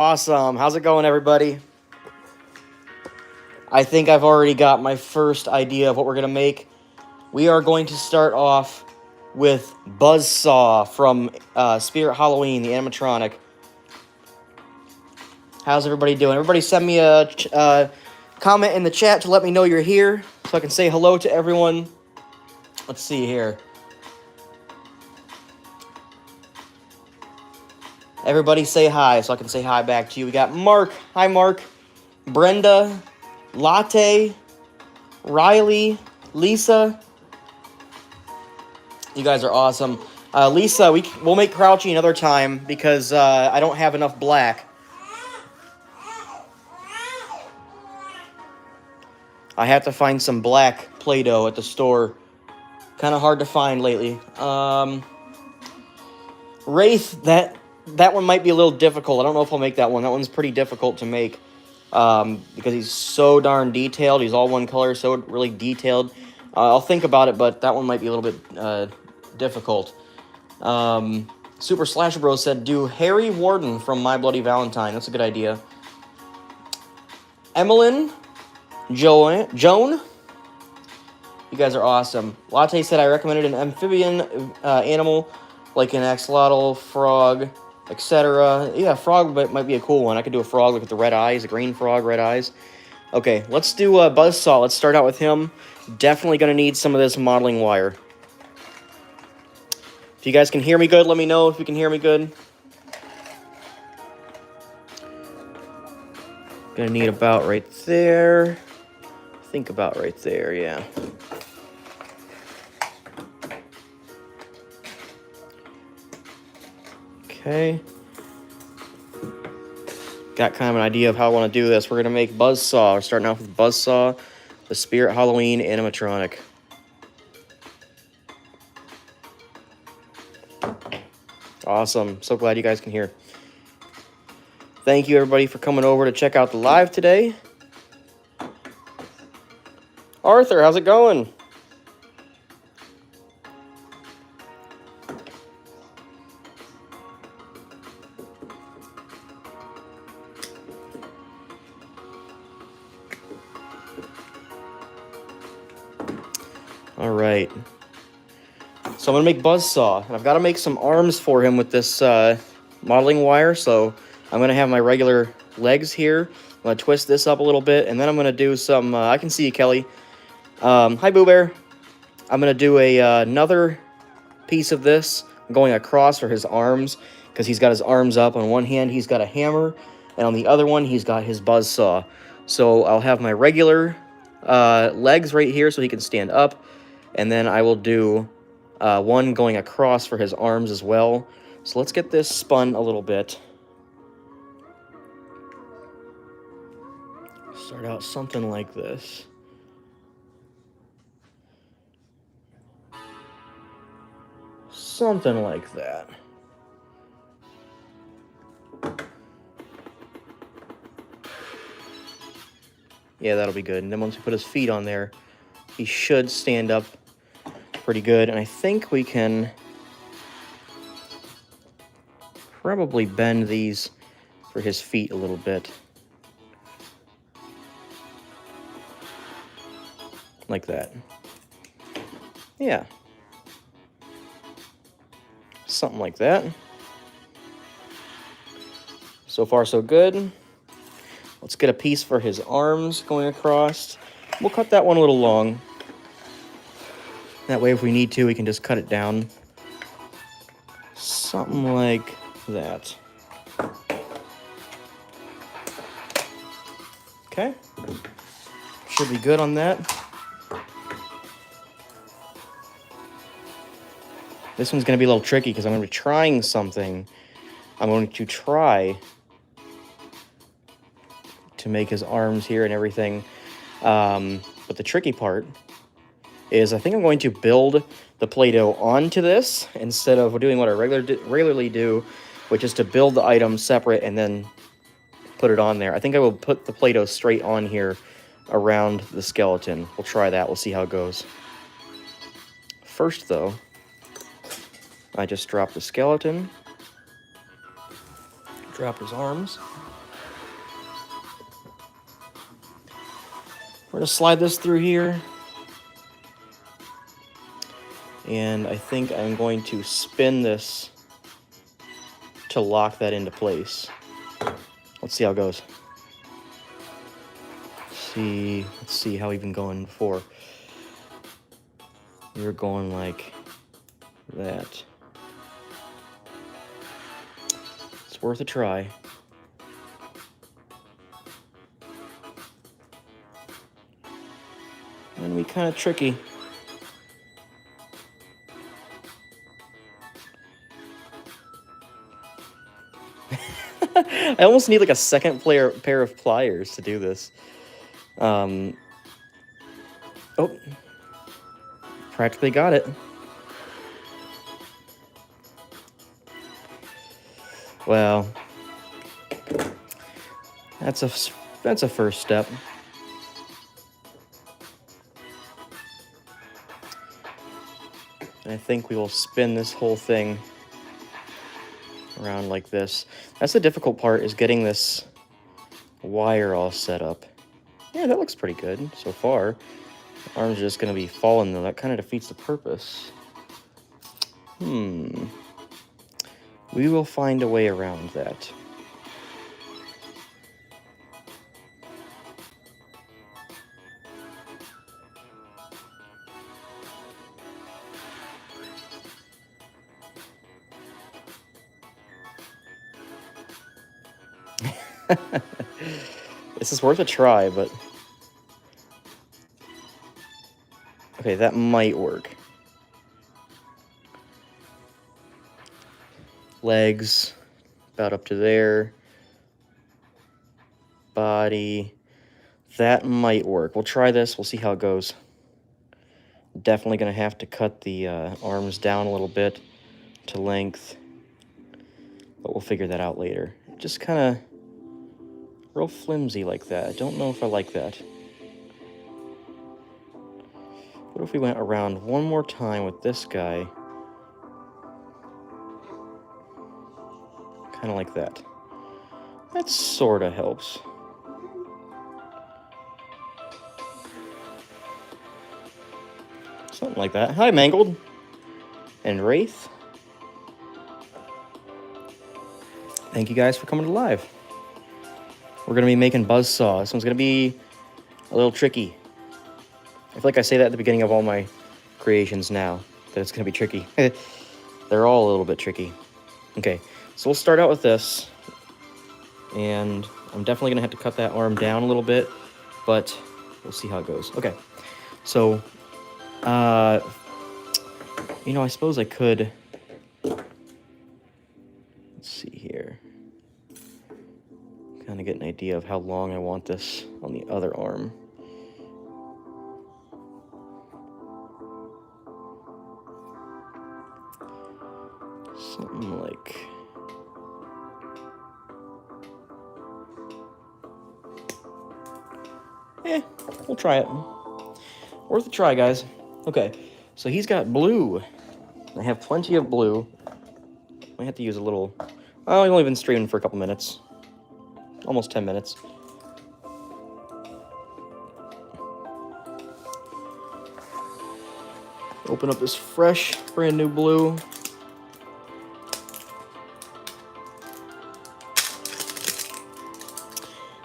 Awesome. How's it going, everybody? I think I've already got my first idea of what we're going to make. We are going to start off with Buzz Saw from Spirit Halloween, the animatronic. How's everybody doing? Everybody send me a comment in the chat to let me know you're here so I can say hello to everyone. Let's see here. Everybody say hi so I can say hi back to you. We got Mark. Hi, Mark. Brenda. Latte. Riley. Lisa. You guys are awesome. Lisa, we'll make Crouchy another time because I don't have enough black. I have to find some black Play-Doh at the store. Kind of hard to find lately. Wraith, that one might be a little difficult. I don't know if I'll make that one. That one's pretty difficult to make because he's so darn detailed. He's all one color, so really detailed. I'll think about it, but that one might be a little bit difficult. Super Slash Bros said, do Harry Warden from My Bloody Valentine. That's a good idea. Emmeline, Joan, you guys are awesome. Latte said, I recommended an amphibian animal like an axolotl, frog, etc. Yeah, frog might be a cool one. I could do a frog with the red eyes, a green frog, red eyes. Okay, let's do Buzzsaw. Let's start out with him. Definitely going to need some of this modeling wire. If you guys can hear me good, let me know if you can hear me good. Going to need about right there. I think about right there, yeah. Okay. Got kind of an idea of how I want to do this. We're going to make Buzzsaw. We're starting off with Buzzsaw, the Spirit Halloween animatronic. Awesome. So glad you guys can hear. Thank you, everybody, for coming over to check out the live today. Arthur, how's it going? All right. So I'm going to make Buzzsaw, and I've got to make some arms for him with this modeling wire, so I'm going to have my regular legs here. I'm going to twist this up a little bit, and then I'm going to do some, I can see you, Kelly. Hi, Boo Bear. I'm going to do another piece of this going across for his arms, because he's got his arms up. On one hand, he's got a hammer, and on the other one, he's got his Buzzsaw. So I'll have my regular legs right here so he can stand up, and then I will do one going across for his arms as well. So let's get this spun a little bit. Start out something like this. Something like that. Yeah, that'll be good. And then once we put his feet on there, he should stand up pretty good. And I think we can probably bend these for his feet a little bit. Like that. Yeah. Something like that. So far, so good. Let's get a piece for his arms going across. We'll cut that one a little long. That way, if we need to, we can just cut it down. Something like that. Okay. Should be good on that. This one's going to be a little tricky because I'm going to be trying something. I'm going to try to make his arms here and everything. But the tricky part is I think I'm going to build the Play-Doh onto this instead of doing what I regularly do, which is to build the item separate and then put it on there. I think I will put the Play-Doh straight on here around the skeleton. We'll try that. We'll see how it goes. First, though, I just drop the skeleton, drop his arms. We're gonna slide this through here. And I think I'm going to spin this to lock that into place. Let's see how it goes. Let's see how we've been going before. We were going like that. It's worth a try. And we kind of tricky. I almost need like a second pair of pliers to do this. Oh, practically got it. Well, that's a first step. And I think we will spin this whole thing around like this. That's the difficult part, is getting this wire all set up. Yeah, that looks pretty good so far. The arms are just going to be falling, though. That kind of defeats the purpose. We will find a way around that. This is worth a try, but... Okay, that might work. Legs, about up to there. Body. That might work. We'll try this, we'll see how it goes. Definitely going to have to cut the arms down a little bit to length. But we'll figure that out later. Just kind of real flimsy like that. I don't know if I like that. What if we went around one more time with this guy? Kind of like that. That sort of helps. Something like that. Hi, Mangled. And Wraith. Thank you guys for coming to live. We're going to be making Buzz Saw. This one's going to be a little tricky. I feel like I say that at the beginning of all my creations now, that it's going to be tricky. They're all a little bit tricky. Okay, so we'll start out with this. And I'm definitely going to have to cut that arm down a little bit, but we'll see how it goes. Okay, so, you know, I suppose I could... Let's see here. Kind of get an idea of how long I want this on the other arm. Something like... we'll try it. Worth a try, guys. Okay, so he's got blue. I have plenty of blue. I have to use a little... Oh, I've only been streaming for a couple minutes. Almost 10 minutes. Open up this fresh, brand new blue.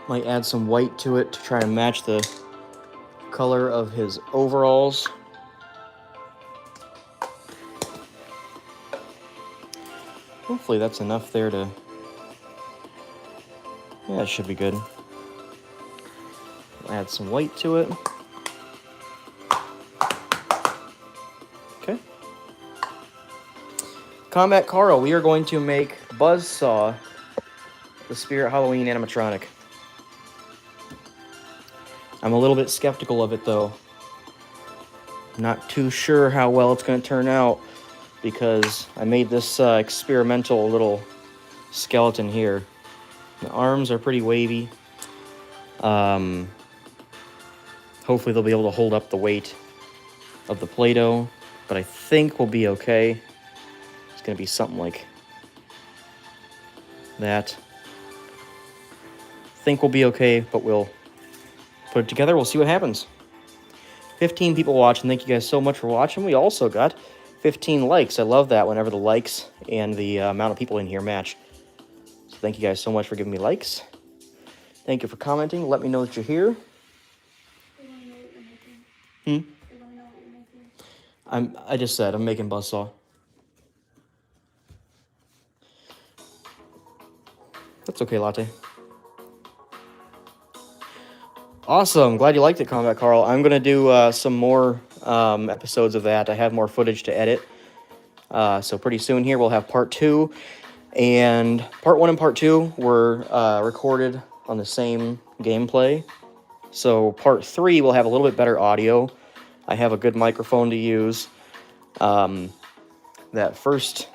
Might add some white to it to try and match the color of his overalls. Hopefully that's enough there to... Yeah, it should be good. Add some white to it. Okay. Combat Carl, we are going to make Buzz Saw, the Spirit Halloween animatronic. I'm a little bit skeptical of it, though. Not too sure how well it's going to turn out, because I made this experimental little skeleton here. The arms are pretty wavy. Hopefully they'll be able to hold up the weight of the Play-Doh, but I think we'll be okay. It's going to be something like that. I think we'll be okay, but we'll put it together. We'll see what happens. 15 people watching. Thank you guys so much for watching. We also got 15 likes. I love that whenever the likes and the amount of people in here match. So thank you guys so much for giving me likes. Thank you for commenting. Let me know that you're here. I just said I'm making buzzsaw. That's okay, Latte. Awesome. Glad you liked it, Combat Carl. I'm going to do some more episodes of that. I have more footage to edit. So pretty soon here we'll have part 2. And part 1 and part 2 were recorded on the same gameplay. So part 3 will have a little bit better audio. I have a good microphone to use. That first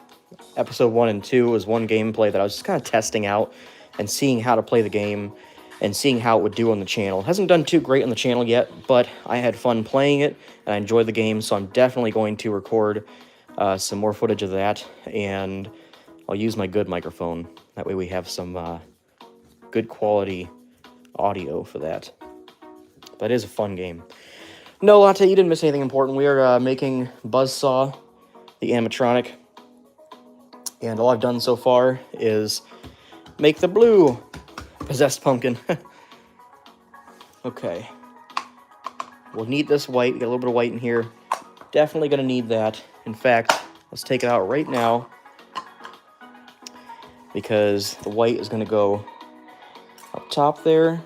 episode 1 and 2 was one gameplay that I was just kind of testing out and seeing how to play the game and seeing how it would do on the channel. It hasn't done too great on the channel yet, but I had fun playing it and I enjoyed the game, so I'm definitely going to record some more footage of that, and I'll use my good microphone. That way we have some good quality audio for that. That is a fun game. No, Latte, you didn't miss anything important. We are making Buzzsaw, the animatronic, and all I've done so far is make the blue possessed pumpkin. Okay. We'll need this white. We got a little bit of white in here. Definitely going to need that. In fact, let's take it out right now, because the white is going to go up top there.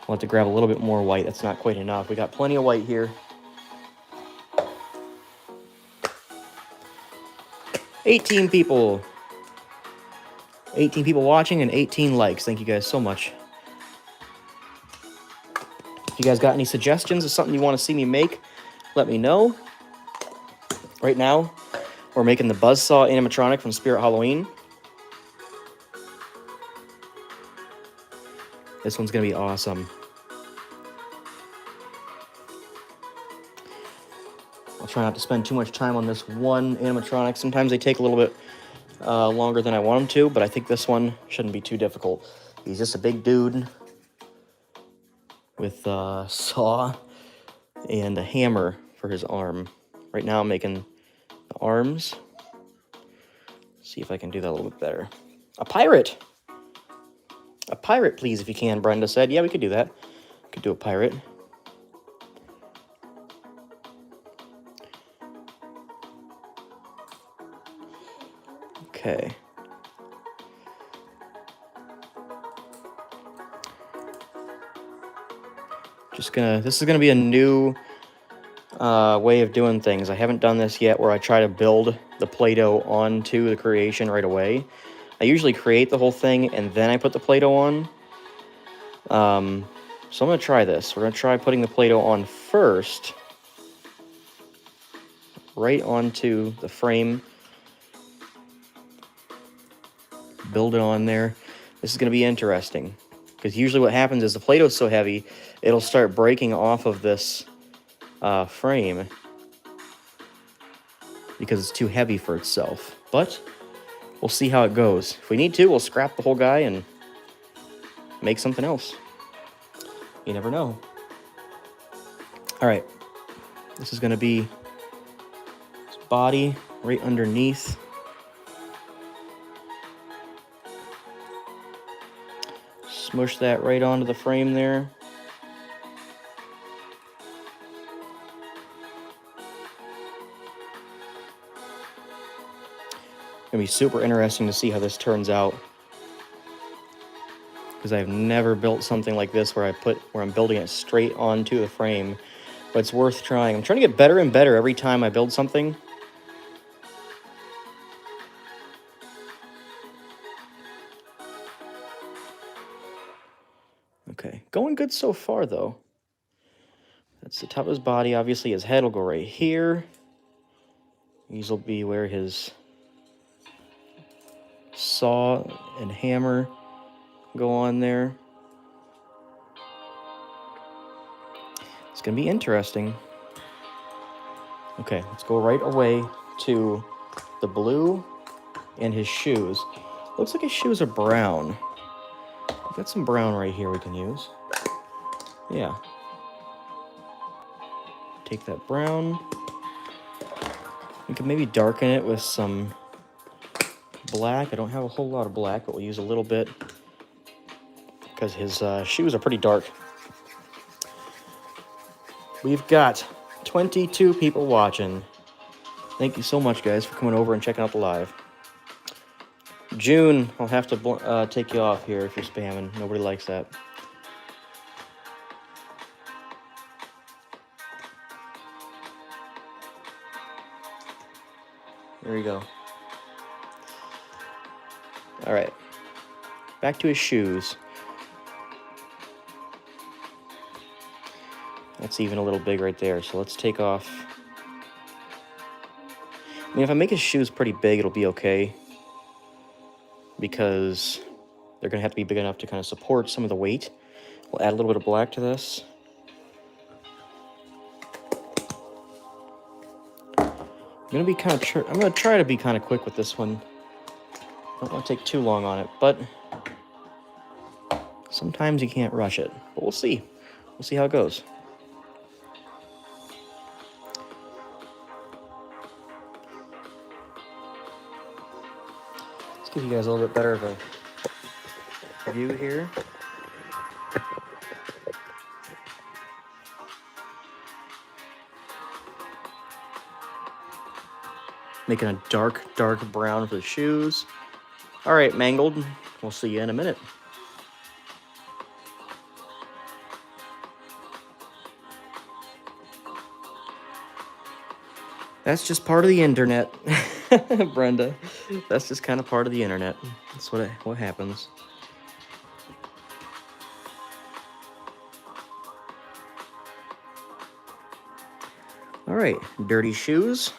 We'll have to grab a little bit more white. That's not quite enough. We got plenty of white here. 18 people. 18 people watching and 18 likes. Thank you guys so much. If you guys got any suggestions of something you want to see me make, let me know. Right now, we're making the Buzzsaw animatronic from Spirit Halloween. This one's going to be awesome. I'll try not to spend too much time on this one animatronic. Sometimes they take a little bit longer than I want them to, but I think this one shouldn't be too difficult. He's just a big dude with a saw and a hammer for his arm. Right now I'm making the arms. See if I can do that a little bit better. A pirate! A pirate, please, if you can, Brenda said. Yeah, we could do that. Could do a pirate. Okay. This is gonna be a new way of doing things. I haven't done this yet where I try to build the Play-Doh onto the creation right away. I usually create the whole thing and then I put the Play-Doh on. So I'm gonna try this. We're gonna try putting the Play-Doh on first. Right onto the frame. Build it on there. This is going to be interesting, because usually what happens is the Play-Doh is so heavy, it'll start breaking off of this frame because it's too heavy for itself. But we'll see how it goes. If we need to, we'll scrap the whole guy and make something else. You never know. All right. This is going to be his body right underneath. Smush that right onto the frame there. It's gonna be super interesting to see how this turns out, because I've never built something like this where I'm building it straight onto the frame, but it's worth trying. I'm trying to get better and better every time I build something. Okay, going good so far, though. That's the top of his body. Obviously, his head will go right here. These will be where his saw and hammer go on there. It's going to be interesting. Okay, let's go right away to the blue and his shoes. Looks like his shoes are brown. I've got some brown right here we can use. Yeah. Take that brown. We can maybe darken it with some black. I don't have a whole lot of black, but we'll use a little bit because his shoes are pretty dark. We've got 22 people watching. Thank you so much, guys, for coming over and checking out the live. June, I'll have to take you off here if you're spamming. Nobody likes that. There you go. All right. Back to his shoes. That's even a little big right there. So let's take off. I mean, if I make his shoes pretty big, it'll be okay. Because they're going to have to be big enough to kind of support some of the weight. We'll add a little bit of black to this. I'm going to try to be kind of quick with this one. Don't want to take too long on it, but sometimes you can't rush it. But we'll see. We'll see how it goes. Let's give you guys a little bit better of a view here. Making a dark brown for the shoes. All right, Mangled. We'll see you in a minute. That's just part of the internet, Brenda. That's just kind of part of the internet. That's what happens. All right, dirty shoes.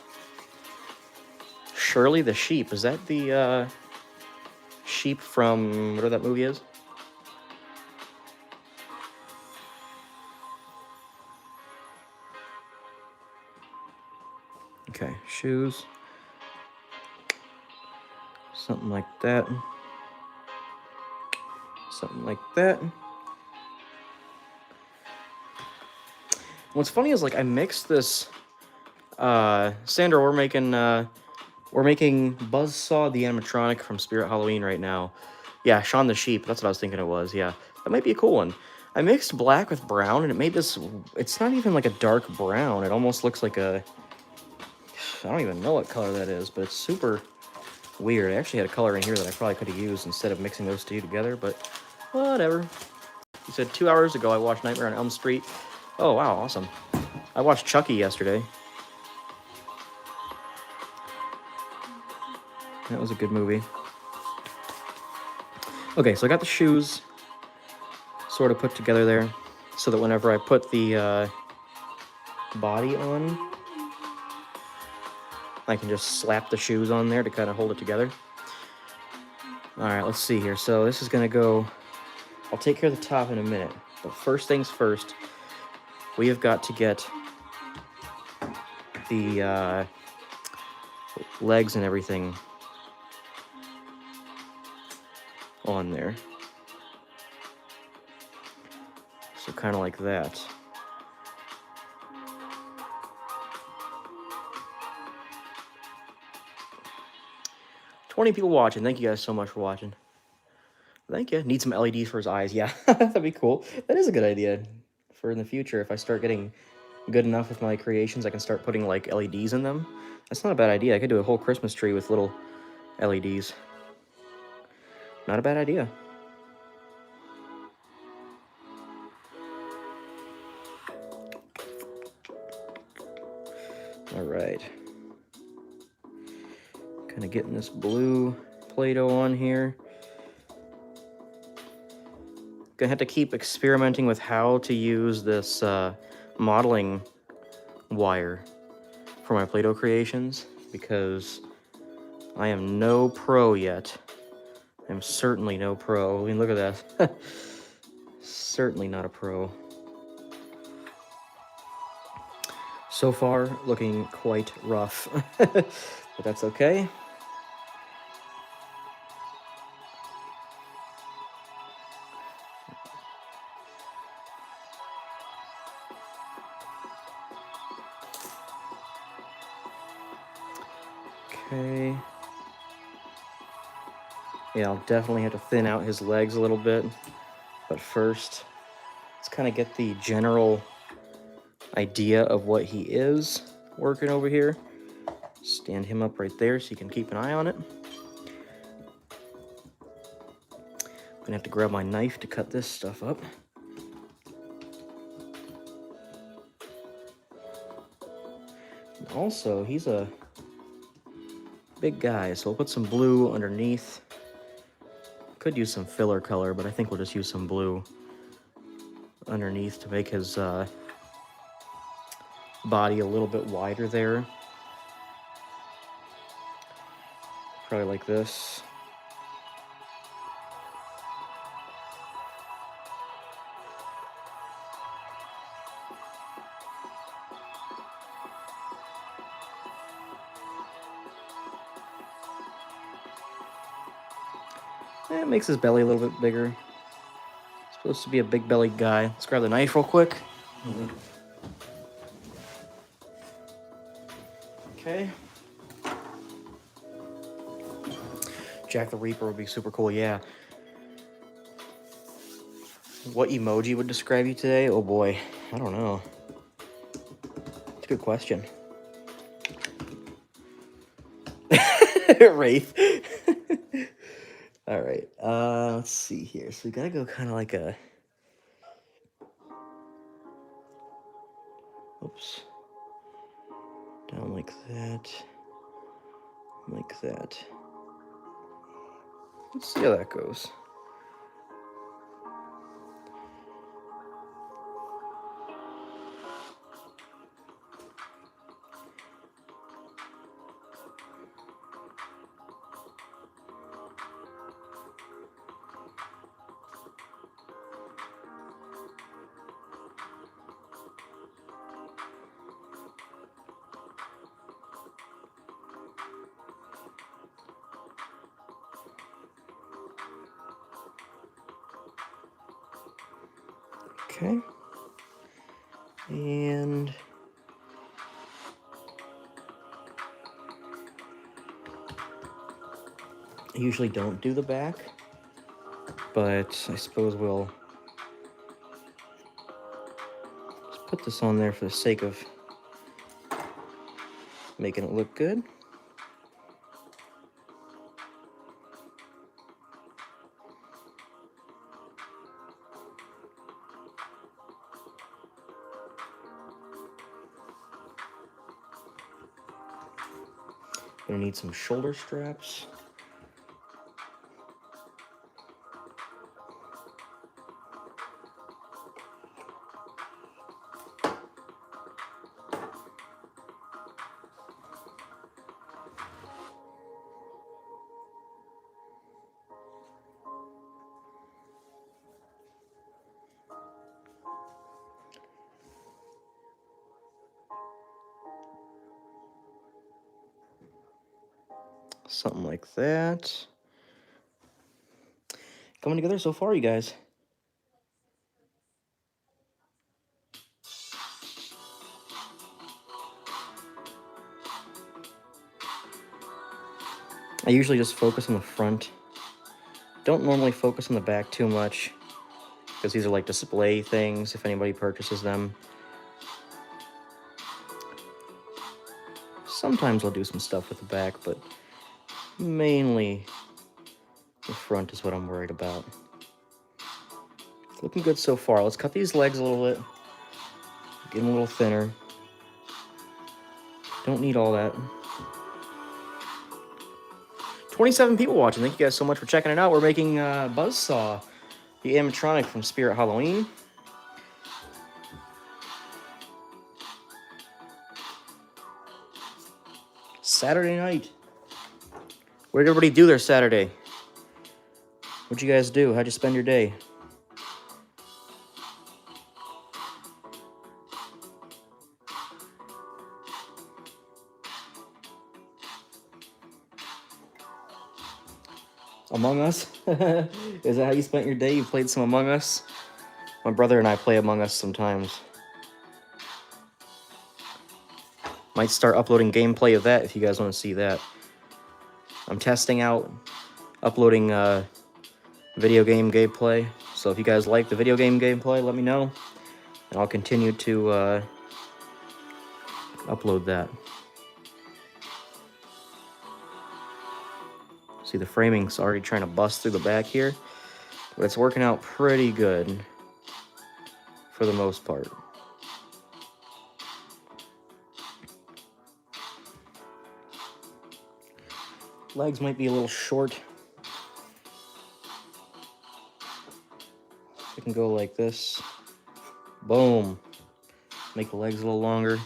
Shirley the sheep. Is that the sheep from whatever that movie is? Okay, shoes. Something like that. Something like that. What's funny is, like, I mixed this. Sandra, we're making Buzz Saw the animatronic from Spirit Halloween right now. Yeah, Shaun the Sheep. That's what I was thinking it was. Yeah, that might be a cool one. I mixed black with brown, and it made this. It's not even like a dark brown. It almost looks like a. I don't even know what color that is, but it's super weird. I actually had a color in here that I probably could have used instead of mixing those two together, but whatever. You said 2 hours ago I watched Nightmare on Elm Street. Oh, wow, awesome. I watched Chucky yesterday. That was a good movie. Okay, so I got the shoes sort of put together there so that whenever I put the body on, I can just slap the shoes on there to kind of hold it together. All right, let's see here. So this is going to go... I'll take care of the top in a minute. But first things first, we have got to get the legs and everything on there. So kind of like that. $20 people watching. Thank you guys so much for watching. Thank you. Need some LEDs for his eyes. Yeah, that'd be cool. That is a good idea for in the future. If I start getting good enough with my creations, I can start putting like LEDs in them. That's not a bad idea. I could do a whole Christmas tree with little LEDs. Not a bad idea. All right. Kind of getting this blue Play-Doh on here. Gonna have to keep experimenting with how to use this modeling wire for my Play-Doh creations because I am no pro yet. I'm certainly no pro. I mean, look at that. Certainly not a pro. So far, looking quite rough, but that's okay. Okay. Yeah, I'll definitely have to thin out his legs a little bit. But first, let's kind of get the general idea of what he is working over here. Stand him up right there so you can keep an eye on it. I'm gonna have to grab my knife to cut this stuff up. And also, he's a big guy, so we'll put some blue underneath. Could use some filler color, but I think we'll just use some blue underneath to make his body a little bit wider there. Probably like this. It makes his belly a little bit bigger. Supposed to be a big bellied guy. Let's grab the knife real quick. Okay. Jack the Reaper would be super cool, yeah. What emoji would describe you today? Oh boy, I don't know. It's a good question. Wraith. All right, let's see here. So we gotta go kind of like a... Oops. Down like that. Like that. Let's see how that goes. Okay. And I usually don't do the back, but I suppose we'll just put this on there for the sake of making it look good. Gonna need some shoulder straps. Something like that. Coming together so far, you guys. I usually just focus on the front. Don't normally focus on the back too much, because these are like display things if anybody purchases them. Sometimes I'll do some stuff with the back, but mainly the front is what I'm worried about. It's looking good so far. Let's cut these legs a little bit. Get them a little thinner. Don't need all that. 27 people watching. Thank you guys so much for checking it out. We're making Buzz Saw, the animatronic from Spirit Halloween. Saturday night. What did everybody do there Saturday? What'd you guys do? How'd you spend your day? Among Us? Is that how you spent your day? You played some Among Us? My brother and I play Among Us sometimes. Might start uploading gameplay of that if you guys want to see that. I'm testing out uploading video game gameplay. So if you guys like the video game gameplay, let me know, and I'll continue to upload that. See, the framing's already trying to bust through the back here, but it's working out pretty good for the most part. Legs might be a little short. I can go like this. Boom. Make the legs a little longer.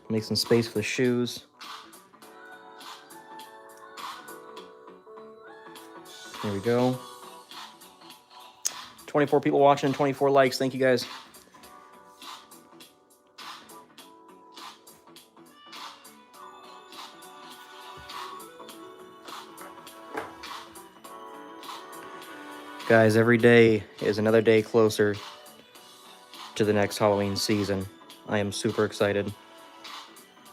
Make some space for the shoes. There we go. 24 people watching, 24 likes. Thank you guys. Guys, every day is another day closer to the next Halloween season. I am super excited.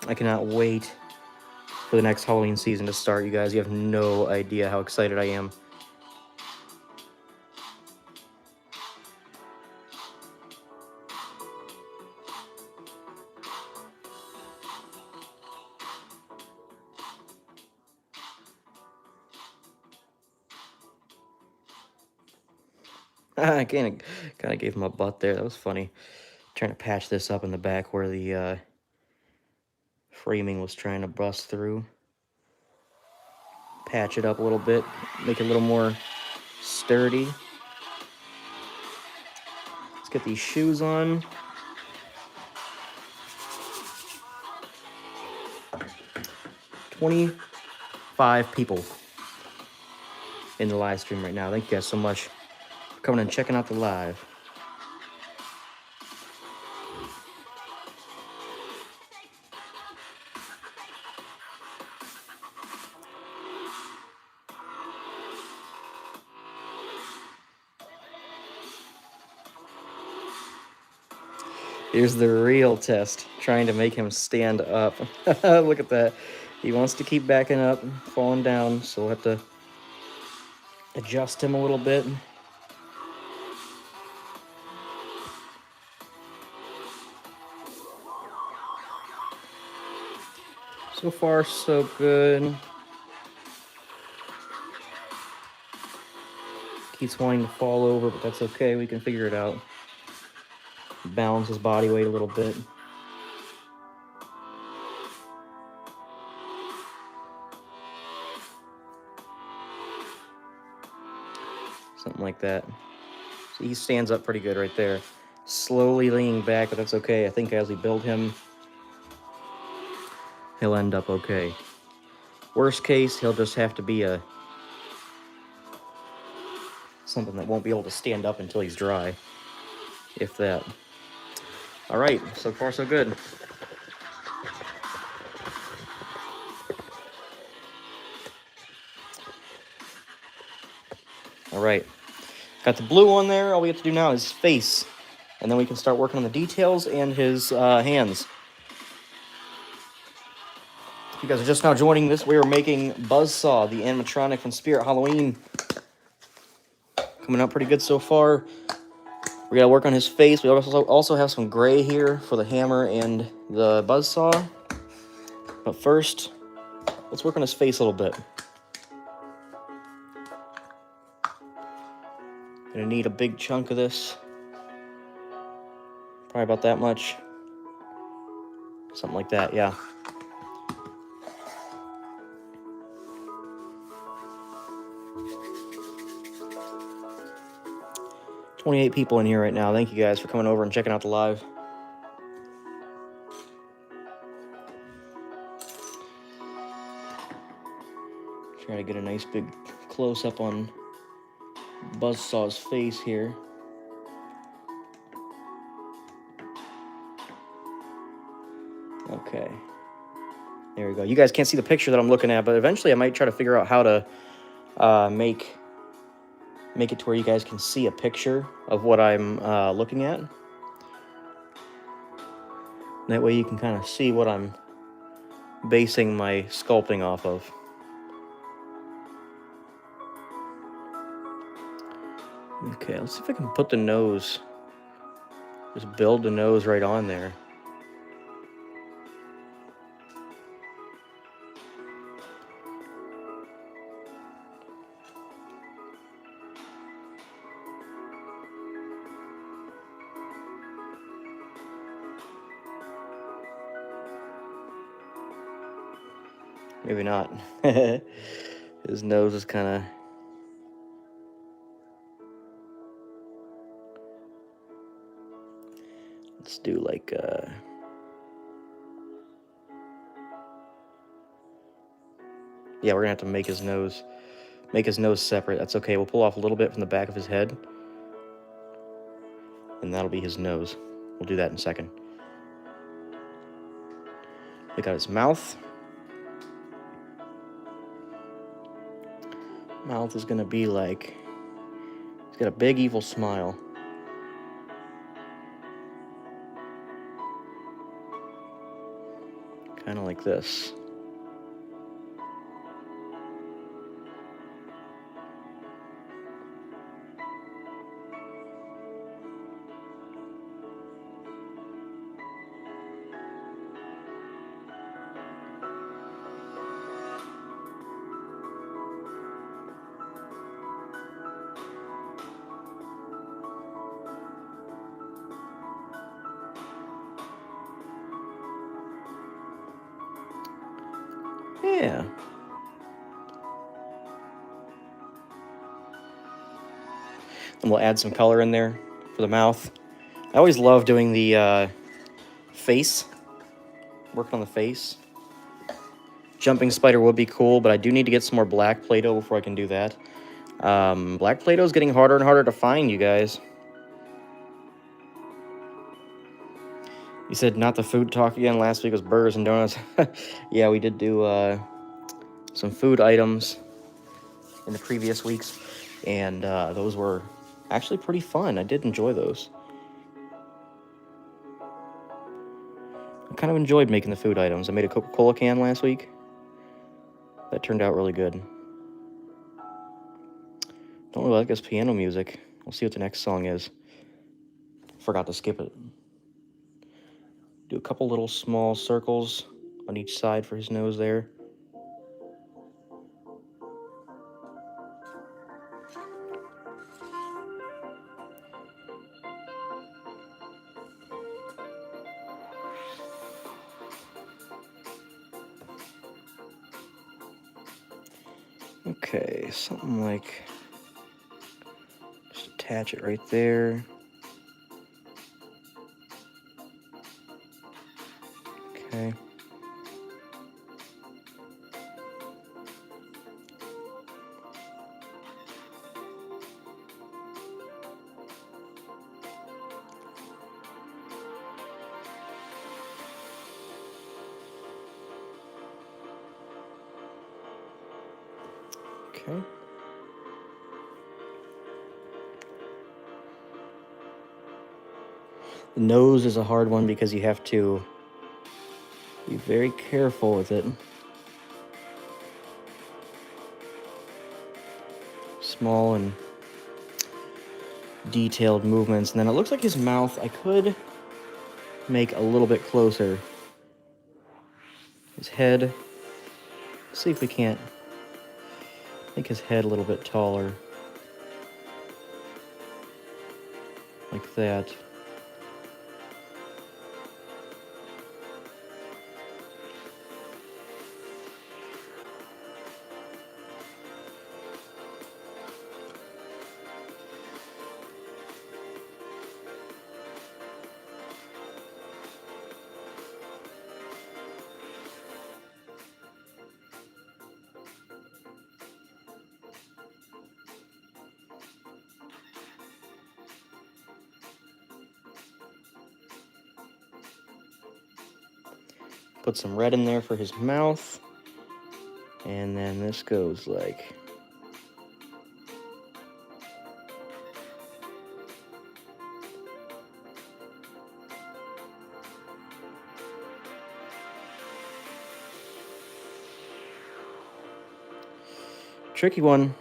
I cannot wait for the next Halloween season to start, you guys. You have no idea how excited I am. I kind of gave him a butt there. That was funny. Trying to patch this up in the back where the framing was trying to bust through. Patch it up a little bit, make it a little more sturdy. Let's get these shoes on. $25 people in the live stream right now. Thank you guys so much for coming and checking out the live. Here's the real test, trying to make him stand up. Look at that. He wants to keep backing up, falling down, so we'll have to adjust him a little bit. So far, so good. Keeps wanting to fall over, but that's okay. We can figure it out. Balance his body weight a little bit. Something like that. So he stands up pretty good right there. Slowly leaning back, but that's okay. I think as we build him, he'll end up okay. Worst case, he'll just have to be something that won't be able to stand up until he's dry, if that. All right, so far so good. All right, got the blue on there. All we have to do now is his face, and then we can start working on the details and his hands. If you guys are just now joining this, we are making Buzz Saw, the animatronic from Spirit Halloween. Coming out pretty good so far. We gotta work on his face. We also have some gray here for the hammer and the buzzsaw. But first, let's work on his face a little bit. Gonna need a big chunk of this. Probably about that much. Something like that, yeah. $28 people in here right now. Thank you guys for coming over and checking out the live. Try to get a nice big close-up on Buzzsaw's face here. Okay. There we go. You guys can't see the picture that I'm looking at, but eventually I might try to figure out how to make it to where you guys can see a picture of what I'm looking at. That way you can kind of see what I'm basing my sculpting off of. Okay, let's see if I can put the nose, just build the nose right on there. Maybe not. His nose is kind of... Let's do like yeah, we're gonna have to make his nose separate. That's okay. We'll pull off a little bit from the back of his head, and that'll be his nose. We'll do that in a second. We got his mouth. Mouth is gonna be like, he's got a big evil smile. Kind of like this. Yeah. And we'll add some color in there for the mouth. I always love doing the face, working on the face. Jumping spider would be cool, but I do need to get some more black Play-Doh before I can do that. Black Play-Doh is getting harder and harder to find, you guys. You said not the food talk again. Last week was burgers and donuts. Yeah, we did do some food items in the previous weeks, and those were actually pretty fun. I did enjoy those. I kind of enjoyed making the food items. I made a Coca-Cola can last week. That turned out really good. Don't really like this piano music. We'll see what the next song is. Forgot to skip it. Do a couple little small circles on each side for his nose there. Okay, something like, just attach it right there. Okay. Okay. The nose is a hard one because you have to be very careful with it. Small and detailed movements. And then it looks like his mouth, I could make a little bit closer. His head, let's see if we can't make his head a little bit taller. Like that. Put some red in there for his mouth. And then this goes like... Tricky one.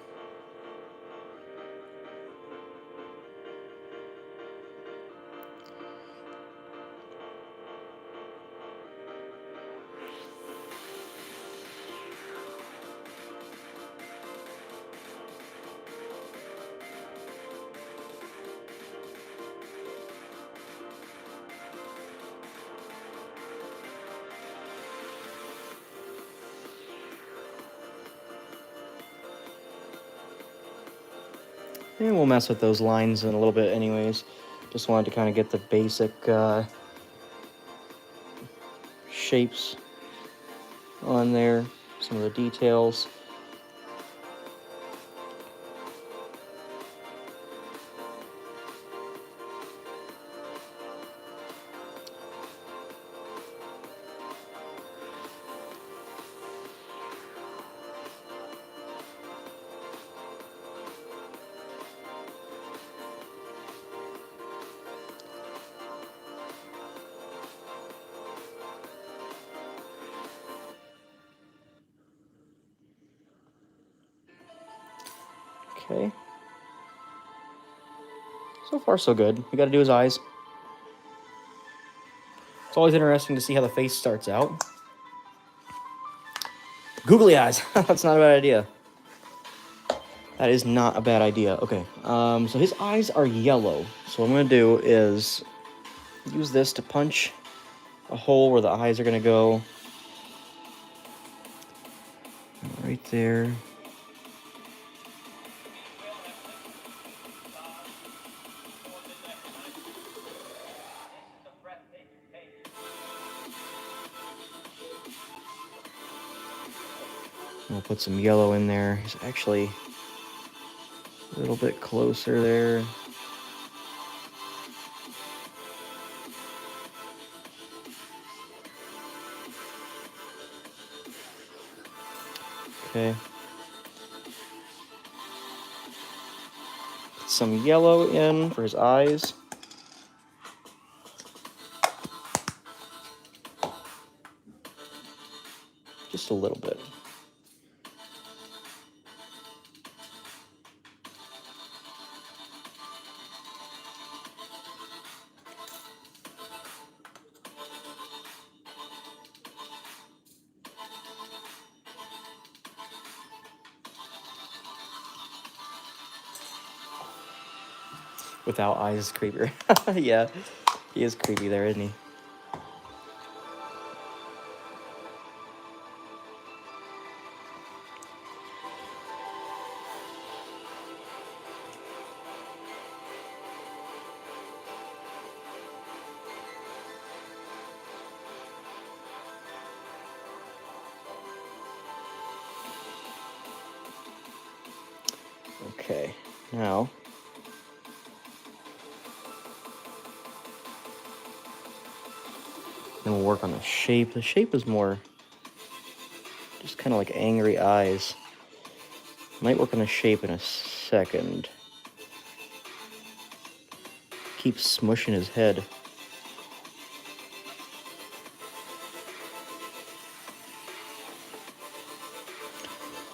And we'll mess with those lines in a little bit anyways. Just wanted to kind of get the basic shapes on there, some of the details. Okay. So far, so good. We got to do his eyes. It's always interesting to see how the face starts out. Googly eyes. That's not a bad idea. That is not a bad idea. Okay. So his eyes are yellow. So what I'm going to do is use this to punch a hole where the eyes are going to go. Right there. We'll put some yellow in there. He's actually a little bit closer there. Okay. Put some yellow in for his eyes. Just a little bit. Without eyes is creepier. Yeah, he is creepy there, isn't he? Okay, now then we'll work on the shape. The shape is more just kind of like angry eyes. Might work on the shape in a second. Keep smushing his head.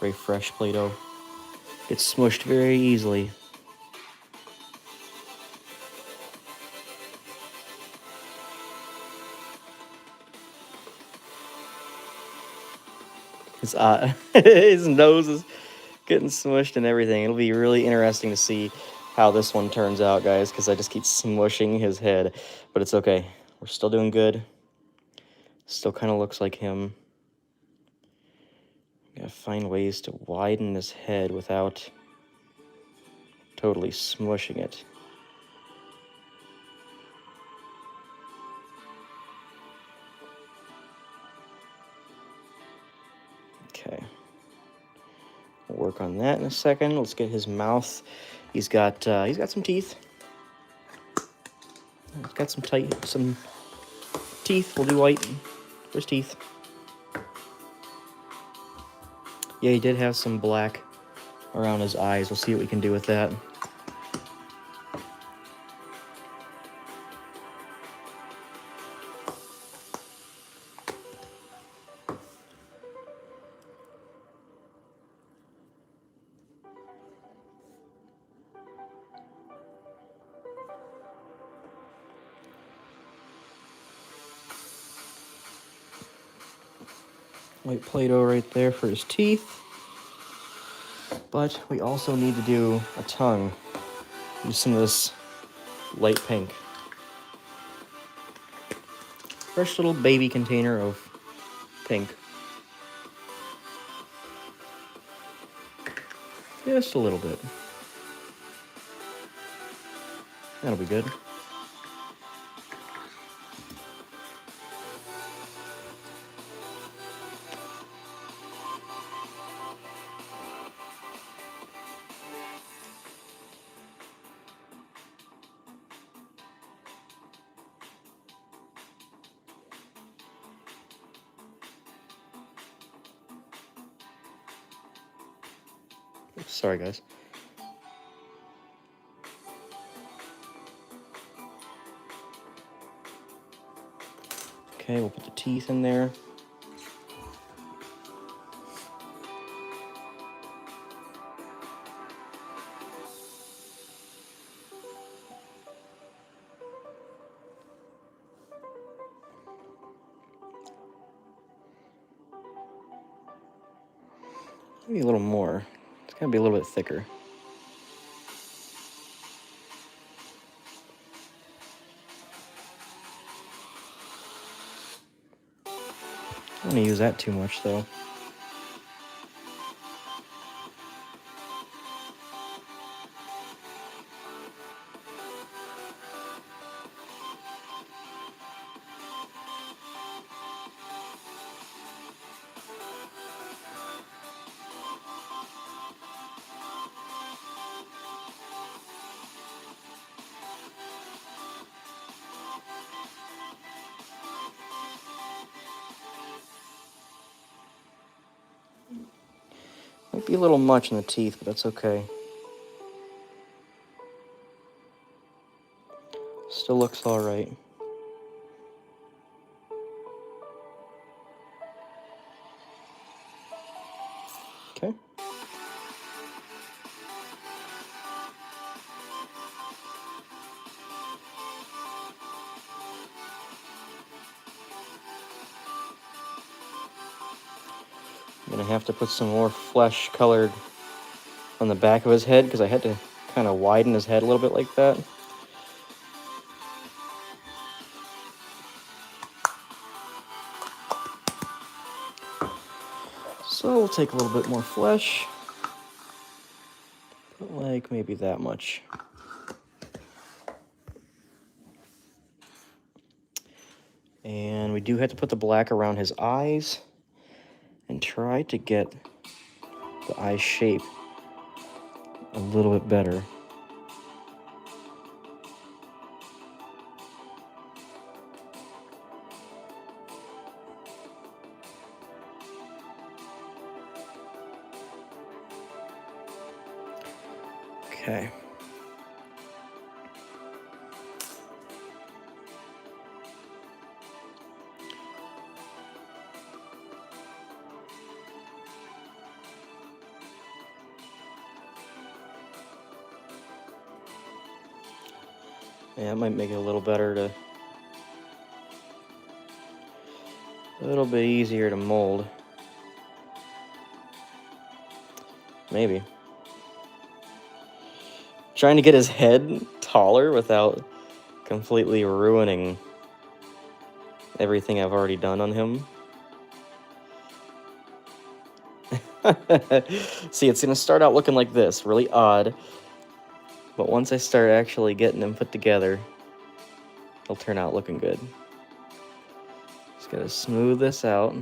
Very fresh Play-Doh. Gets smushed very easily. His nose is getting smushed and everything. It'll be really interesting to see how this one turns out, guys, because I just keep smushing his head. But it's okay. We're still doing good. Still kind of looks like him. Gotta find ways to widen his head without totally smushing it. Okay. We'll work on that in a second. Let's get his mouth. He's got some teeth. He's got some teeth. We'll do white for his teeth. Yeah, he did have some black around his eyes. We'll see what we can do with that. white Play-Doh right there for his teeth. But we also need to do a tongue. Use some of this light pink. Fresh little baby container of pink. Just a little bit. That'll be good. Sorry, guys. Okay, we'll put the teeth in there. Maybe a little more. It's gotta be a little bit thicker. I don't want to use that too much, though. Might be a little much in the teeth, but that's okay. Still looks all right. Okay. I'm gonna have to put some more flesh colored on the back of his head because I had to kind of widen his head a little bit like that. So we'll take a little bit more flesh, put like maybe that much. And we do have to put the black around his eyes and try to get the eye shape a little bit better. Okay. Yeah, it might make it a little better to, a little bit easier to mold. Maybe. Trying to get his head taller without completely ruining everything I've already done on him. See, it's gonna start out looking like this, really odd. But once I start actually getting them put together, it'll turn out looking good. Just gotta smooth this out.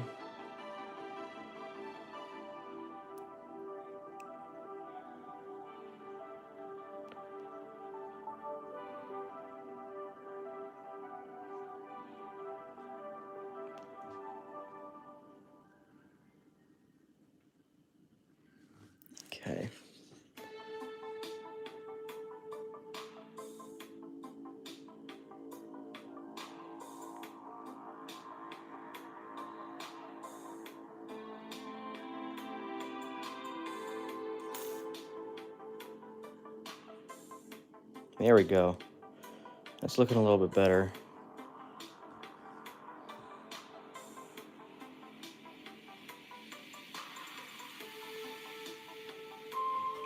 Okay. There we go. That's looking a little bit better.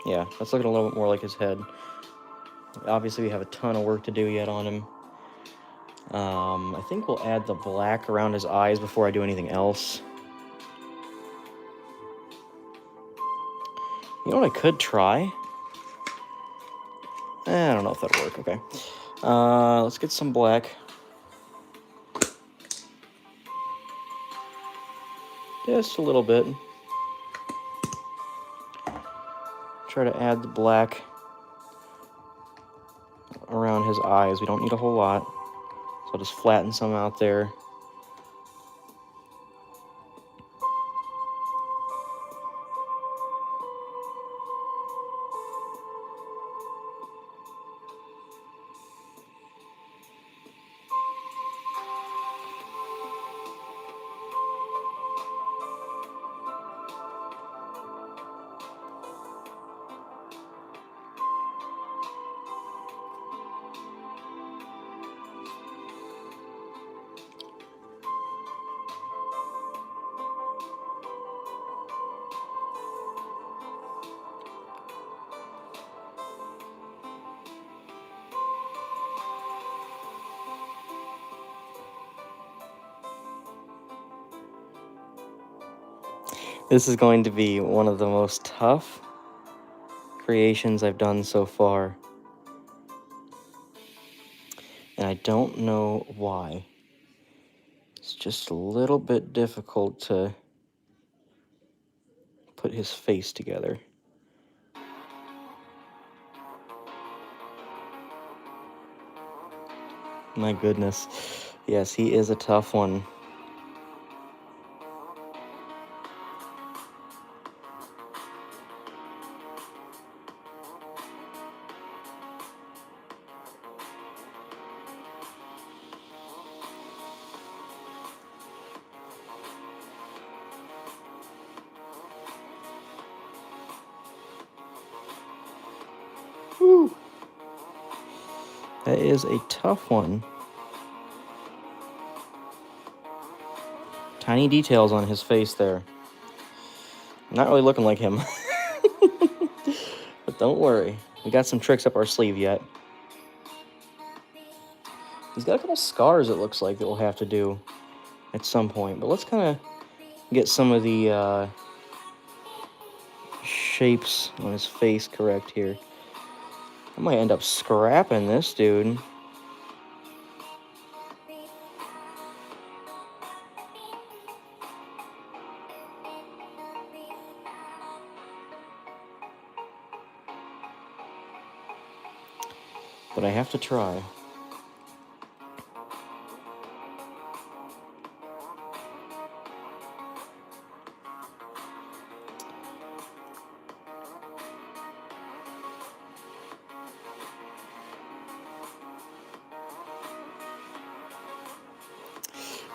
Yeah, that's looking a little bit more like his head. Obviously, we have a ton of work to do yet on him. I think we'll add the black around his eyes before I do anything else. You know what I could try? I don't know if that'll work. Okay. Let's get some black. Just a little bit. Try to add the black around his eyes. We don't need a whole lot. So I'll just flatten some out there. This is going to be one of the most tough creations I've done so far. And I don't know why. It's just a little bit difficult to put his face together. My goodness. Yes, he is a tough one. Whew. That is a tough one. Tiny details on his face there. Not really looking like him. But don't worry. We got some tricks up our sleeve yet. He's got a couple scars, it looks like, that we'll have to do at some point. But let's kind of get some of the shapes on his face correct here. I might end up scrapping this dude. But I have to try.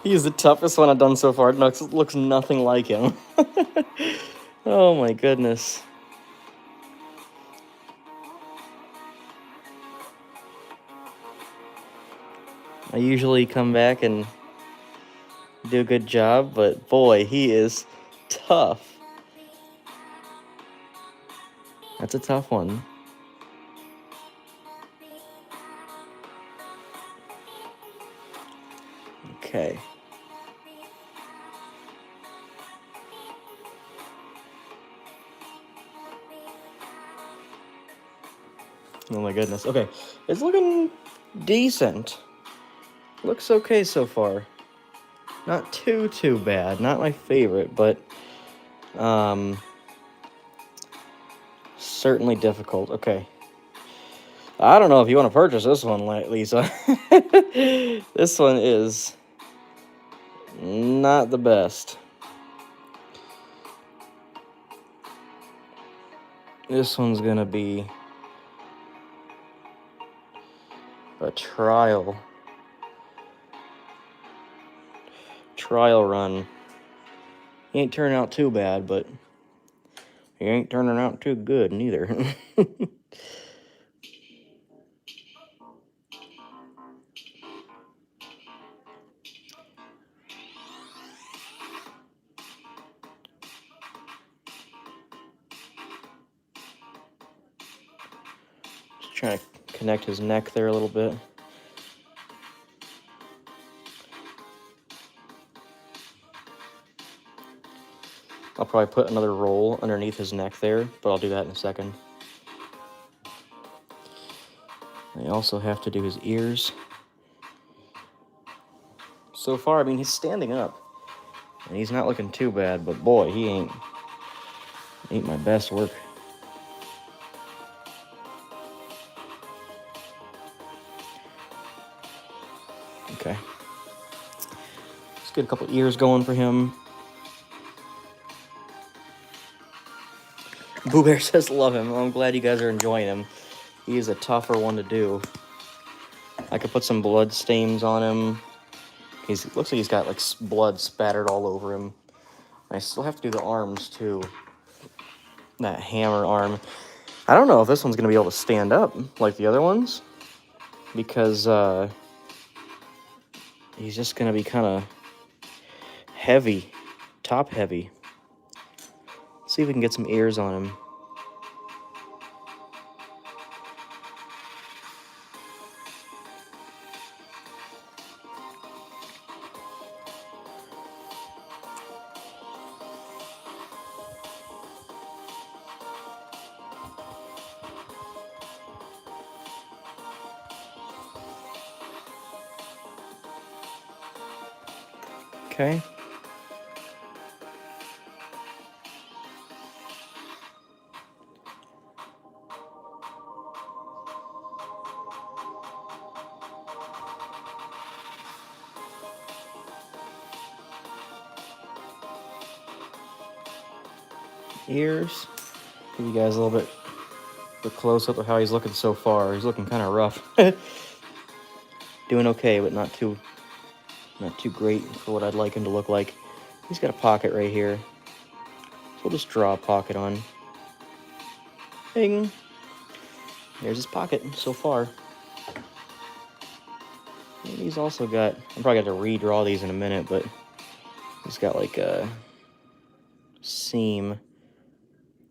He's the toughest one I've done so far. It looks nothing like him. Oh my goodness. I usually come back and do a good job, but boy, he is tough. That's a tough one. Okay. Oh my goodness. Okay, it's looking decent. Looks okay so far. Not too bad. Not my favorite, but certainly difficult. Okay. I don't know if you want to purchase this one, Lisa. This one is not the best. This one's gonna be a trial run. He ain't turning out too bad, but he ain't turning out too good neither. trying to connect his neck there a little bit. I'll probably put another roll underneath his neck there, but I'll do that in a second. I also have to do his ears. So far, I mean, he's standing up, and he's not looking too bad, but boy, he ain't my best work. Okay. Let's get a couple ears going for him. Boo Bear says love him. Well, I'm glad you guys are enjoying him. He is a tougher one to do. I could put some blood stains on him. Looks like he's got like blood spattered all over him. I still have to do the arms too. That hammer arm. I don't know if this one's going to be able to stand up like the other ones, because he's just going to be kind of heavy, top heavy. Let's see if we can get some ears on him. Okay. Ears. Give you guys a little bit of a close-up of how he's looking so far. He's looking kind of rough. Doing okay, but not too great for what I'd like him to look like. He's got a pocket right here. So we'll just draw a pocket on. Bing! There's his pocket so far. And he's also got, I'm probably going to redraw these in a minute, but he's got like a seam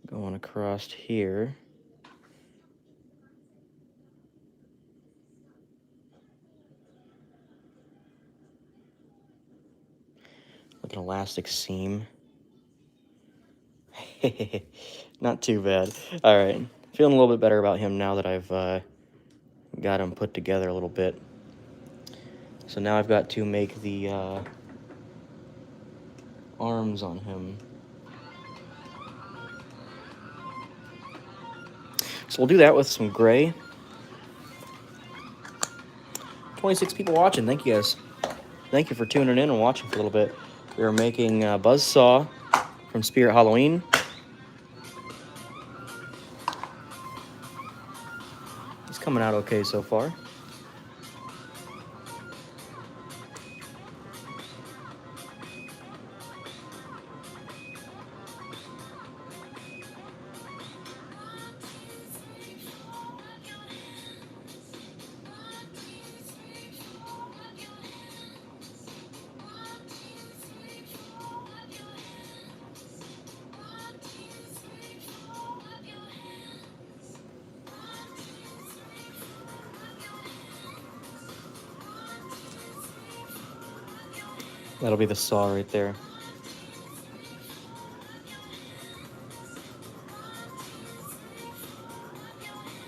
going across here. Like an elastic seam. Not too bad. All right, feeling a little bit better about him now that I've got him put together a little bit. So now I've got to make the arms on him. So we'll do that with some gray. 26 people watching. Thank you guys. Thank you for tuning in and watching for a little bit. We are making Buzz Saw from Spirit Halloween. He's coming out okay so far. That'll be the saw right there.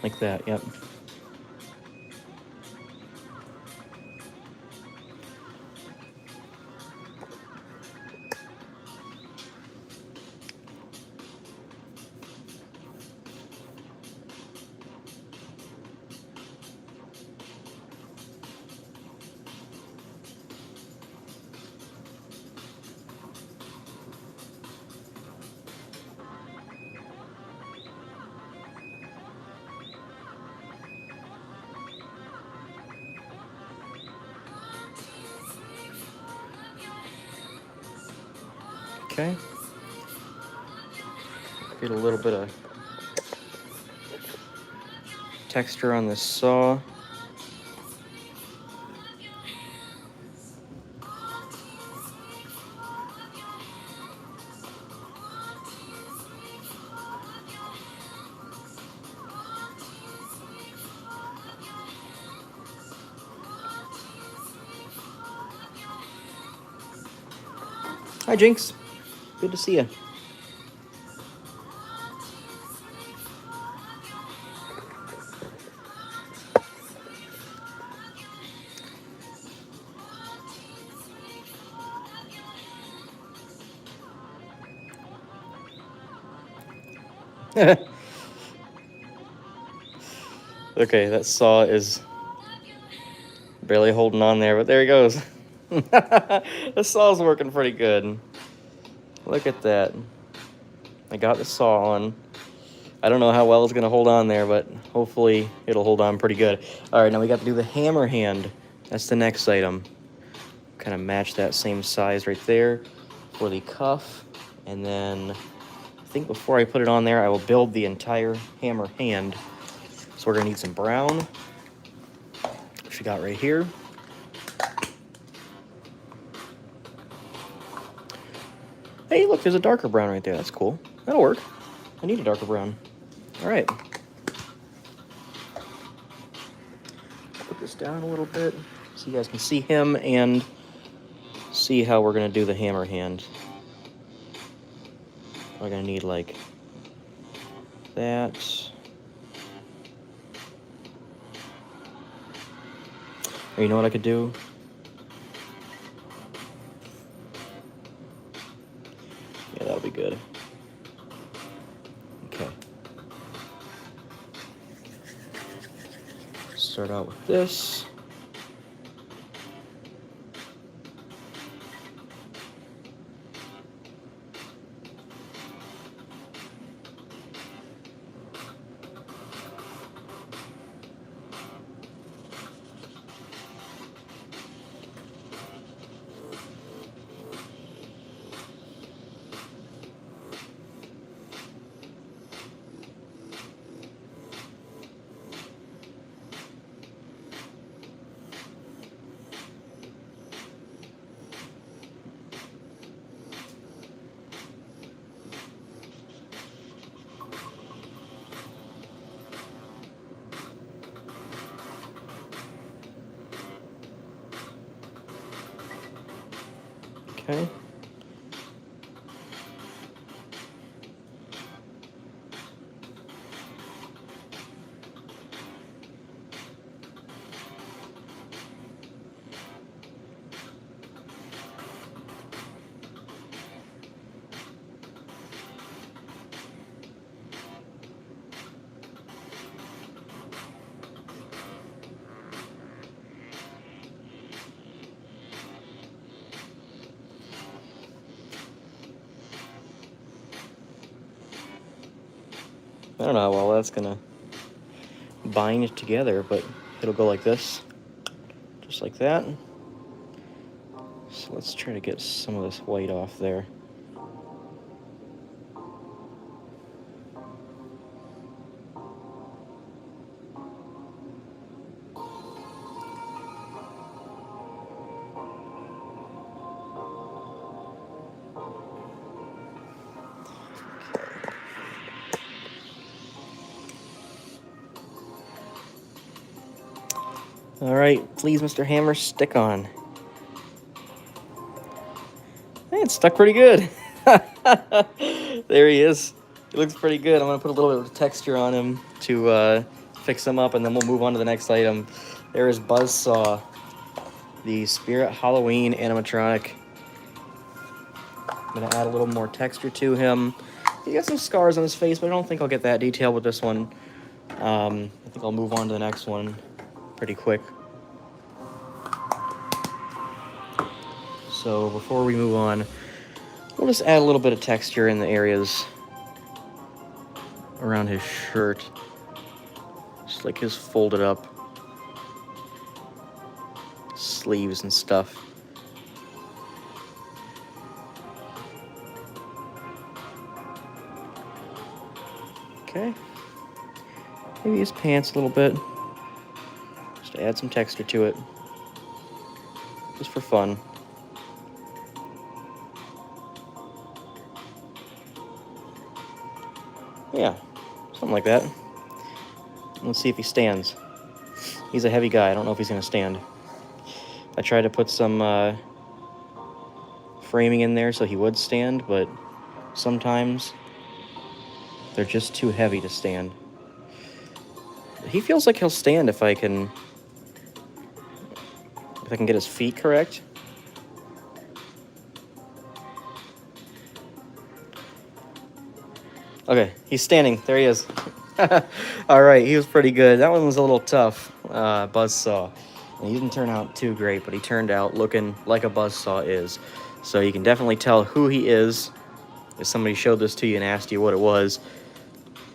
Like that, yep. Okay. Get a little bit of texture on this saw. Hi, Jinx. Good to see you. Okay, that saw is barely holding on there, but there he goes. The saw's working pretty good. Look at that. I got the saw on. I don't know how well it's going to hold on there, but hopefully it'll hold on pretty good. All right, now we got to do the hammer hand. That's the next item. Kind of match that same size right there for the cuff. And then I think before I put it on there, I will build the entire hammer hand. So we're going to need some brown, which we got right here. Hey, look, there's a darker brown right there. That's cool. That'll work. I need a darker brown. All right. Put this down a little bit so you guys can see him and see how we're going to do the hammer hand. We're going to need like that. Or you know what I could do? Yeah, that'll be good. Okay. Start out with this. Okay. I don't know how well that's gonna bind together, but it'll go like this, just like that. So let's try to get some of this white off there. All right, please, Mr. Hammer, stick on. Hey, it's stuck pretty good. There he is. He looks pretty good. I'm gonna put a little bit of texture on him to fix him up, and then we'll move on to the next item. There is Buzz Saw, the Spirit Halloween animatronic. I'm gonna add a little more texture to him. He got some scars on his face, but I don't think I'll get that detail with this one. I think I'll move on to the next one pretty quick. So before we move on, we'll just add a little bit of texture in the areas around his shirt. Just like his folded up sleeves and stuff. Okay. Maybe his pants a little bit. Just to add some texture to it. Just for fun. Yeah, something like that. Let's see if he stands. He's a heavy guy. I don't know if he's going to stand. I tried to put some framing in there so he would stand, but sometimes they're just too heavy to stand. He feels like he'll stand if I can get his feet correct. Okay, he's standing. There he is. All right, he was pretty good. That one was a little tough, buzzsaw. And he didn't turn out too great, but he turned out looking like a buzzsaw is. So you can definitely tell who he is. If somebody showed this to you and asked you what it was,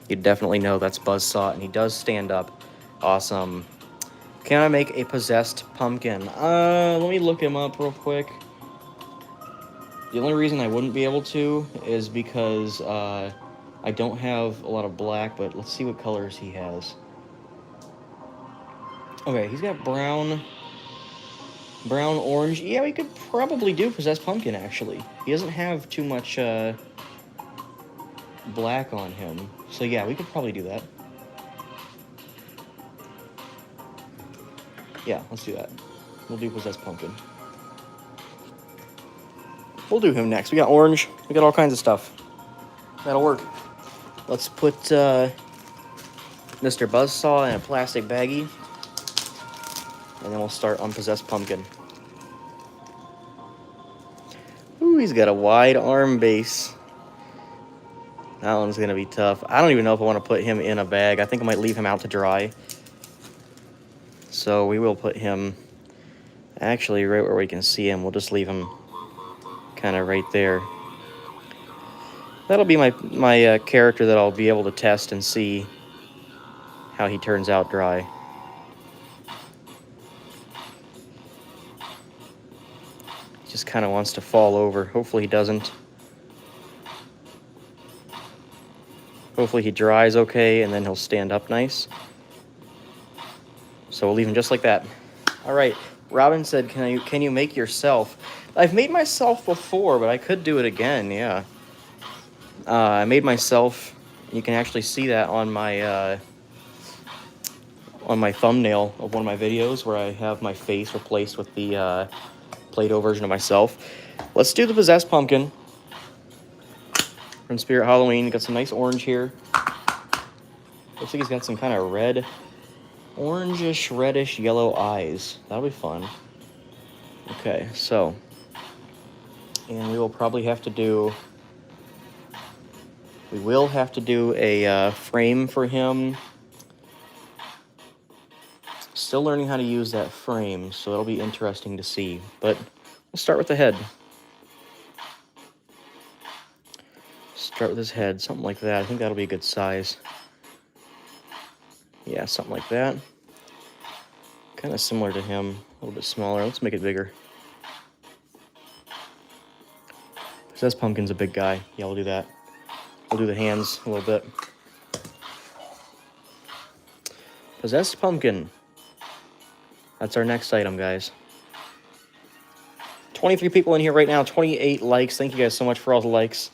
you'd definitely know that's buzzsaw, and he does stand up. Awesome. Can I make a possessed pumpkin? Let me look him up real quick. The only reason I wouldn't be able to is because I don't have a lot of black, but let's see what colors he has. Okay, he's got brown, orange. Yeah, we could probably do possessed pumpkin, actually. He doesn't have too much black on him. So yeah, we could probably do that. Yeah, let's do that. We'll do possessed pumpkin. We'll do him next. We got orange. We got all kinds of stuff. That'll work. Let's put Mr. Buzzsaw in a plastic baggie. And then we'll start on possessed pumpkin. Ooh, he's got a wide arm base. That one's going to be tough. I don't even know if I want to put him in a bag. I think I might leave him out to dry. So we will put him actually right where we can see him. We'll just leave him kind of right there. That'll be my character that I'll be able to test and see how he turns out dry. Just kind of wants to fall over. Hopefully he doesn't. Hopefully he dries okay, and then he'll stand up nice. So we'll leave him just like that. All right. Robin said, can you make yourself? I've made myself before, but I could do it again, yeah. I made myself. You can actually see that on my thumbnail of one of my videos where I have my face replaced with the Play-Doh version of myself. Let's do the possessed pumpkin from Spirit Halloween. Got some nice orange here. Looks like he's got some kind of red, orangish, reddish, yellow eyes. That'll be fun. Okay, so, and we will probably have to do. We will have to do a frame for him. Still learning how to use that frame, so it'll be interesting to see. But we'll start with the head. Start with his head, something like that. I think that'll be a good size. Yeah, something like that. Kind of similar to him, a little bit smaller. Let's make it bigger. Possessed Pumpkin's a big guy. Yeah, we'll do that. We'll do the hands a little bit. Possessed Pumpkin. That's our next item, guys. 23 people in here right now, 28 likes. Thank you guys so much for all the likes.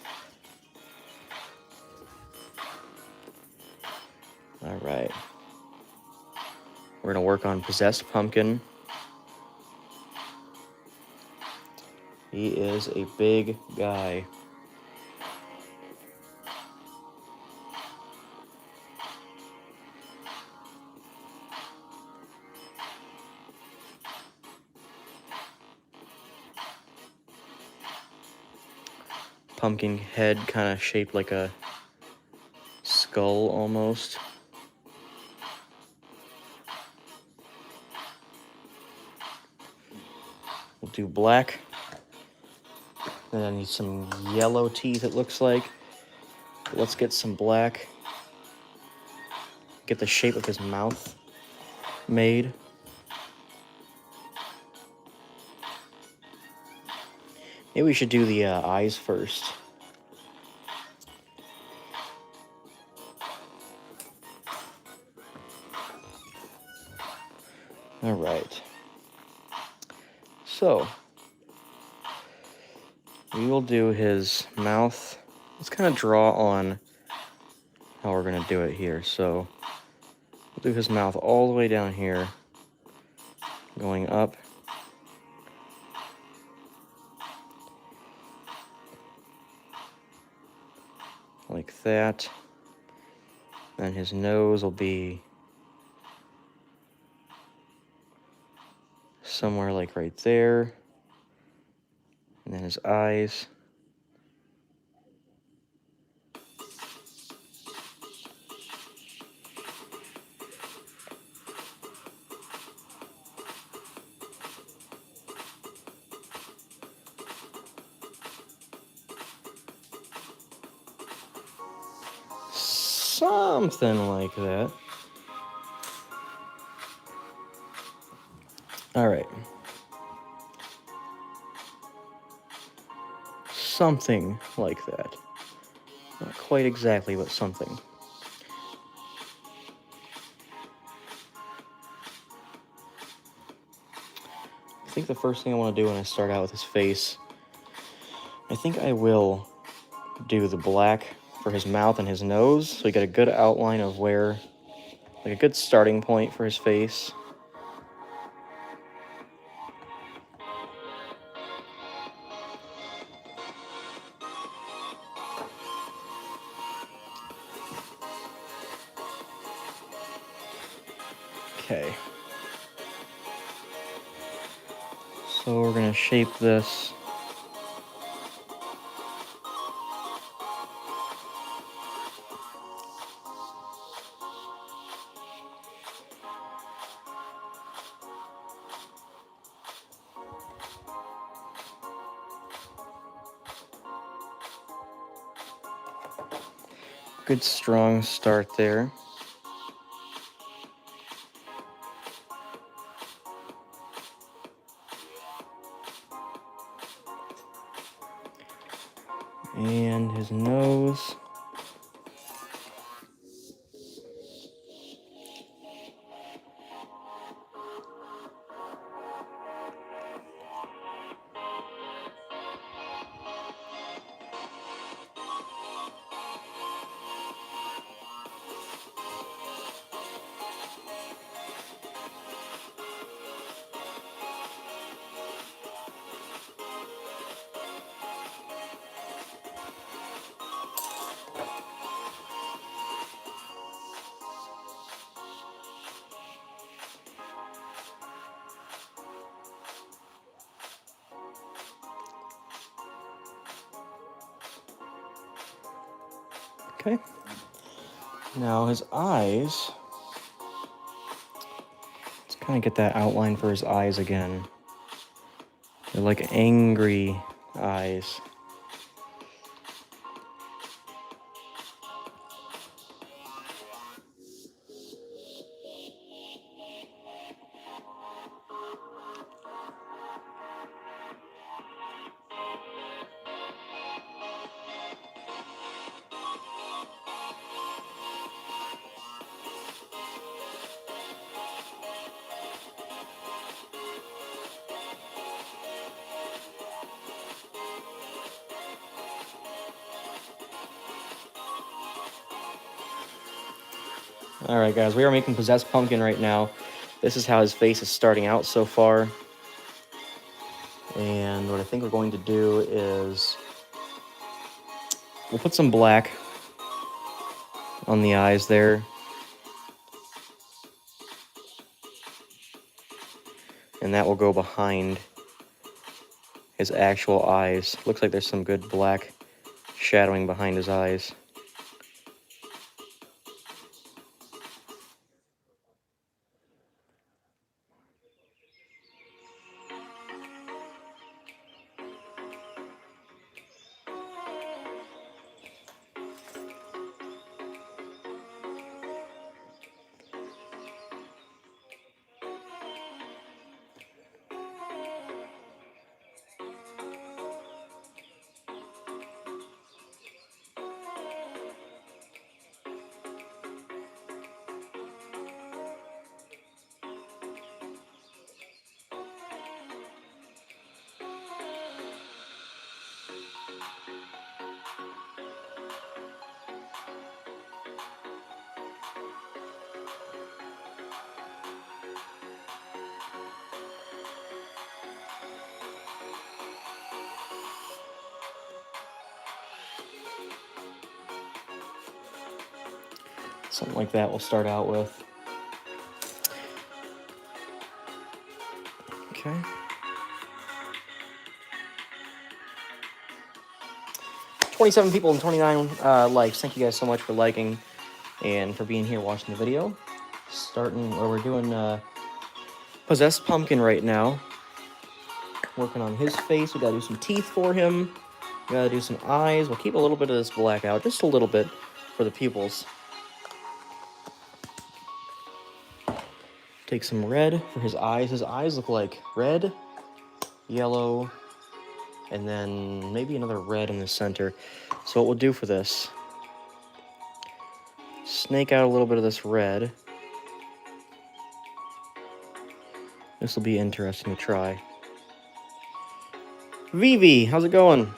All right. We're going to work on Possessed Pumpkin. He is a big guy. Pumpkin head kind of shaped like a skull almost. We'll do black. And I need some yellow teeth, it looks like. Let's get some black. Get the shape of his mouth made. Maybe we should do the eyes first. All right. So, we will do his mouth. Let's kind of draw on how we're going to do it here. So, we'll do his mouth all the way down here, going up. like that. Then his nose will be somewhere like right there. And then his eyes. Something like that. All right. Something like that. Not quite exactly, but something. I think the first thing I want to do when I start out with his face, I think I will do the black for his mouth and his nose, so you get a good outline of where, like a good starting point for his face. Okay. So we're gonna shape this. Good strong start there. And his nose. Okay. Now his eyes. Let's kind of get that outline for his eyes again. They're like angry eyes. All right, guys, we are making Possessed Pumpkin right now. This is how his face is starting out so far. And what I think we're going to do is we'll put some black on the eyes there. And that will go behind his actual eyes. Looks like there's some good black shadowing behind his eyes. Something like that we'll start out with. Okay. $27 people and 29 likes. Thank you guys so much for liking and for being here watching the video. We're doing Possessed Pumpkin right now. Working on his face. We gotta do some teeth for him. We gotta do some eyes. We'll keep a little bit of this black out, just a little bit for the pupils. Take some red for his eyes. His eyes look like red, yellow, and then maybe another red in the center. So what we'll do for this, snake out a little bit of this red. This will be interesting to try. Vivi, how's it going?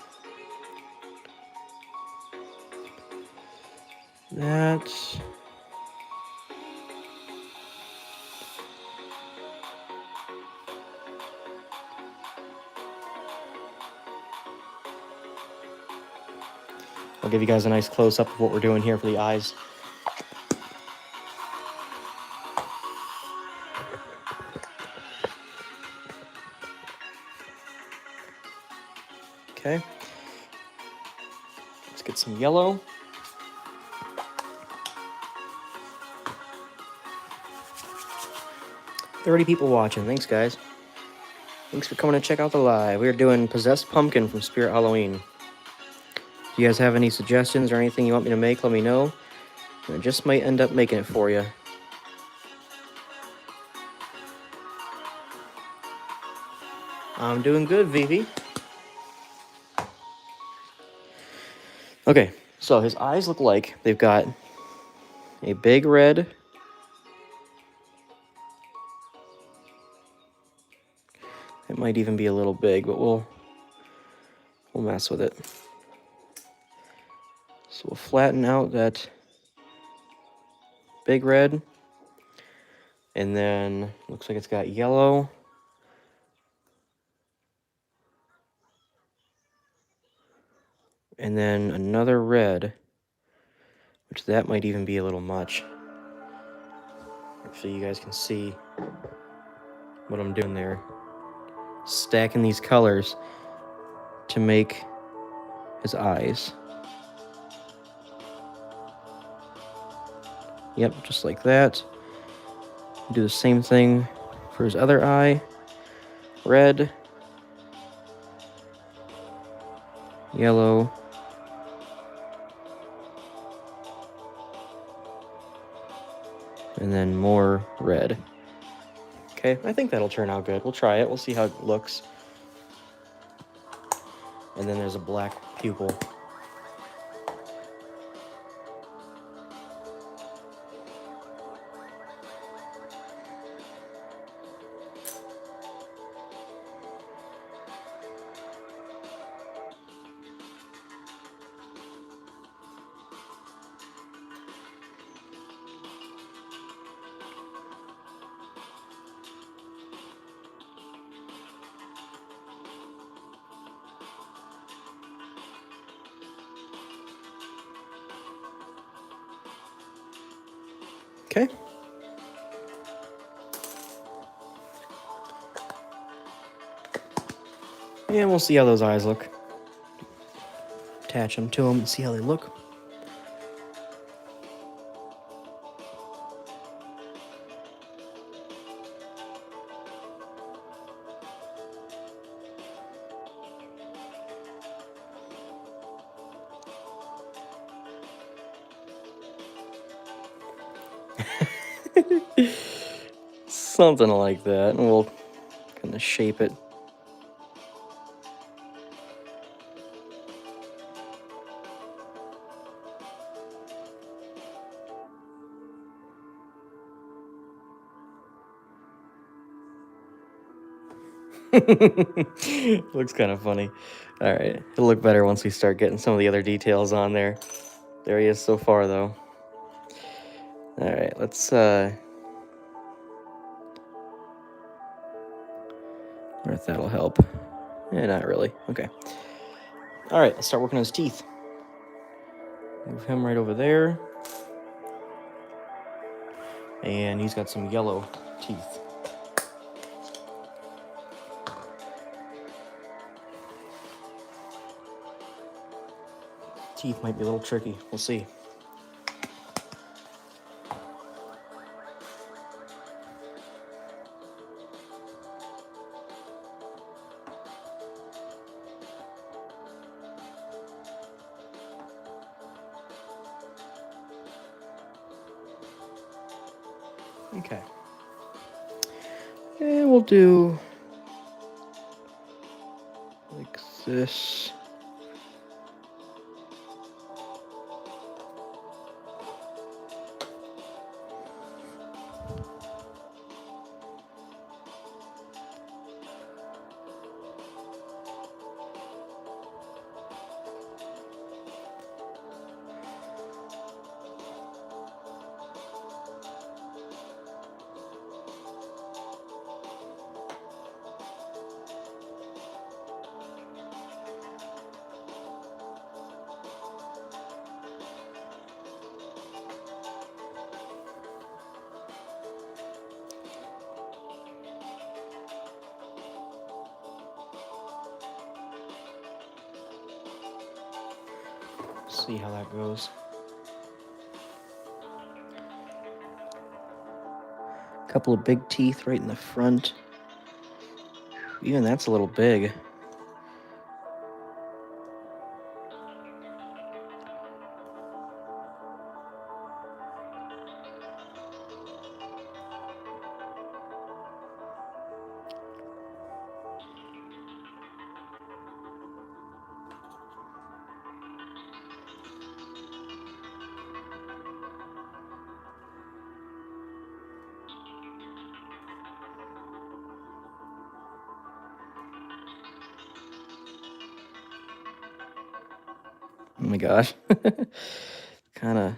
That's... I'll give you guys a nice close-up of what we're doing here for the eyes. Okay. Let's get some yellow. $30 people watching. Thanks, guys. Thanks for coming to check out the live. We're doing Possessed Pumpkin from Spirit Halloween. If you guys have any suggestions or anything you want me to make, let me know. I just might end up making it for you. I'm doing good, Vivi. Okay, so his eyes look like they've got a big red. It might even be a little big, but we'll mess with it. So we'll flatten out that big red. And then looks like it's got yellow. And then another red, which that might even be a little much. So you guys can see what I'm doing there. Stacking these colors to make his eyes. Yep, just like that. Do the same thing for his other eye. Red, yellow, and then more red. Okay, I think that'll turn out good. We'll try it. We'll see how it looks. And then there's a black pupil. Okay. And we'll see how those eyes look. Attach them to them and see how they look. Something like that, and we'll kind of shape it. Looks kind of funny. All right, it'll look better once we start getting some of the other details on there. There he is so far, though. All right, let's wonder if that'll help. Yeah, not really. Okay. All right, let's start working on his teeth. Move him right over there. And he's got some yellow teeth. Teeth might be a little tricky. We'll see. Okay. And we'll do like this. See how that goes. A couple of big teeth right in the front. Even that's a little big. Oh my gosh. Kind of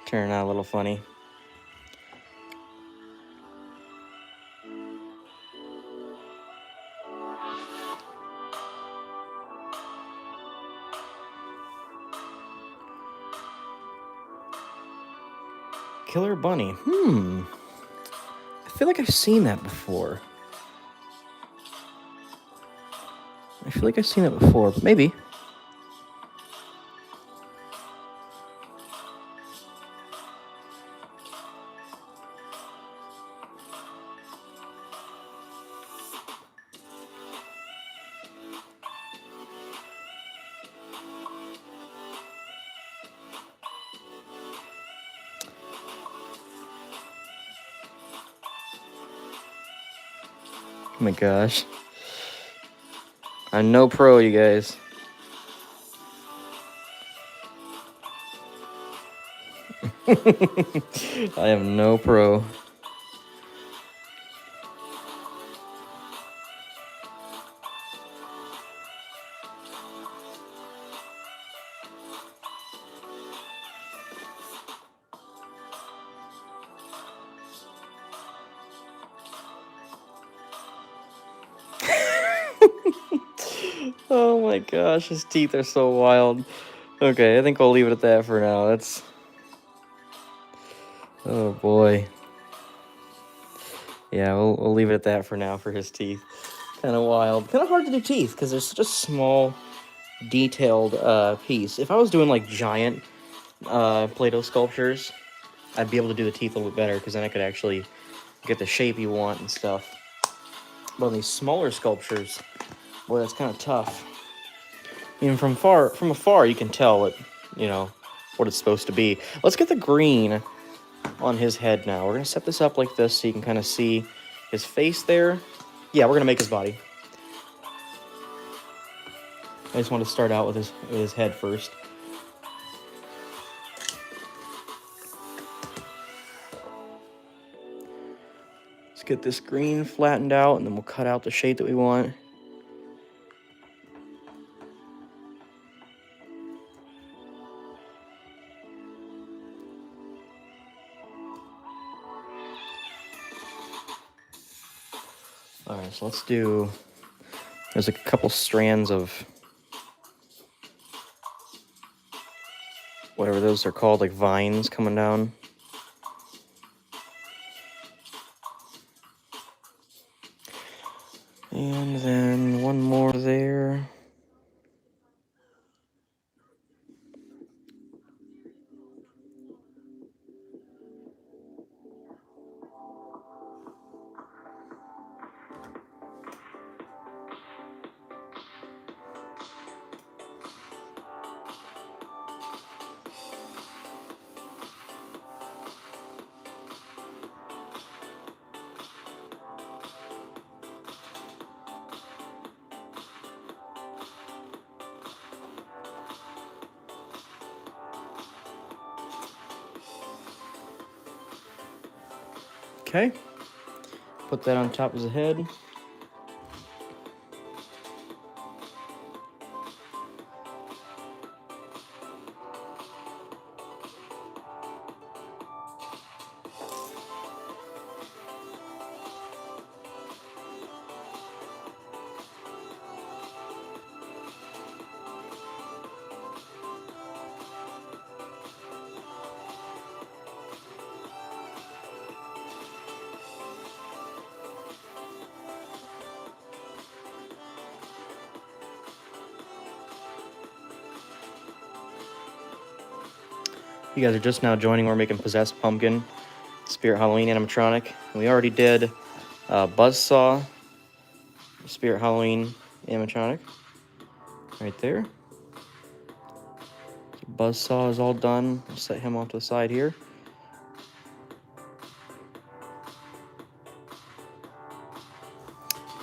turning out a little funny. Killer bunny. I feel like I've seen that before. Maybe. Oh my gosh. I'm no pro, you guys. I am no pro. Oh my gosh, his teeth are so wild. Okay, I think I'll leave it at that for now. That's... Oh boy. Yeah, we'll leave it at that for now for his teeth. Kind of wild. Kind of hard to do teeth because they're such a small, detailed piece. If I was doing like giant Play-Doh sculptures, I'd be able to do the teeth a little bit better because then I could actually get the shape you want and stuff. But on these smaller sculptures, boy, that's kind of tough. Even from afar, you can tell it, what it's supposed to be. Let's get the green on his head now. We're gonna set this up like this so you can kind of see his face there. Yeah, we're gonna make his body. I just want to start out with his head first. Let's get this green flattened out, and then we'll cut out the shape that we want. Alright, so let's do... There's a couple strands of... Boy, whatever those are called, like vines coming down. And then one more there. Okay, put that on top of the head. You guys are just now joining. We're making Possessed Pumpkin, Spirit Halloween animatronic. We already did Buzz Saw, Spirit Halloween animatronic, right there. So Buzz Saw is all done. I'll set him off to the side here.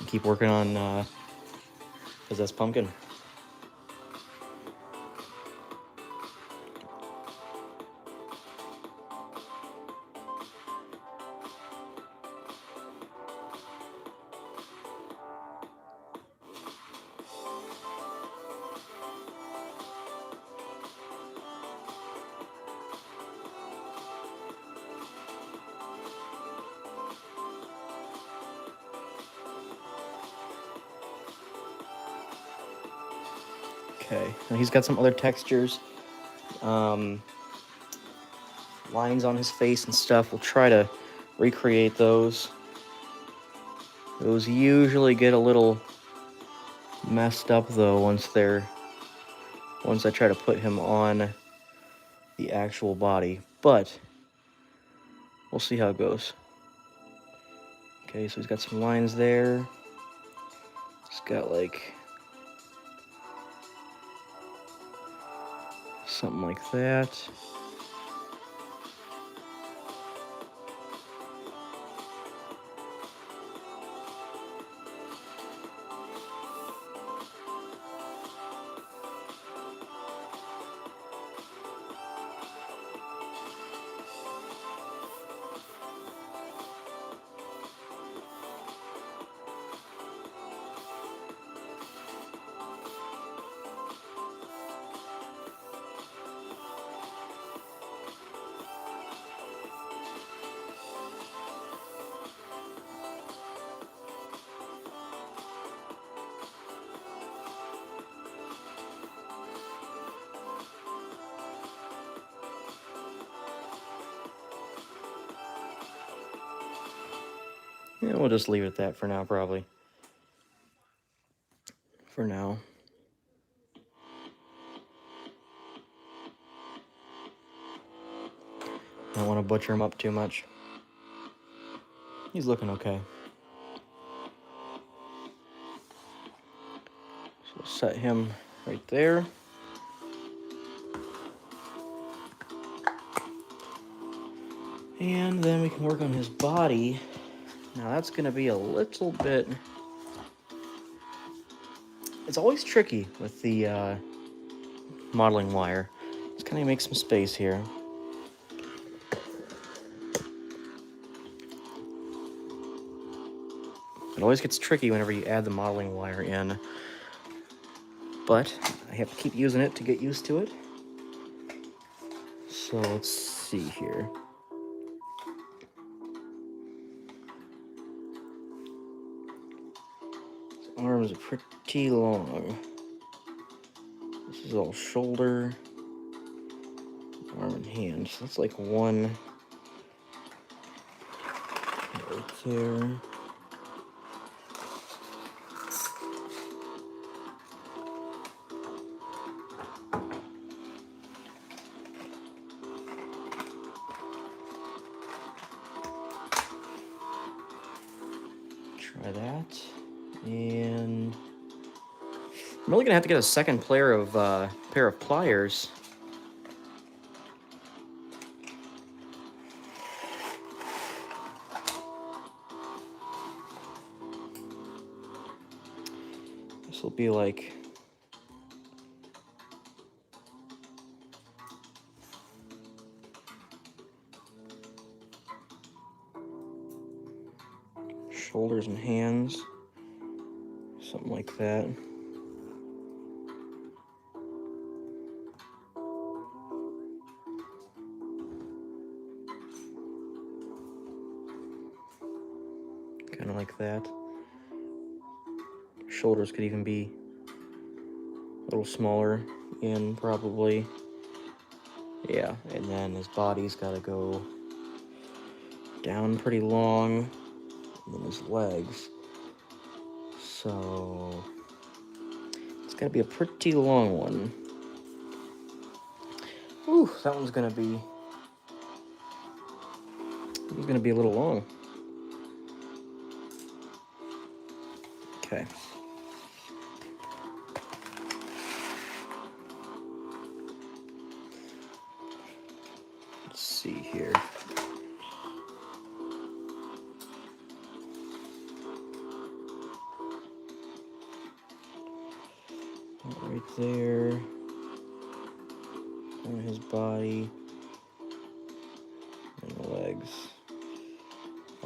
Keep working on Possessed Pumpkin. Okay, now he's got some other textures, lines on his face and stuff. We'll try to recreate those. Those usually get a little messed up though once I try to put him on the actual body, but we'll see how it goes. Okay, so he's got some lines there. He's got like something like that. Yeah, we'll just leave it at that for now, probably. For now. I don't want to butcher him up too much. He's looking okay. So we'll set him right there. And then we can work on his body. Now that's going to be a little bit... It's always tricky with the modeling wire. Let's kind of make some space here. It always gets tricky whenever you add the modeling wire in. But I have to keep using it to get used to it. So let's see here. His arms are pretty long. This is all shoulder. arm and hand. So that's like one right there. Try that. And I'm really gonna have to get a second pair of pliers. This will be like shoulders and hands, something like that. Kind of like that. Shoulders could even be a little smaller, and probably, yeah, and then his body's got to go down pretty long, and then his legs. So it's got to be a pretty long one. Ooh, that one's gonna be a little long. Okay. Let's see here. Right there. On his body. And the legs.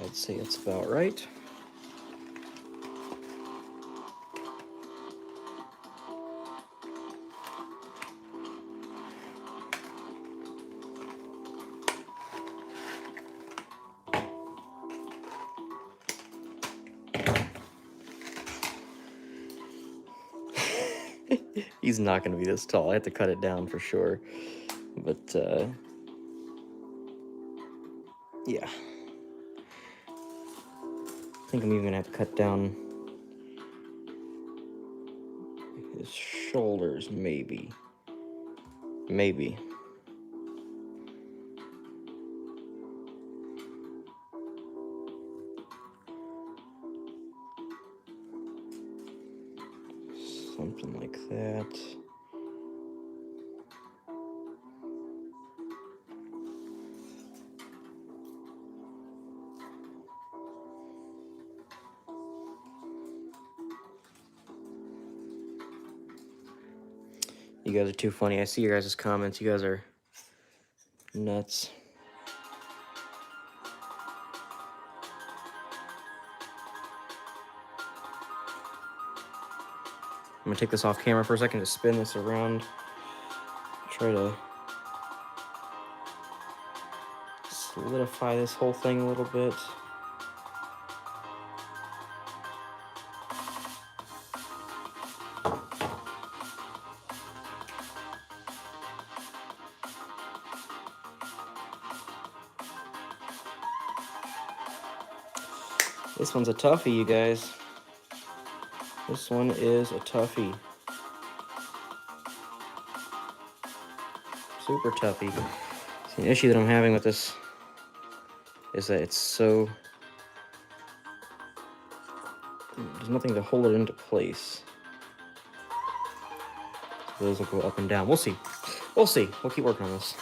I'd say it's about right. He's not going to be this tall. I have to cut it down for sure. But, yeah. I think I'm even going to have to cut down his shoulders, maybe. Maybe. Something like that. You guys are too funny. I see your guys' comments. You guys are nuts. I'm gonna take this off camera for a second to spin this around. Try to solidify this whole thing a little bit. This one's a toughie, you guys. This one is a toughie. Super toughie. See, the issue that I'm having with this is that it's so... there's nothing to hold it into place. So those will go up and down. We'll see. We'll see. We'll keep working on this.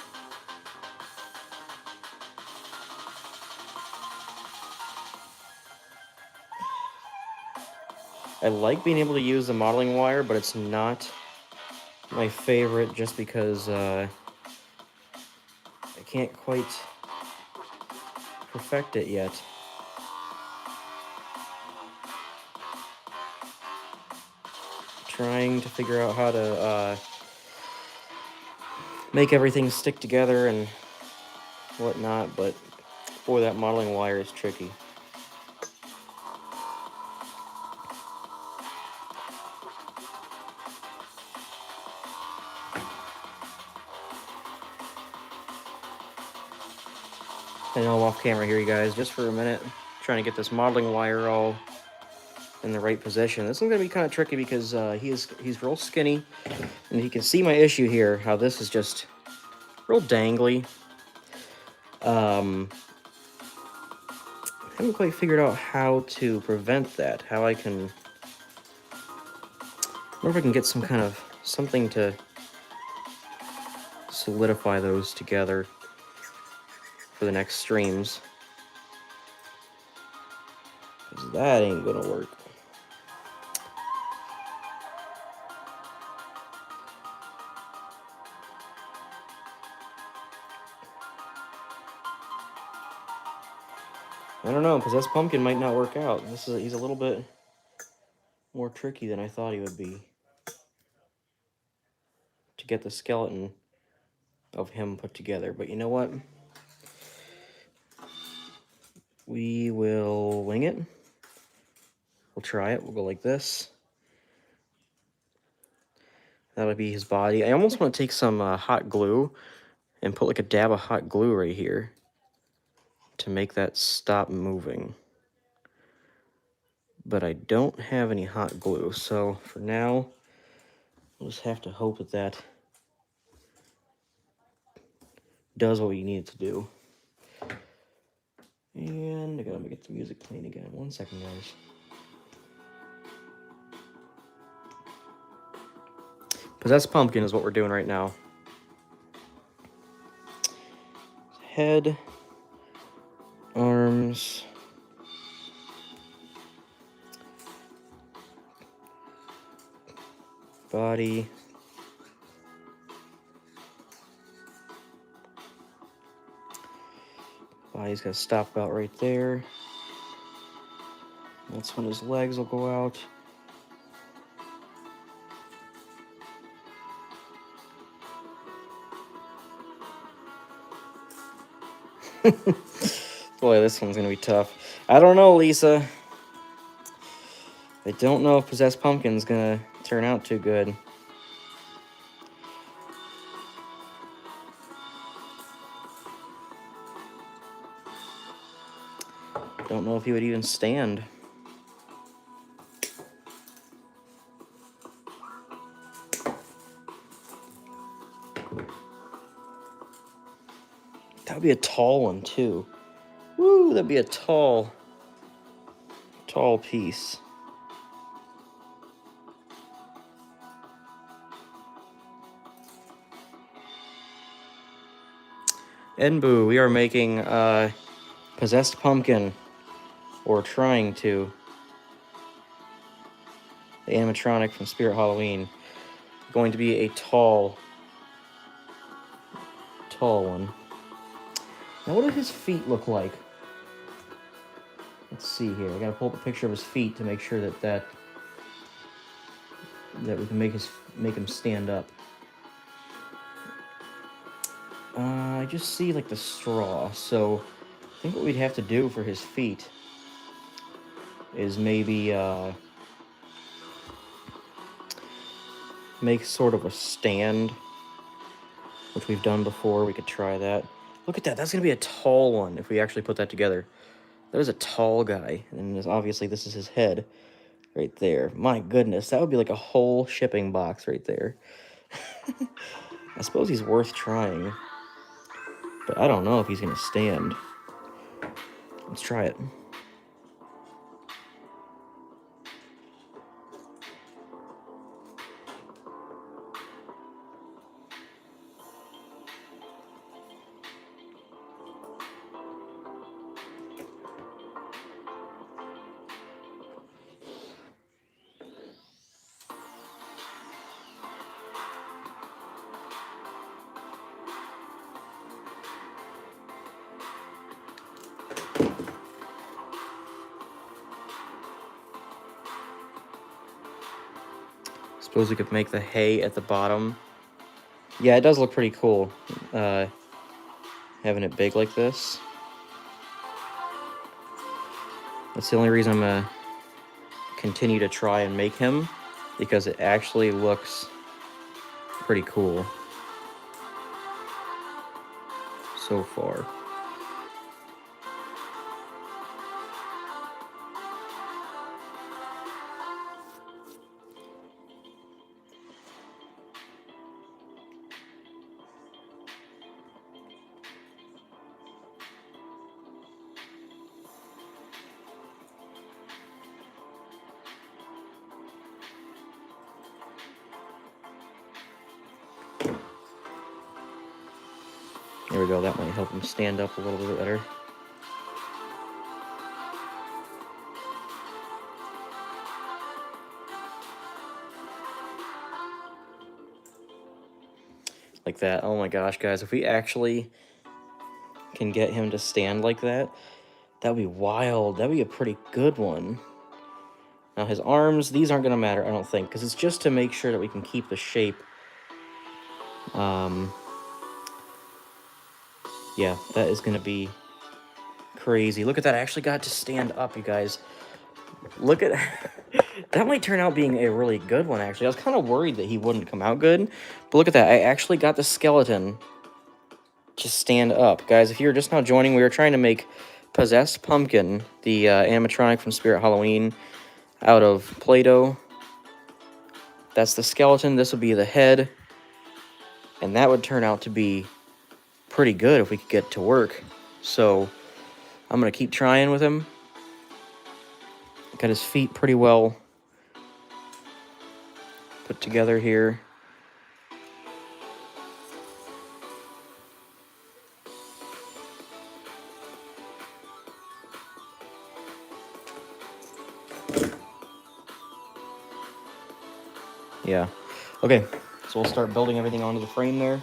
I like being able to use the modeling wire, but it's not my favorite just because I can't quite perfect it yet. Trying to figure out how to make everything stick together and whatnot, but boy, that modeling wire is tricky. I know I'm off camera here, you guys, just for a minute, trying to get this modeling wire all in the right position. This is going to be kind of tricky because he's real skinny, and you can see my issue here, how this is just real dangly. I haven't quite figured out how to prevent that, how I can... I wonder if I can get some kind of something to solidify those together for the next streams. Because that ain't gonna work. I don't know, Possessed Pumpkin might not work out. He's a little bit more tricky than I thought he would be to get the skeleton of him put together. But you know what? We will wing it. We'll try it. We'll go like this. That'll be his body. I almost want to take some hot glue and put like a dab of hot glue right here to make that stop moving. But I don't have any hot glue, so for now, we'll just have to hope that that does what we need it to do. And I gotta get the music playing again. 1 second, guys. Possessed Pumpkin is what we're doing right now. Head, arms, body, body's got to stop about right there. That's when his legs will go out. Boy, this one's gonna be tough. I don't know, Lisa. I don't know if Possessed Pumpkin's gonna turn out too good. Don't know if he would even stand. That would be a tall one, too. Woo, that'd be a tall piece. Enbu, we are making Possessed Pumpkin, or trying to. The animatronic from Spirit Halloween. Going to be a tall one. Now, what do his feet look like? Let's see here. I gotta pull up a picture of his feet to make sure that we can make him stand up. I just see like the straw, so I think what we'd have to do for his feet is maybe make sort of a stand, which we've done before. We could try that. Look at that. That's gonna be a tall one if we actually put that together. There's a tall guy, and obviously this is his head right there. My goodness, that would be like a whole shipping box right there. I suppose he's worth trying, but I don't know if he's gonna stand. Let's try it. Suppose we could make the hay at the bottom. Yeah, it does look pretty cool, having it big like this. That's the only reason I'm gonna continue to try and make him, because it actually looks pretty cool so far. There we go. That might help him stand up a little bit better. Like that. Oh my gosh, guys. If we actually can get him to stand like that, that would be wild. That would be a pretty good one. Now his arms, these aren't going to matter, I don't think, because it's just to make sure that we can keep the shape. Yeah, that is going to be crazy. Look at that. I actually got to stand up, you guys. Look at that. Might turn out being a really good one, actually. I was kind of worried that he wouldn't come out good, but look at that. I actually got the skeleton to stand up. Guys, if you're just now joining, we were trying to make Possessed Pumpkin, the animatronic from Spirit Halloween, out of Play-Doh. That's the skeleton. This would be the head, and that would turn out to be pretty good if we could get to work. So I'm going to keep trying with him. Got his feet pretty well put together here. Yeah. Okay, so we'll start building everything onto the frame there.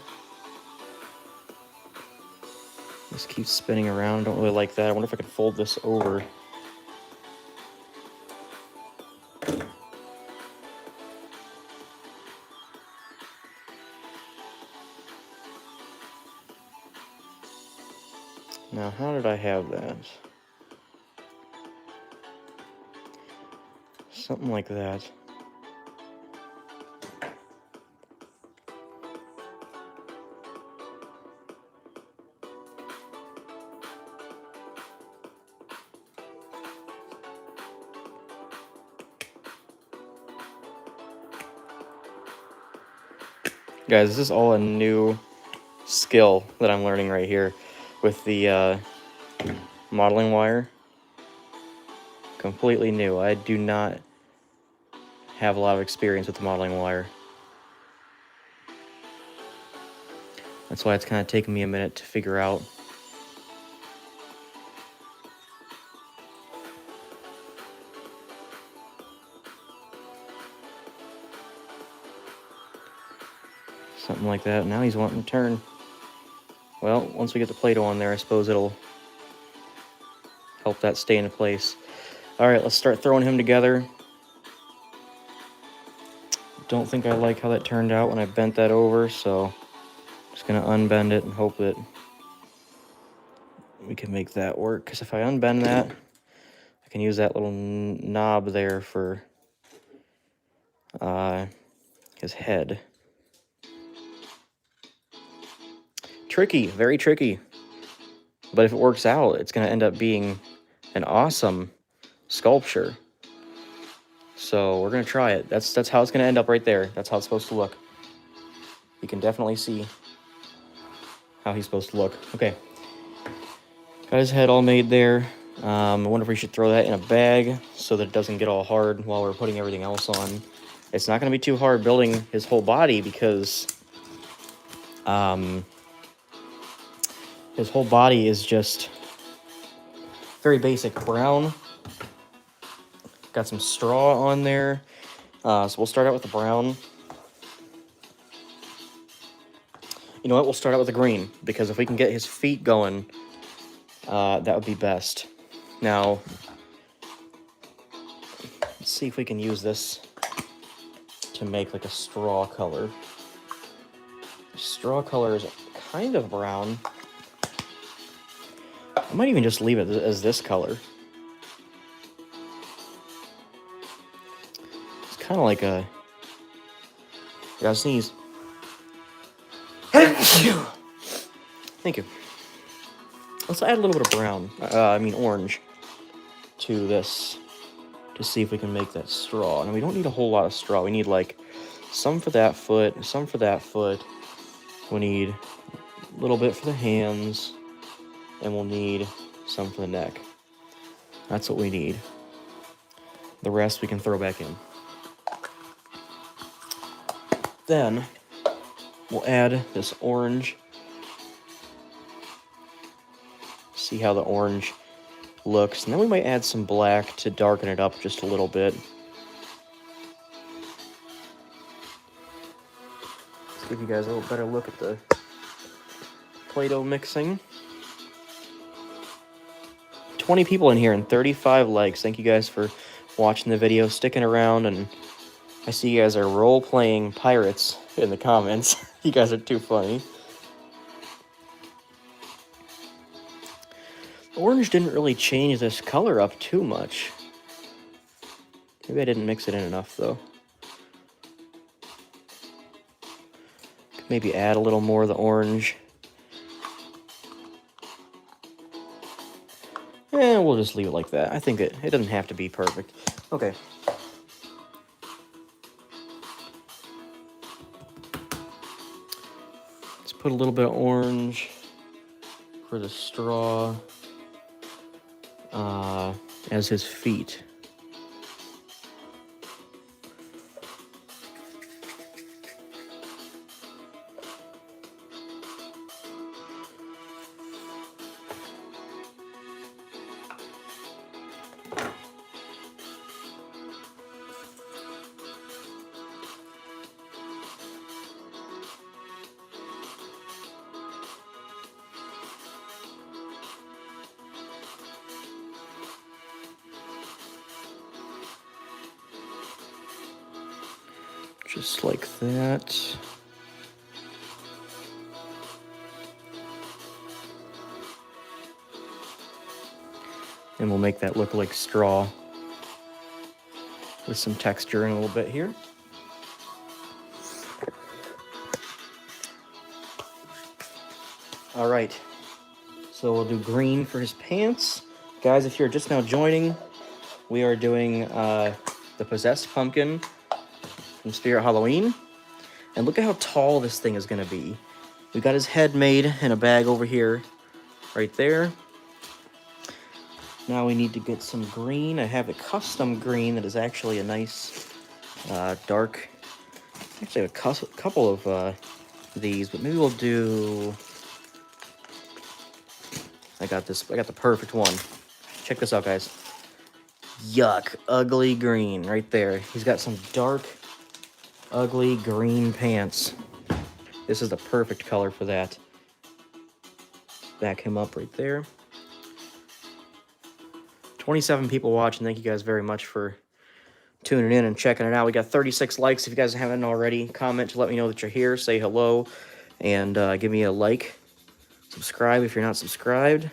This keeps spinning around. Don't really like that. I wonder if I can fold this over. Now, how did I have that? Something like that. Guys, this is all a new skill that I'm learning right here with the modeling wire. Completely new. I do not have a lot of experience with the modeling wire. That's why it's kind of taken me a minute to figure out. Something like that. Now he's wanting to turn. Well, once we get the Play-Doh on there, I suppose it'll help that stay in place. Alright, let's start throwing him together. Don't think I like how that turned out when I bent that over, so I'm just going to unbend it and hope that we can make that work. Because if I unbend that, I can use that little knob there for his head. Tricky, very tricky. But if it works out, it's going to end up being an awesome sculpture. So we're going to try it. That's how it's going to end up right there. That's how it's supposed to look. You can definitely see how he's supposed to look. Okay. Got his head all made there. I wonder if we should throw that in a bag so that it doesn't get all hard while we're putting everything else on. It's not going to be too hard building his whole body because his whole body is just very basic brown. Got some straw on there. So we'll start out with the brown. You know what? We'll start out with the green, because if we can get his feet going, that would be best. Now, let's see if we can use this to make like a straw color. Straw color is kind of brown. I might even just leave it as this color. It's kind of like a... You gotta sneeze. Thank you. Let's add a little bit of brown, orange, to this to see if we can make that straw. And we don't need a whole lot of straw. We need like some for that foot, some for that foot. We need a little bit for the hands, and we'll need some for the neck. That's what we need. The rest we can throw back in. Then we'll add this orange See how the orange looks. And then we might add some black to darken it up just a little bit. Let's give you guys a little better look at the Play-Doh mixing. 20 people in here and 35 likes. Thank you guys for watching the video, sticking around, and I see you guys are role-playing pirates in the comments. You guys are too funny. Orange didn't really change this color up too much. Maybe I didn't mix it in enough, though. Could maybe add a little more of the orange. And we'll just leave it like that. I think it doesn't have to be perfect. Okay. Let's put a little bit of orange for the straw as his feet. Just like that. And we'll make that look like straw with some texture in a little bit here. All right, so we'll do green for his pants. Guys, if you're just now joining, we are doing the Possessed Pumpkin from Spirit Halloween. And look at how tall this thing is gonna be. We got his head made in a bag over here, right there. Now we need to get some green. I have a custom green that is actually a nice dark. Actually, I have a couple of these, but maybe we'll do. I got the perfect one. Check this out, guys. Yuck, ugly green right there. He's got some dark, ugly green pants. This is the perfect color for that. Back him up right there. 27 people watching. Thank you guys very much for tuning in and checking it out. We got 36 likes. If you guys haven't already, comment to let me know that you're here. Say hello and give me a like. Subscribe if you're not subscribed.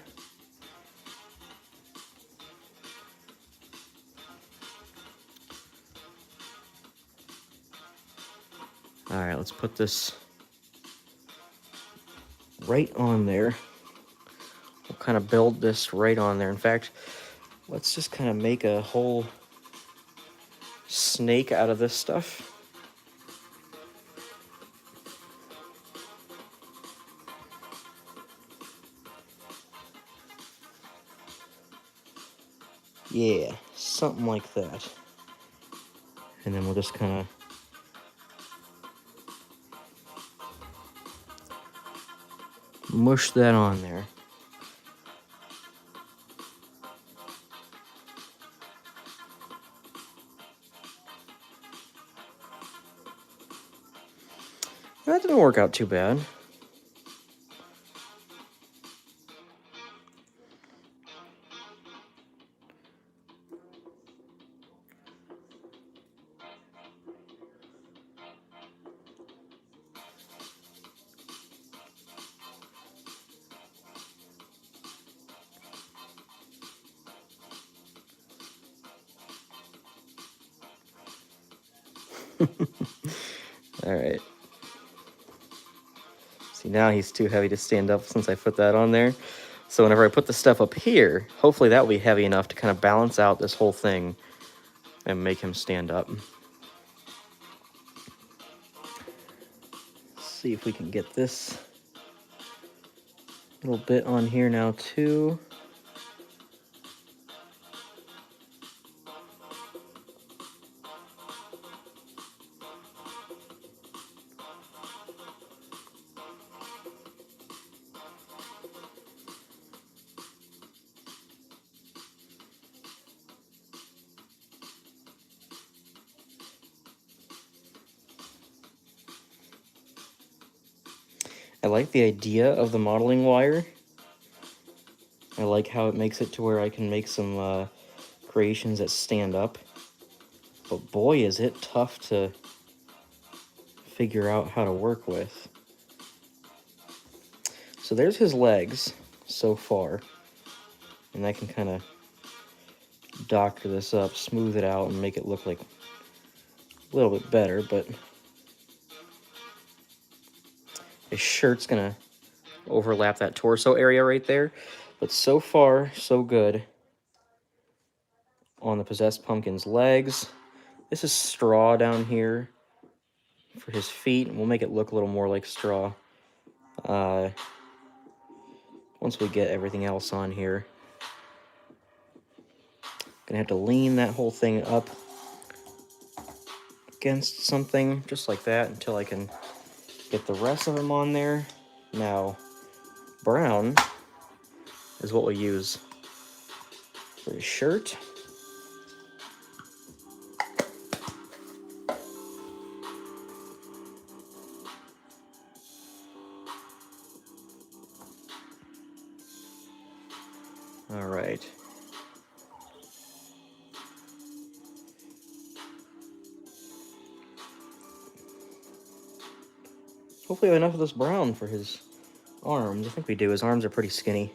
All right, let's put this right on there. We'll kind of build this right on there. In fact, let's just kind of make a whole snake out of this stuff. Yeah, something like that. And then we'll just kind of mush that on there. That didn't work out too bad. All right. See, now he's too heavy to stand up since I put that on there. So whenever I put the stuff up here, hopefully that will be heavy enough to kind of balance out this whole thing and make him stand up. Let's see if we can get this little bit on here now too. I like the idea of the modeling wire. I like how it makes it to where I can make some creations that stand up. But boy, is it tough to figure out how to work with. So there's his legs so far. And I can kind of doctor this up, smooth it out, and make it look like a little bit better, but his shirt's gonna overlap that torso area right there. But so far, so good on the Possessed Pumpkin's legs. This is straw down here for his feet, and we'll make it look a little more like straw once we get everything else on here. Gonna have to lean that whole thing up against something just like that until I can get the rest of them on there. Now, brown is what we'll use for his shirt. All right. Hopefully we have enough of this brown for his arms. I think we do. His arms are pretty skinny.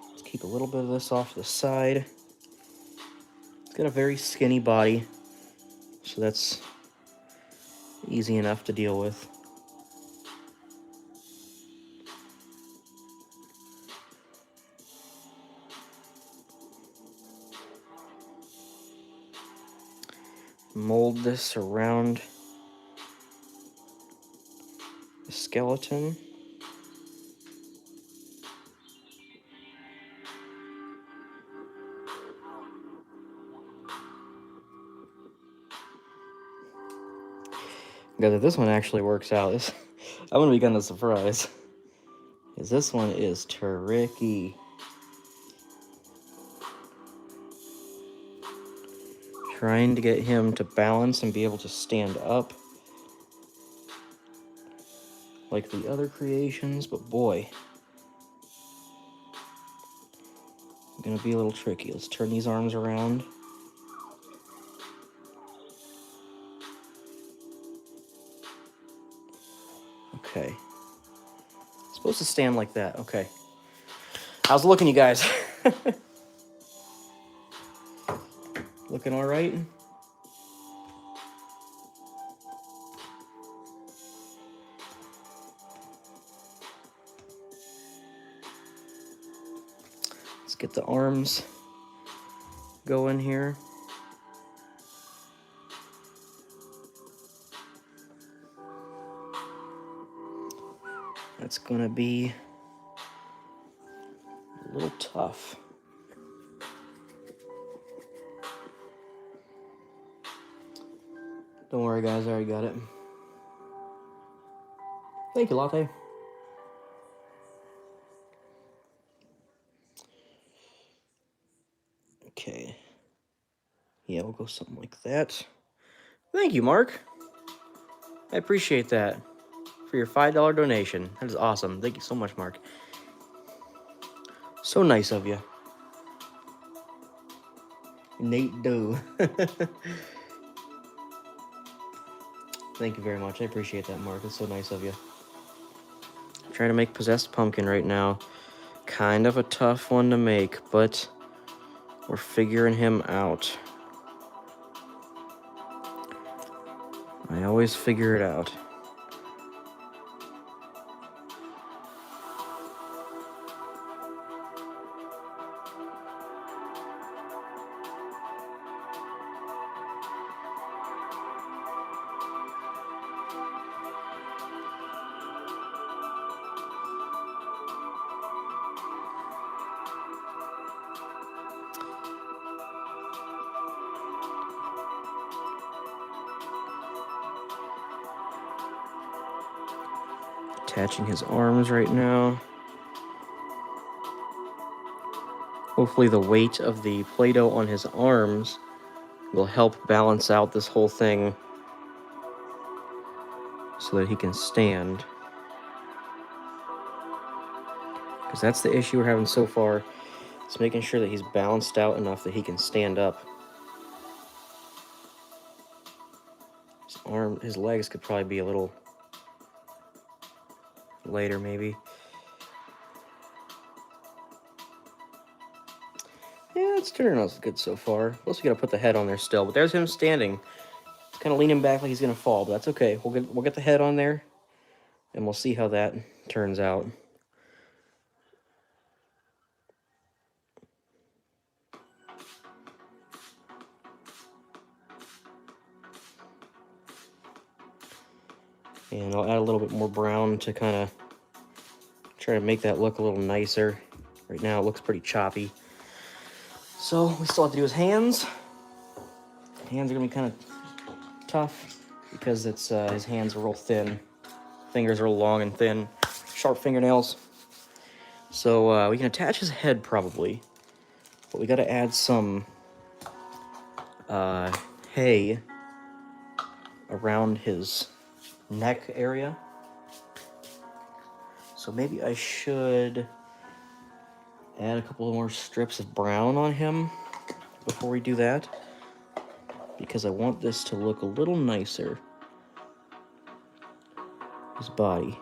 Let's keep a little bit of this off to the side. He's got a very skinny body, so that's easy enough to deal with. Mold this around the skeleton. Because if this one actually works out, I'm gonna be kind of surprised. Because this one is tricky. Trying to get him to balance and be able to stand up like the other creations, but boy, gonna be a little tricky. Let's turn these arms around. Okay. Supposed to stand like that. Okay. How's it looking, you guys? Looking all right? Let's get the arms going here. That's gonna be a little tough. Don't worry, guys, I already got it. Thank you, Latte. Okay. Yeah, we'll go something like that. Thank you, Mark. I appreciate that for your $5 donation. That is awesome. Thank you so much, Mark. So nice of you. Nate Doe. Thank you very much. I appreciate that, Mark. It's so nice of you. I'm trying to make Possessed Pumpkin right now. Kind of a tough one to make, but we're figuring him out. I always figure it out. Attaching his arms right now. Hopefully the weight of the Play-Doh on his arms will help balance out this whole thing. so that he can stand. Because that's the issue we're having so far. It's making sure that he's balanced out enough that he can stand up. His legs could probably be a little later, maybe. Yeah, it's turning out good so far. Plus, we gotta put the head on there still. But there's him standing. He's kind of leaning back like he's gonna fall, but that's okay. We'll get the head on there, and we'll see how that turns out. And I'll add a little bit more brown to kind of try to make that look a little nicer. Right now it looks pretty choppy. So we still have to do his hands. Hands are gonna be kind of tough because it's his hands are real thin. Fingers are long and thin, sharp fingernails. So we can attach his head probably, but we got to add some hay around his neck area. So maybe I should add a couple more strips of brown on him before we do that, because I want this to look a little nicer. His body.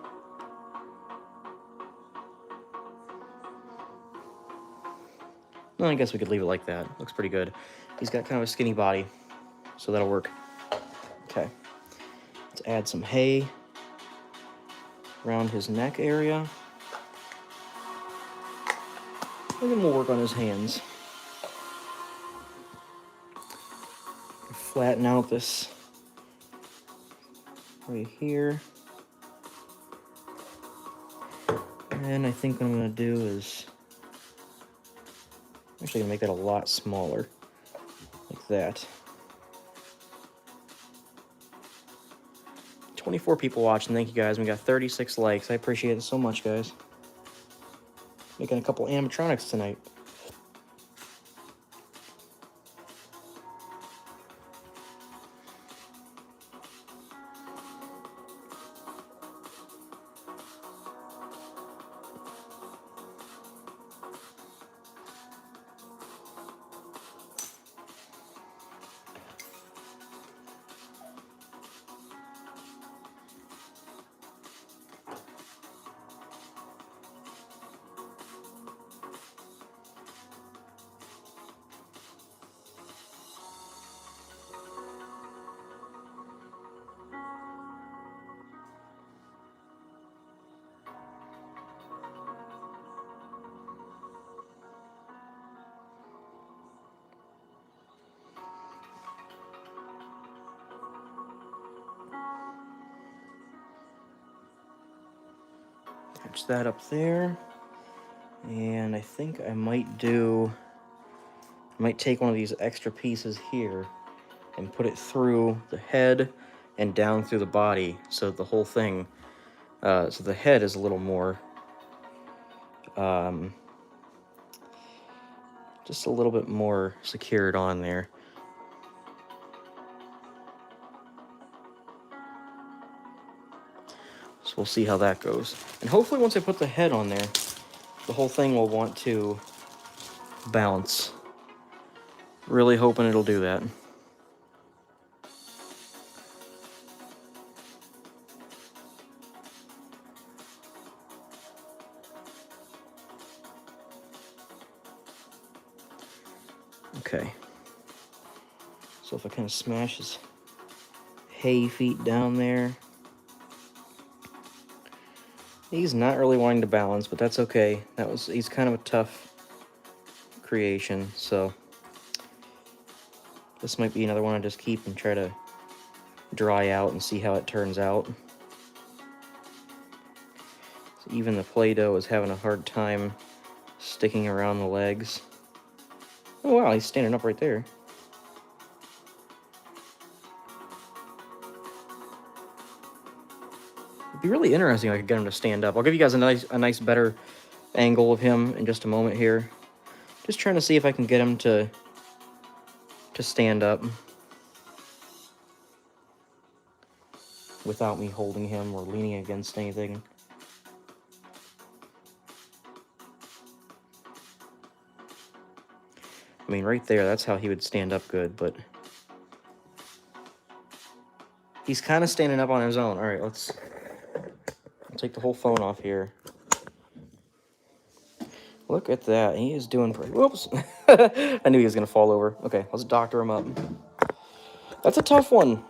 No, I guess we could leave it like that. Looks pretty good. He's got kind of a skinny body, so that'll work. Okay. Let's add some hay around his neck area. And then we'll work on his hands. Flatten out this right here. And I think what I'm going to do is I'm actually going to make that a lot smaller, like that. 24 people watching. Thank you guys. We got 36 likes. I appreciate it so much, guys. Making a couple animatronics tonight. Attach that up there. And I think I might take one of these extra pieces here and put it through the head and down through the body, so the whole thing, so the head is a little more, just a little bit more secured on there. So we'll see how that goes. And hopefully once I put the head on there, the whole thing will want to bounce. Really hoping it'll do that. Okay. So if I kind of smash his hay feet down there. He's not really wanting to balance, but that's okay. He's kind of a tough creation, so this might be another one I just keep and try to dry out and see how it turns out. So even the Play-Doh is having a hard time sticking around the legs. Oh wow, he's standing up right there. It'd be really interesting if I could get him to stand up. I'll give you guys a nice better angle of him in just a moment here. Just trying to see if I can get him to stand up. without me holding him or leaning against anything. I mean, right there, that's how he would stand up good, but he's kind of standing up on his own. All right, I'll take the whole phone off here. Look at that. He is doing pretty... Whoops. I knew he was going to fall over. Okay, let's doctor him up. That's a tough one.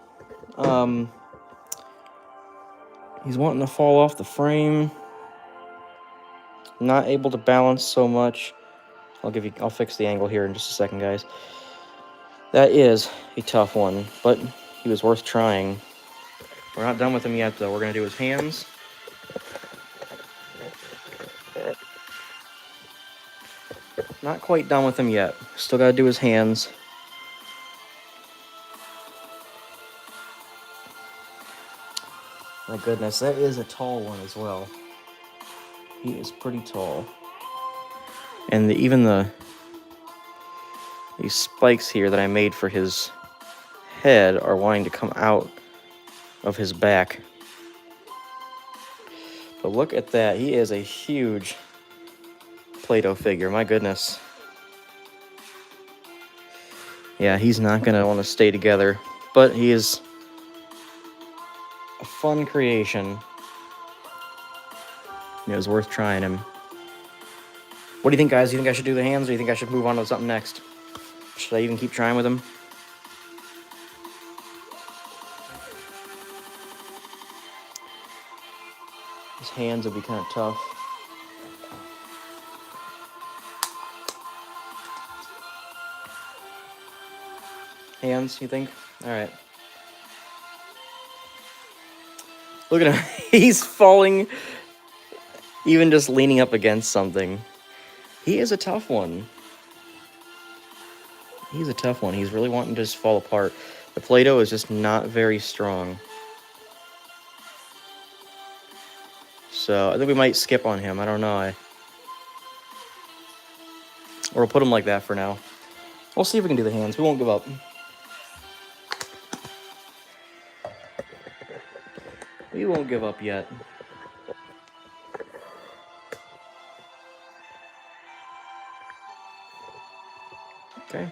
He's wanting to fall off the frame. Not able to balance so much. I'll fix the angle here in just a second, guys. That is a tough one, but he was worth trying. We're not done with him yet, though. We're going to do his hands. Not quite done with him yet. Still got to do his hands. My goodness, that is a tall one as well. He is pretty tall. And these spikes here that I made for his head are wanting to come out of his back. But look at that. He is a huge Play-Doh figure. My goodness. Yeah, he's not going to want to stay together. But he is a fun creation. It was worth trying him. What do you think, guys? Do you think I should do the hands, or do you think I should move on to something next? Should I even keep trying with him? His hands would be kind of tough. Hands, you think? All right. Look at him. He's falling, even just leaning up against something. He is a tough one. He's a tough one. He's really wanting to just fall apart. The Play-Doh is just not very strong. So I think we might skip on him. I don't know. Or we'll put him like that for now. We'll see if we can do the hands. We won't give up. We won't give up yet. Okay.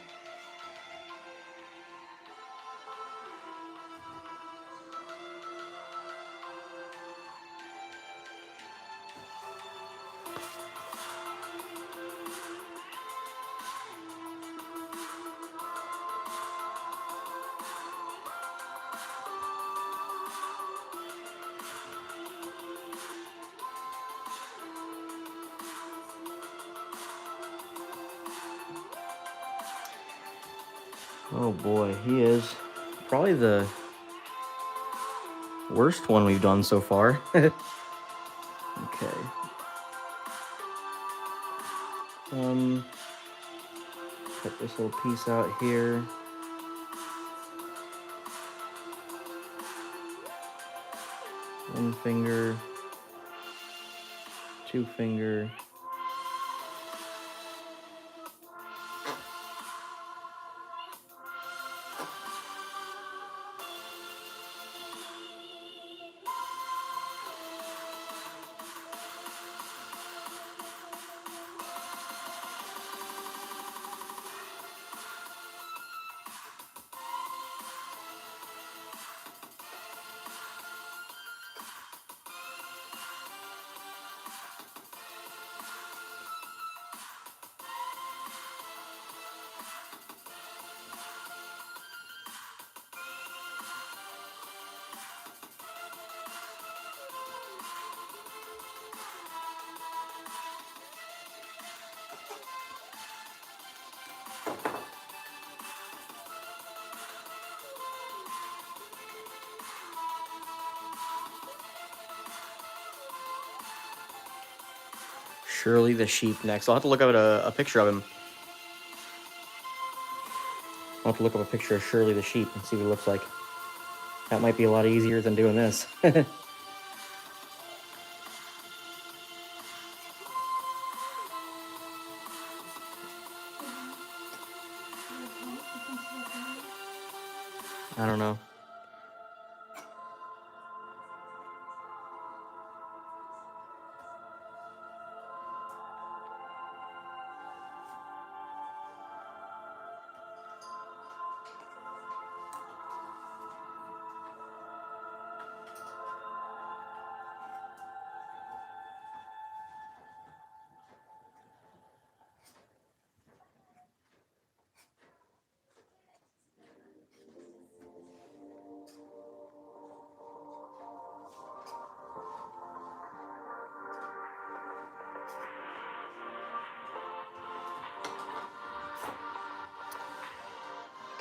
Oh boy, he is probably the worst one we've done so far. Okay. Cut this little piece out here. One finger, two finger. Shirley the sheep next. I'll have to look up a picture of him. I'll have to look up a picture of Shirley the sheep and see what he looks like. That might be a lot easier than doing this. I don't know.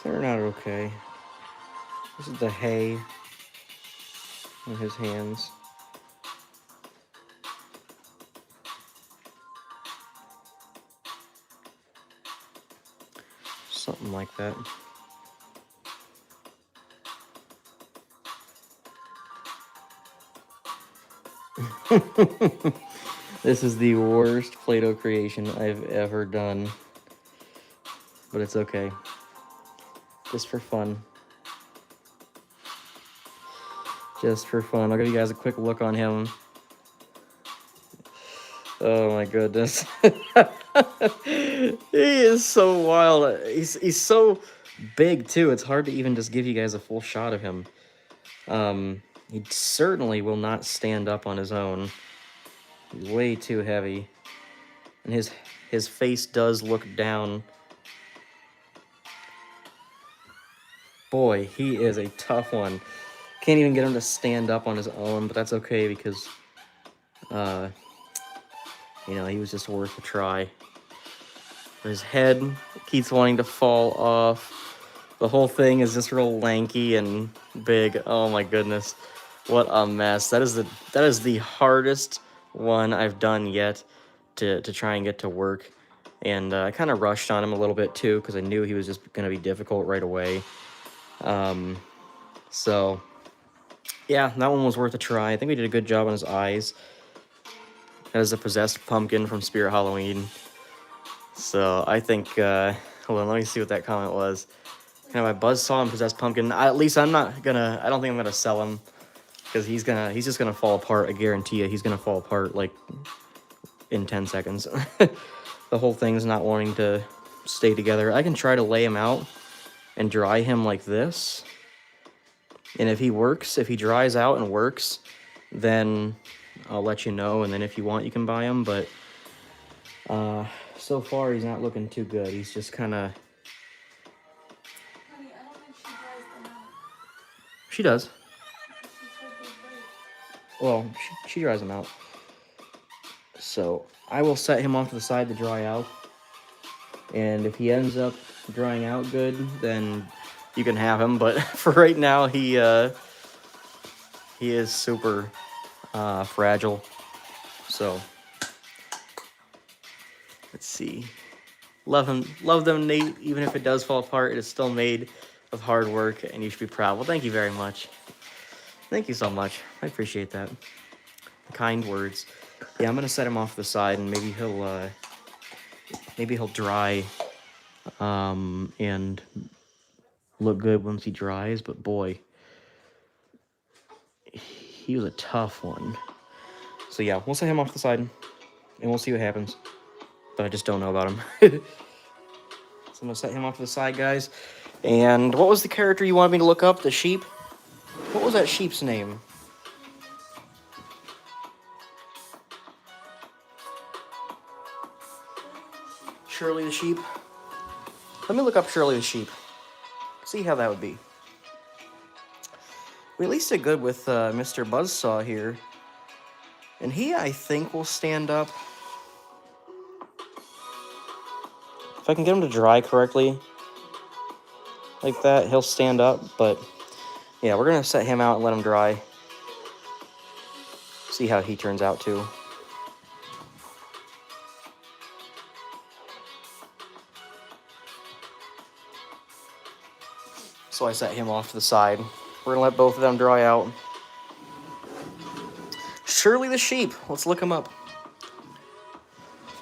They're not okay. This is the hay in his hands. Something like that. This is the worst Play-Doh creation I've ever done. But it's okay. Just for fun. Just for fun. I'll give you guys a quick look on him. Oh my goodness. He is so wild. He's so big too. It's hard to even just give you guys a full shot of him. He certainly will not stand up on his own. He's way too heavy. And his face does look down. Boy, he is a tough one. Can't even get him to stand up on his own, but that's okay because you know, he was just worth a try. His head keeps wanting to fall off. The whole thing is just real lanky and big. Oh my goodness. What a mess. That is the hardest one I've done yet to try and get to work. And I kind of rushed on him a little bit too because I knew he was just going to be difficult right away. So, yeah, that one was worth a try. I think we did a good job on his eyes. That is a possessed pumpkin from Spirit Halloween. So I think, hold on, let me see what that comment was. Kind of my buzzsaw and possessed pumpkin. At least I don't think I'm gonna sell him because he's just gonna fall apart. I guarantee you, he's gonna fall apart like in 10 seconds. The whole thing's not wanting to stay together. I can try to lay him out and dry him like this. And if he dries out and works, then I'll let you know. And then if you want, you can buy him. But so far, he's not looking too good. He's just kind of... Honey, I don't think she dries them out. She does. She said they break. Well, she dries them out. So I will set him off to the side to dry out. And if he ends up drying out good, then you can have him. But for right now, he is super fragile. So let's see. Love them, Nate. Even if it does fall apart, it is still made of hard work, and you should be proud. Well, thank you very much. Thank you so much. I appreciate that. Kind words. Yeah, I'm gonna set him off to the side, and maybe he'll dry, and look good once he dries. But boy, he was a tough one. So yeah, we'll set him off to the side, and we'll see what happens. But I just don't know about him. So I'm gonna set him off to the side, guys. And what was the character you wanted me to look up? The sheep? What was that sheep's name? Shirley the sheep? Let me look up Shirley the sheep. See how that would be. We at least did good with Mr. Buzzsaw here. And he, I think, will stand up. If I can get him to dry correctly, like that, he'll stand up. But, yeah, we're going to set him out and let him dry. See how he turns out, too. So I set him off to the side. We're going to let both of them dry out. Shirley the sheep. Let's look him up.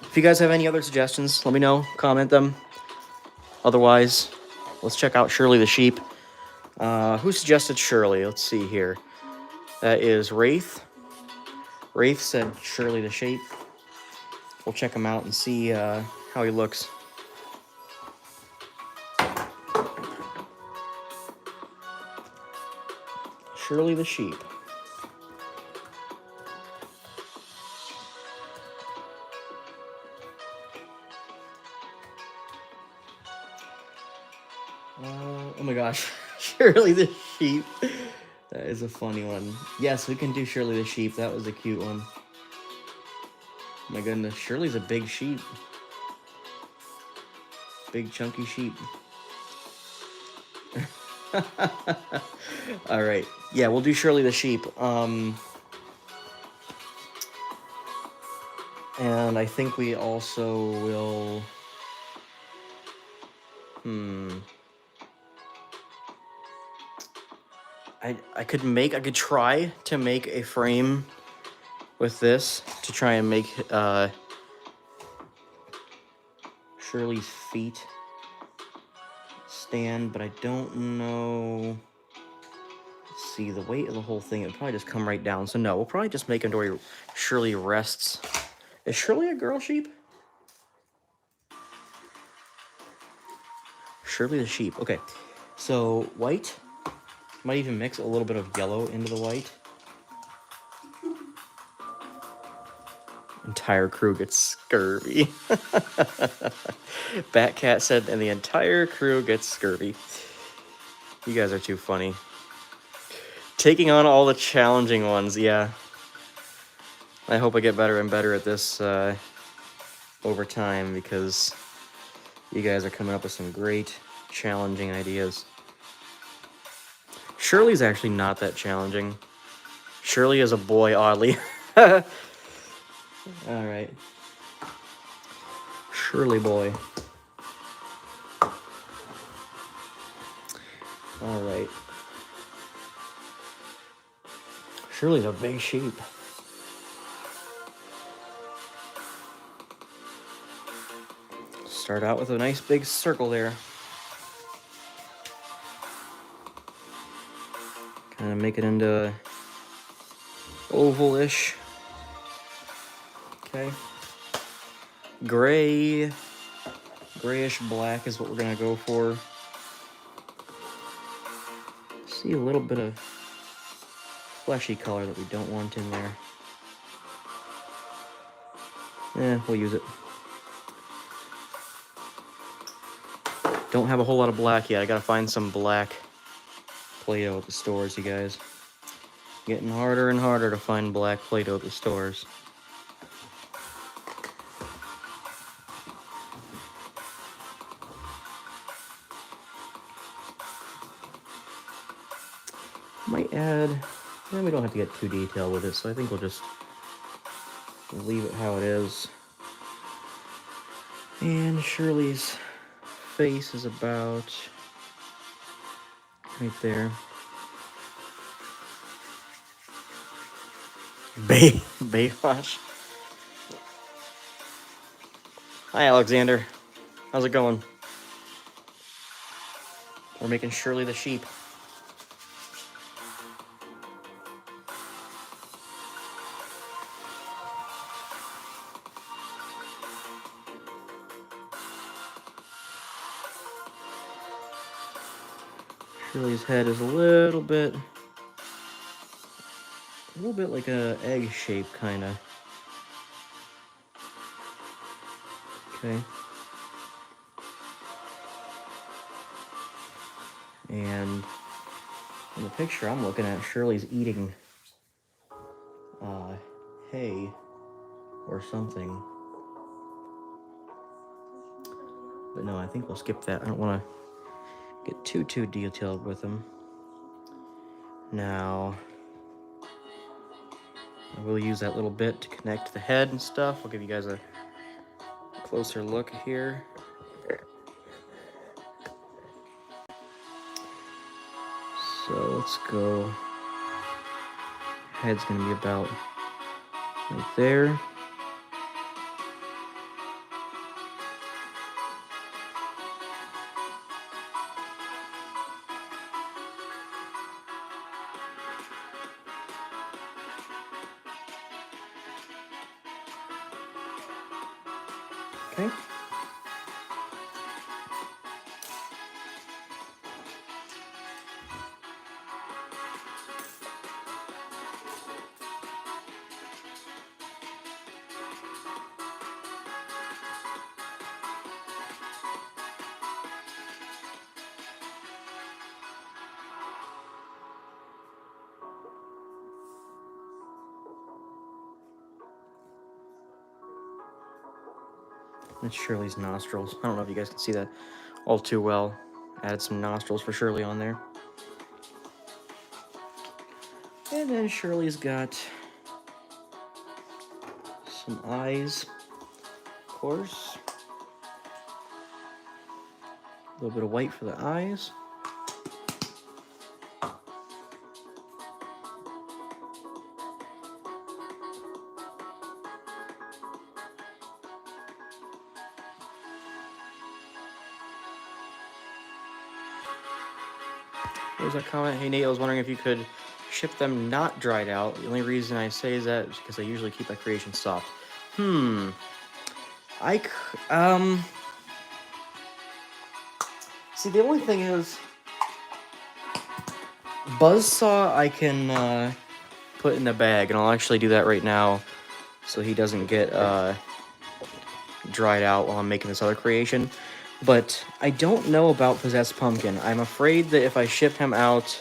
If you guys have any other suggestions, let me know. Comment them. Otherwise, let's check out Shirley the sheep. Who suggested Shirley? Let's see here. That is Wraith. Wraith said Shirley the sheep. We'll check him out and see how he looks. Shirley the sheep. Oh my gosh, Shirley the sheep. That is a funny one. Yes, we can do Shirley the sheep. That was a cute one. Oh my goodness, Shirley's a big sheep. Big chunky sheep. All right. Yeah, we'll do Shirley the sheep. And I think we also will... I could try to make a frame with this to try and make Shirley's feet stand, but I don't know. Let's see, the weight of the whole thing, it would probably just come right down. So no, we'll probably just make it where Shirley rests. Is Shirley a girl sheep? Shirley the sheep. Okay, so white. Might even mix a little bit of yellow into the white. Entire crew gets scurvy. Batcat said, and the entire crew gets scurvy. You guys are too funny. Taking on all the challenging ones, yeah. I hope I get better and better at this over time, because you guys are coming up with some great challenging ideas. Shirley's actually not that challenging. Shirley is a boy, oddly. All right. Shirley boy. All right. Shirley's a big sheep. Start out with a nice big circle there. Kind of make it into oval-ish. Okay. Gray. Grayish black is what we're gonna go for. See a little bit of fleshy color that we don't want in there. We'll use it. Don't have a whole lot of black yet. I gotta find some black Play-Doh at the stores, you guys. Getting harder and harder to find black Play-Doh at the stores. Might add... we don't have to get too detailed with it, so I think we'll just leave it how it is. And Shirley's face is about right there. Baywatch. Hi, Alexander. How's it going? We're making Shirley the sheep. Shirley's head is a little bit like a egg shape, kind of. Okay. And in the picture I'm looking at, Shirley's eating hay or something. But no, I think we'll skip that. I don't want to get too detailed with them. Now, I will use that little bit to connect the head and stuff. I'll give you guys a closer look here. So let's go. Head's gonna be about right there. Okay. That's Shirley's nostrils. I don't know if you guys can see that all too well. Added some nostrils for Shirley on there. And then Shirley's got some eyes, of course. A little bit of white for the eyes. What was that comment? Hey Nate, I was wondering if you could ship them not dried out. The only reason I say is that is because I usually keep my creation soft. See, the only thing is, Buzzsaw I can put in a bag, and I'll actually do that right now so he doesn't get dried out while I'm making this other creation. But I don't know about Possessed Pumpkin. I'm afraid that if I ship him out,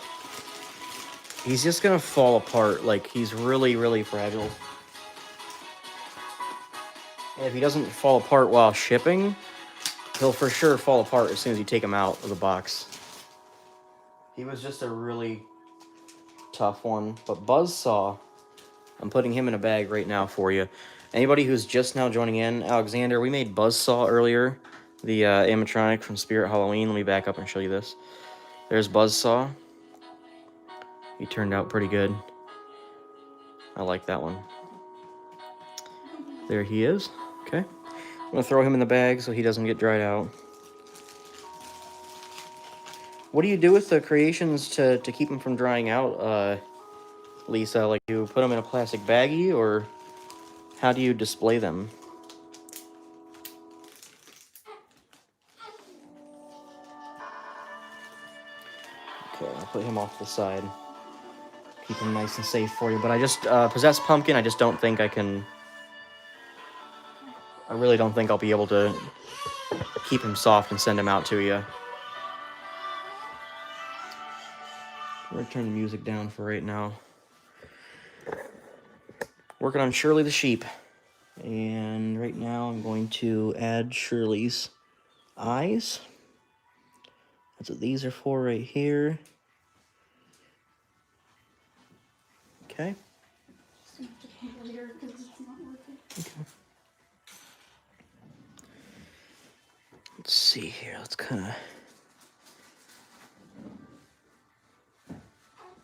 he's just gonna fall apart. Like, he's really, really fragile. And if he doesn't fall apart while shipping, he'll for sure fall apart as soon as you take him out of the box. He was just a really tough one. But Buzzsaw, I'm putting him in a bag right now for you. Anybody who's just now joining in, Alexander, we made Buzzsaw earlier, the animatronic from Spirit Halloween. Let me back up and show you this. There's Buzzsaw. He turned out pretty good. I like that one. There he is. Okay. I'm going to throw him in the bag so he doesn't get dried out. What do you do with the creations to keep them from drying out, Lisa? Like, do you put them in a plastic baggie, or how do you display them? Okay, I'll put him off to the side. Keep him nice and safe for you. But I just, Possessed Pumpkin, I just don't think I can... I really don't think I'll be able to keep him soft and send him out to you. I'm going to turn the music down for right now. Working on Shirley the sheep. And right now I'm going to add Shirley's eyes. That's what these are for right here. Okay. Okay. Let's see here. Let's kind of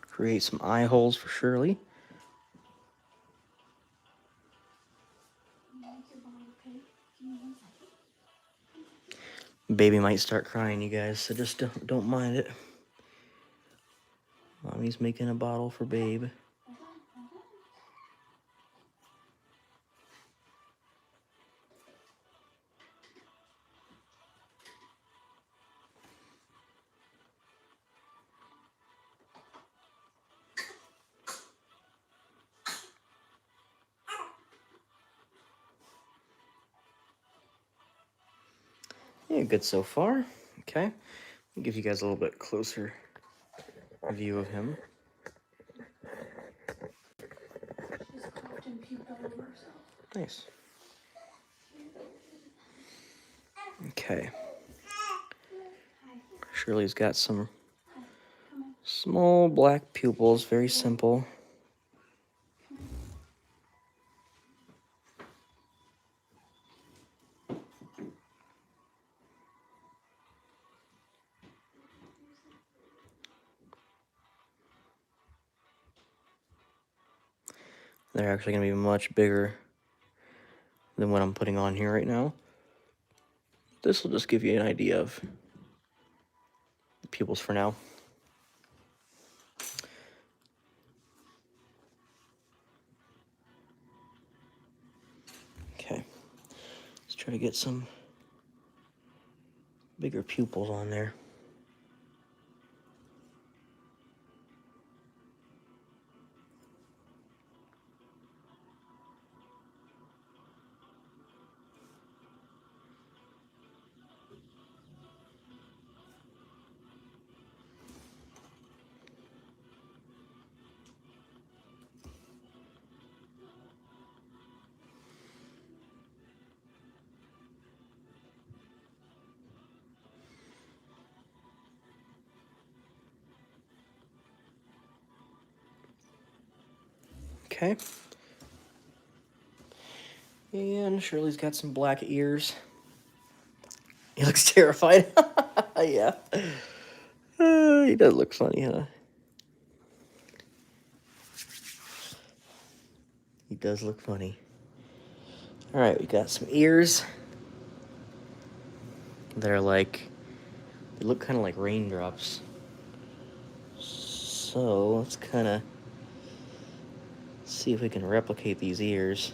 create some eye holes for Shirley. Baby might start crying, you guys, so just don't mind it. Mommy's making a bottle for Babe. Yeah, good so far. Okay. I'll give you guys a little bit closer view of him. Nice. Okay. Shirley's got some small black pupils, very simple. They're actually going to be much bigger than what I'm putting on here right now. This will just give you an idea of the pupils for now. Okay, let's try to get some bigger pupils on there. Okay. And Shirley's got some black ears. He looks terrified. Yeah. He does look funny, huh? He does look funny. All right, we got some ears that are like, they look kind of like raindrops. So let's kind of see if we can replicate these ears.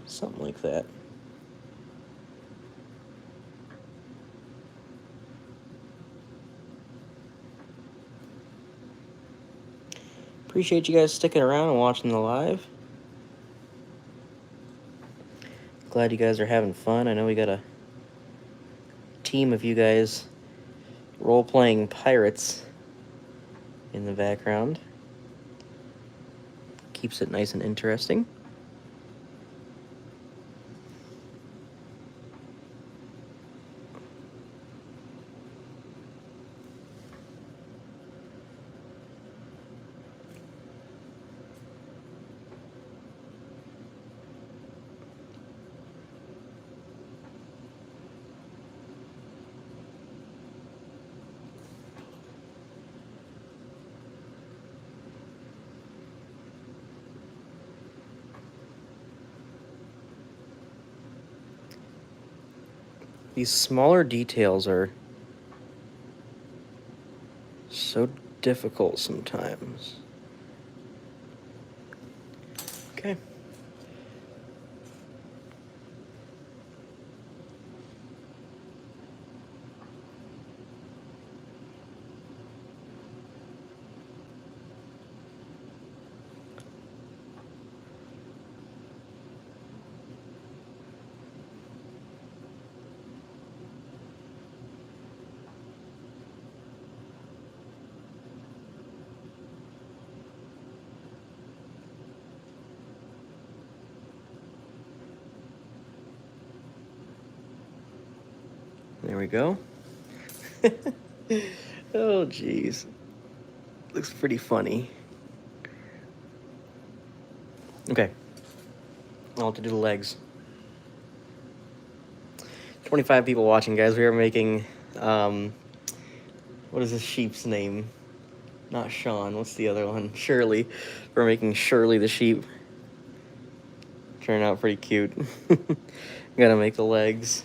Something like that. Appreciate you guys sticking around and watching the live. Glad you guys are having fun. I know we got a team of you guys role-playing pirates in the background. Keeps it nice and interesting. These smaller details are so difficult sometimes. Okay. There we go. Oh, geez. Looks pretty funny. Okay. I'll have to do the legs. 25 people watching, guys. We are making, what is this sheep's name? Not Sean. What's the other one? Shirley. We're making Shirley the sheep. Turned out pretty cute. Gotta make the legs.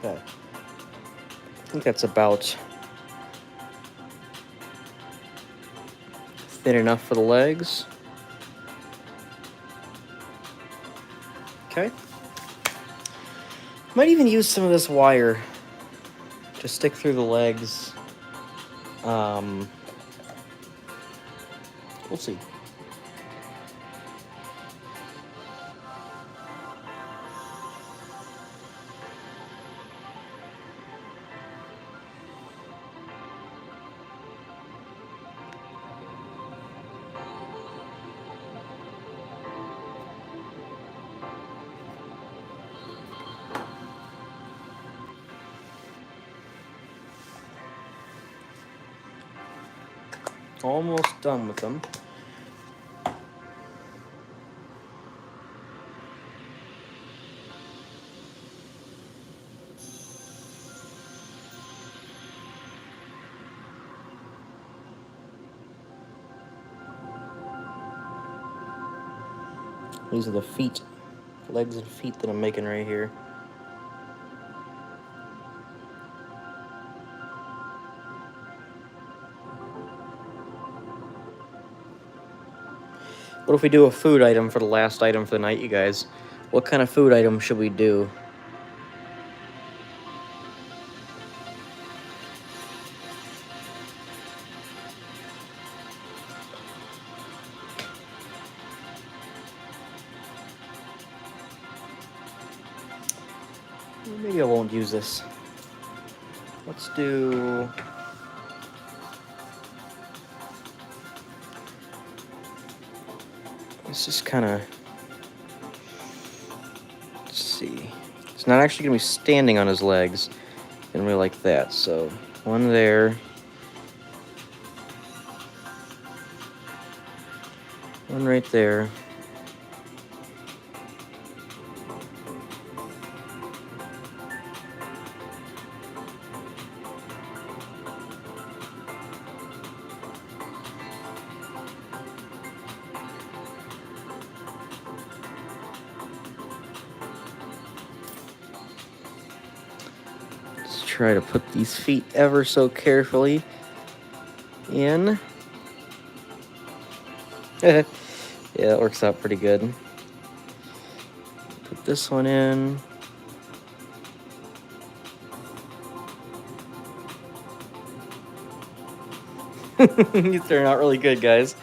Okay. I think that's about thin enough for the legs. Okay. Might even use some of this wire to stick through the legs. We'll see. Almost done with them. These are the feet, legs and feet that I'm making right here. What if we do a food item for the last item for the night, you guys? What kind of food item should we do? Maybe I won't use this. Let's do... Let's just kind of... Let's see. It's not actually going to be standing on his legs. And really like that. So, one there. One right there. Try to put these feet ever so carefully in. Yeah, it works out pretty good. Put this one in. These turn out really good, guys.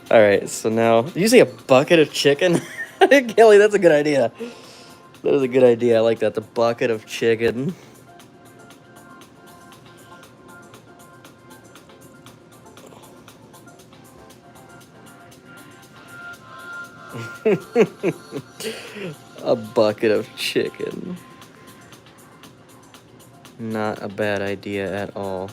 All right, so now, did you say a bucket of chicken? Kelly, that's a good idea. That is a good idea. I like that, the bucket of chicken. A bucket of chicken. Not a bad idea at all.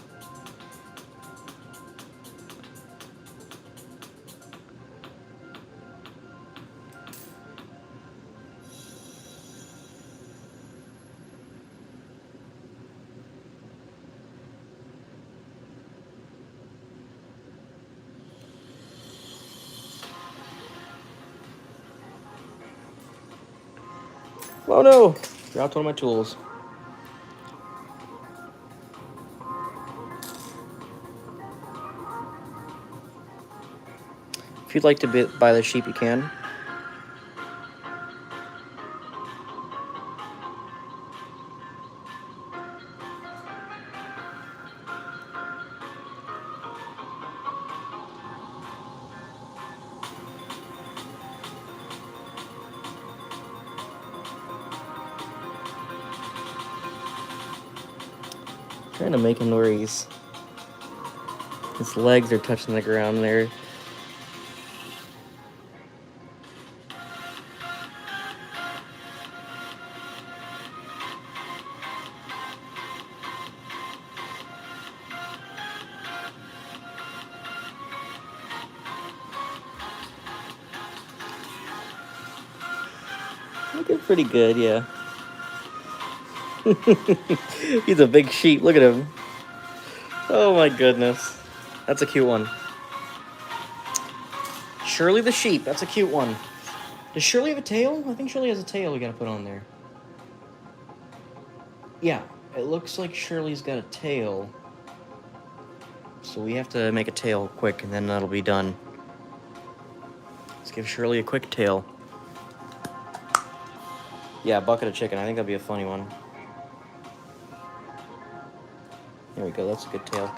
Oh no! Dropped one of my tools. If you'd like to buy the sheep, you can. Trying to make him where his legs are touching the ground there. Looking pretty good, yeah. He's a big sheep. Look at him. Oh my goodness. That's a cute one. Shirley the sheep. That's a cute one. Does Shirley have a tail? I think Shirley has a tail we gotta put on there. Yeah, it looks like Shirley's got a tail. So we have to make a tail quick and then that'll be done. Let's give Shirley a quick tail. Yeah, bucket of chicken. I think that'd be a funny one. There we go, that's a good tail.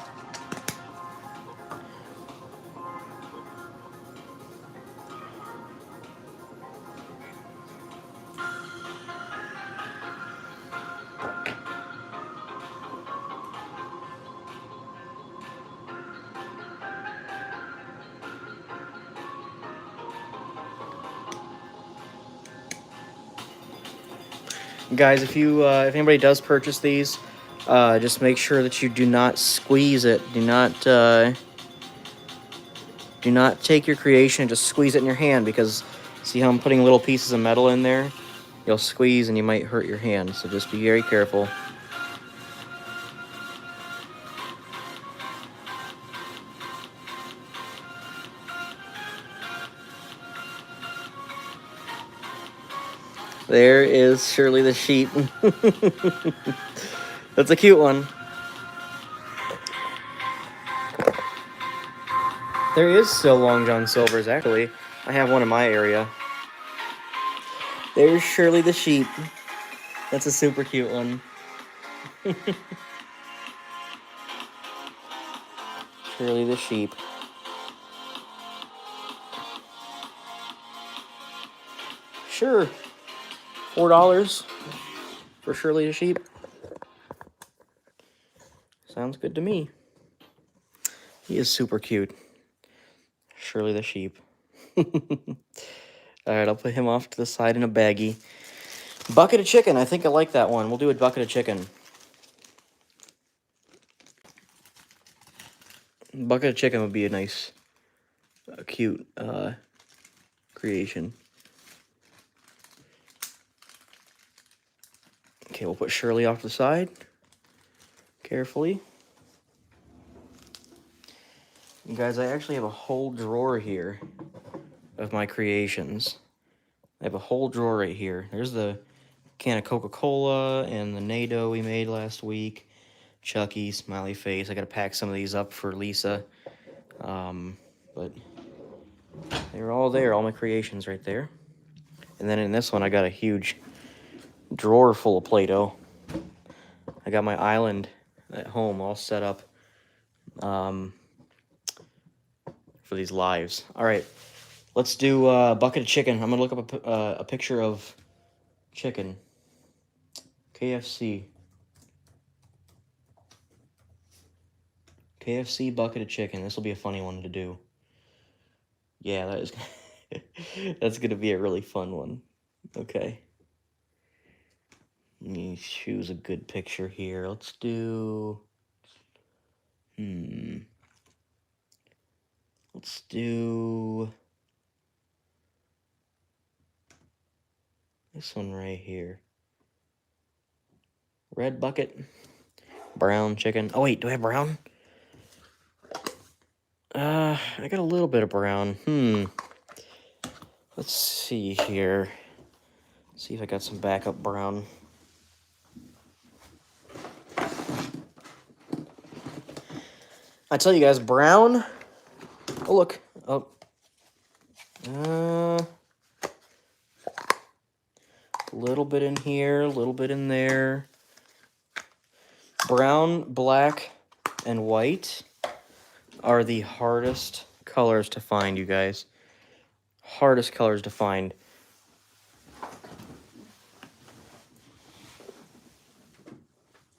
Guys, if anybody does purchase these, just make sure that you do not squeeze it. Do not take your creation and just squeeze it in your hand, because see how I'm putting little pieces of metal in there? You'll squeeze and you might hurt your hand, so just be very careful. There is Shirley the sheep. That's a cute one. There is still Long John Silver's, actually. I have one in my area. There's Shirley the sheep. That's a super cute one. Shirley the sheep. Sure. $4 for Shirley the sheep. Sounds good to me. He is super cute. Shirley the sheep. Alright, I'll put him off to the side in a baggie. Bucket of chicken. I think I like that one. We'll do a bucket of chicken. Bucket of chicken would be a nice, cute creation. Okay, we'll put Shirley off to the side. Carefully. You guys, I actually have a whole drawer here of my creations. I have a whole drawer right here. There's the can of Coca-Cola and the NATO we made last week. Chucky, smiley face. I gotta pack some of these up for Lisa. But they're all there, all my creations right there. And then in this one, I got a huge drawer full of Play-Doh. I got my island at home all set up for these lives. All right, let's do a bucket of chicken. I'm gonna look up a picture of chicken. KFC. KFC bucket of chicken. This will be a funny one to do. Yeah, that is. That's gonna be a really fun one. Okay. Let me choose a good picture here. Let's do. Let's do this one right here. Red bucket. Brown chicken. Oh wait, do I have brown? I got a little bit of brown. Let's see here. See if I got some backup brown. I tell you guys, brown. Oh look. Oh. A little bit in here, a little bit in there. Brown, black, and white are the hardest colors to find, you guys. Hardest colors to find.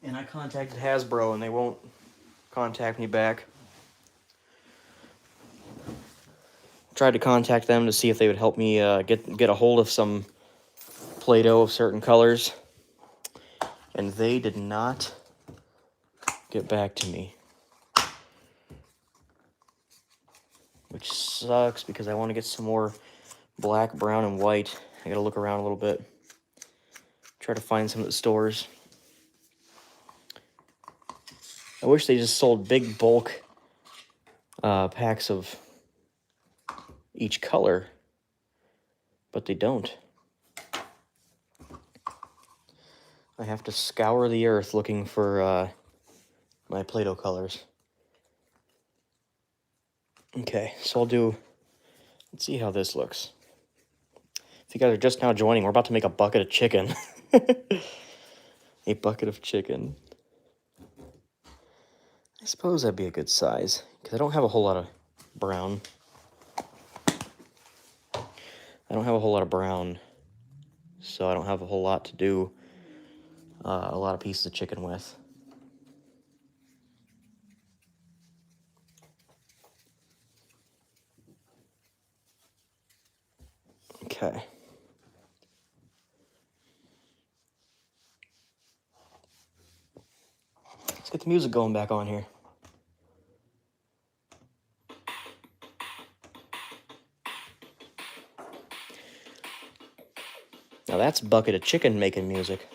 And I contacted Hasbro and they won't contact me back. Tried to contact them to see if they would help me get a hold of some Play-Doh of certain colors. And they did not get back to me. Which sucks because I want to get some more black, brown, and white. I gotta look around a little bit. Try to find some at the stores. I wish they just sold big bulk packs of each color, but they don't. I have to scour the earth looking for my Play-Doh colors. Okay, so I'll do, let's see how this looks. If you guys are just now joining, we're about to make a bucket of chicken. A bucket of chicken. I suppose that'd be a good size, because I don't have a whole lot of brown. So I don't have a whole lot to do a lot of pieces of chicken with. Okay. Let's get the music going back on here. Now that's bucket of chicken making music.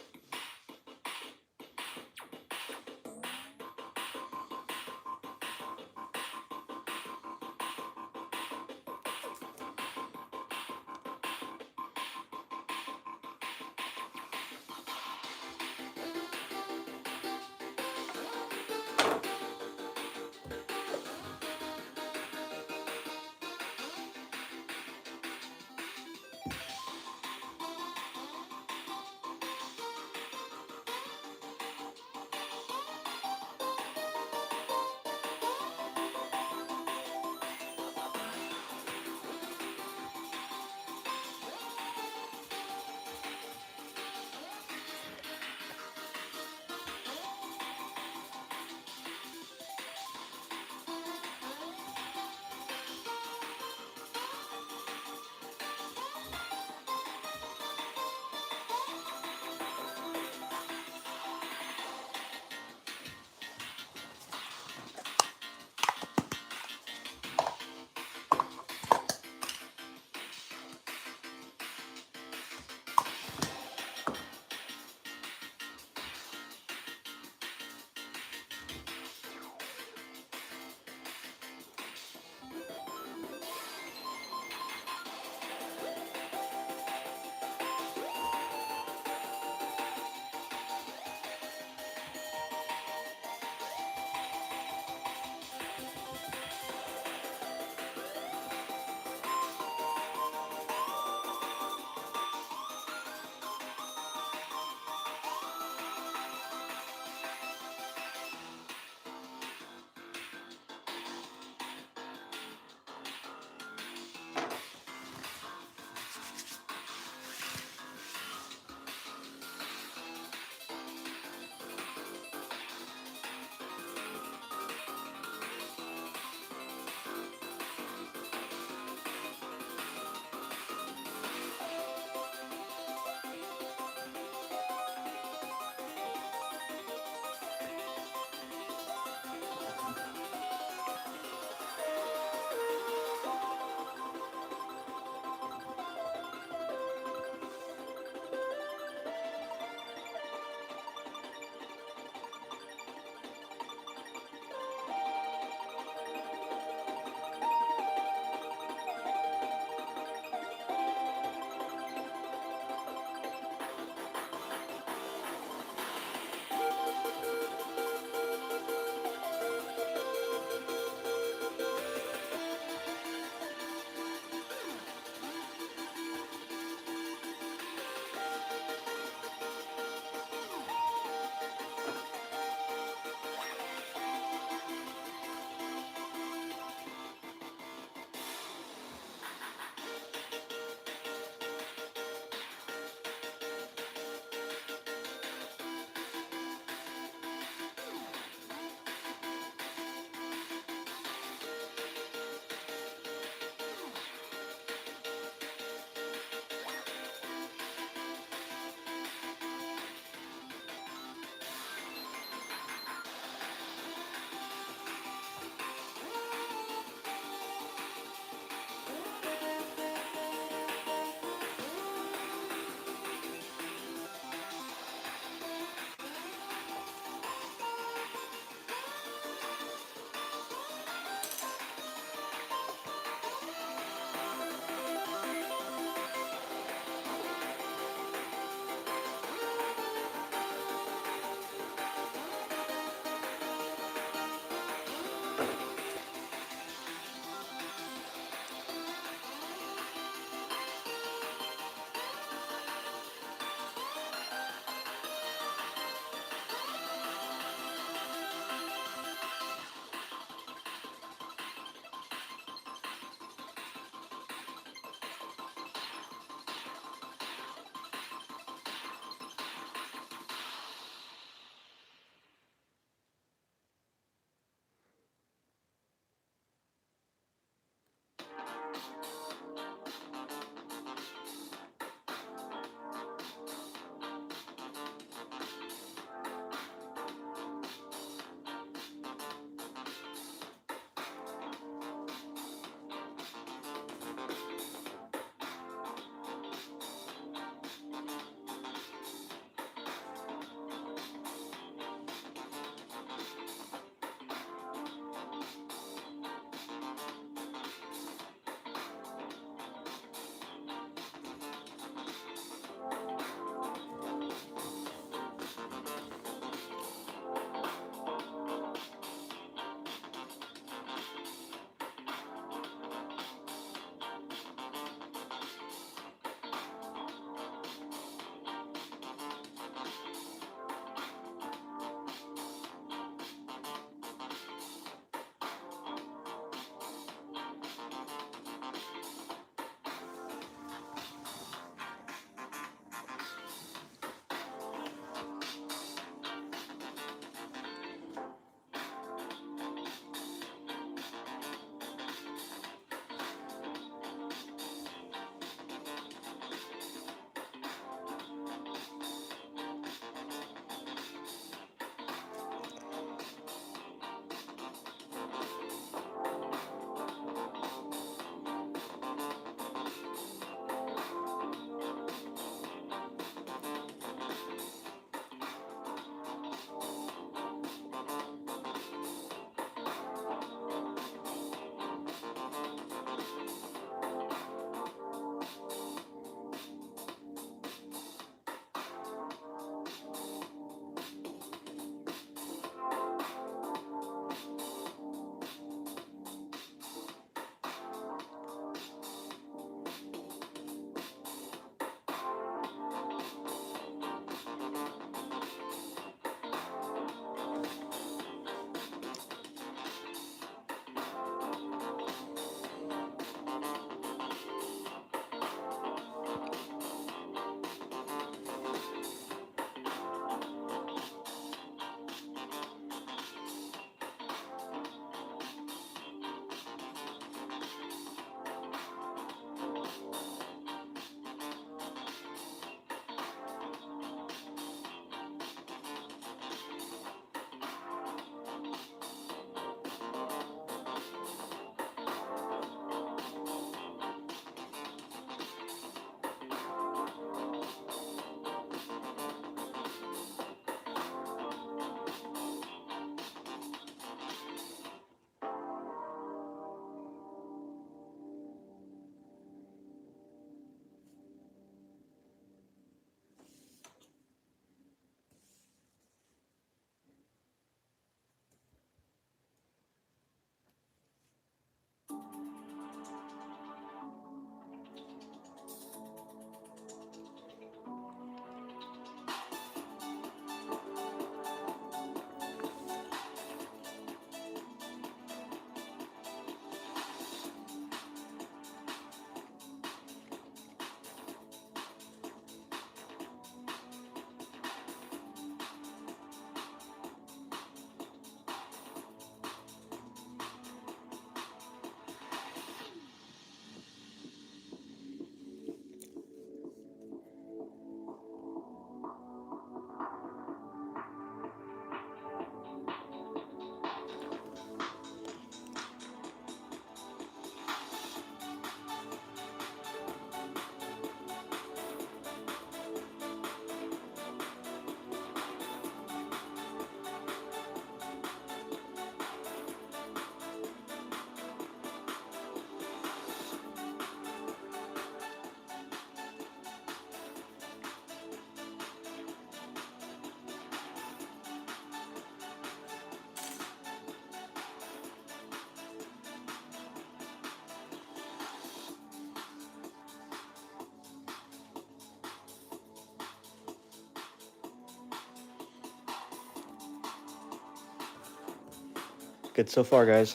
Good so far, guys.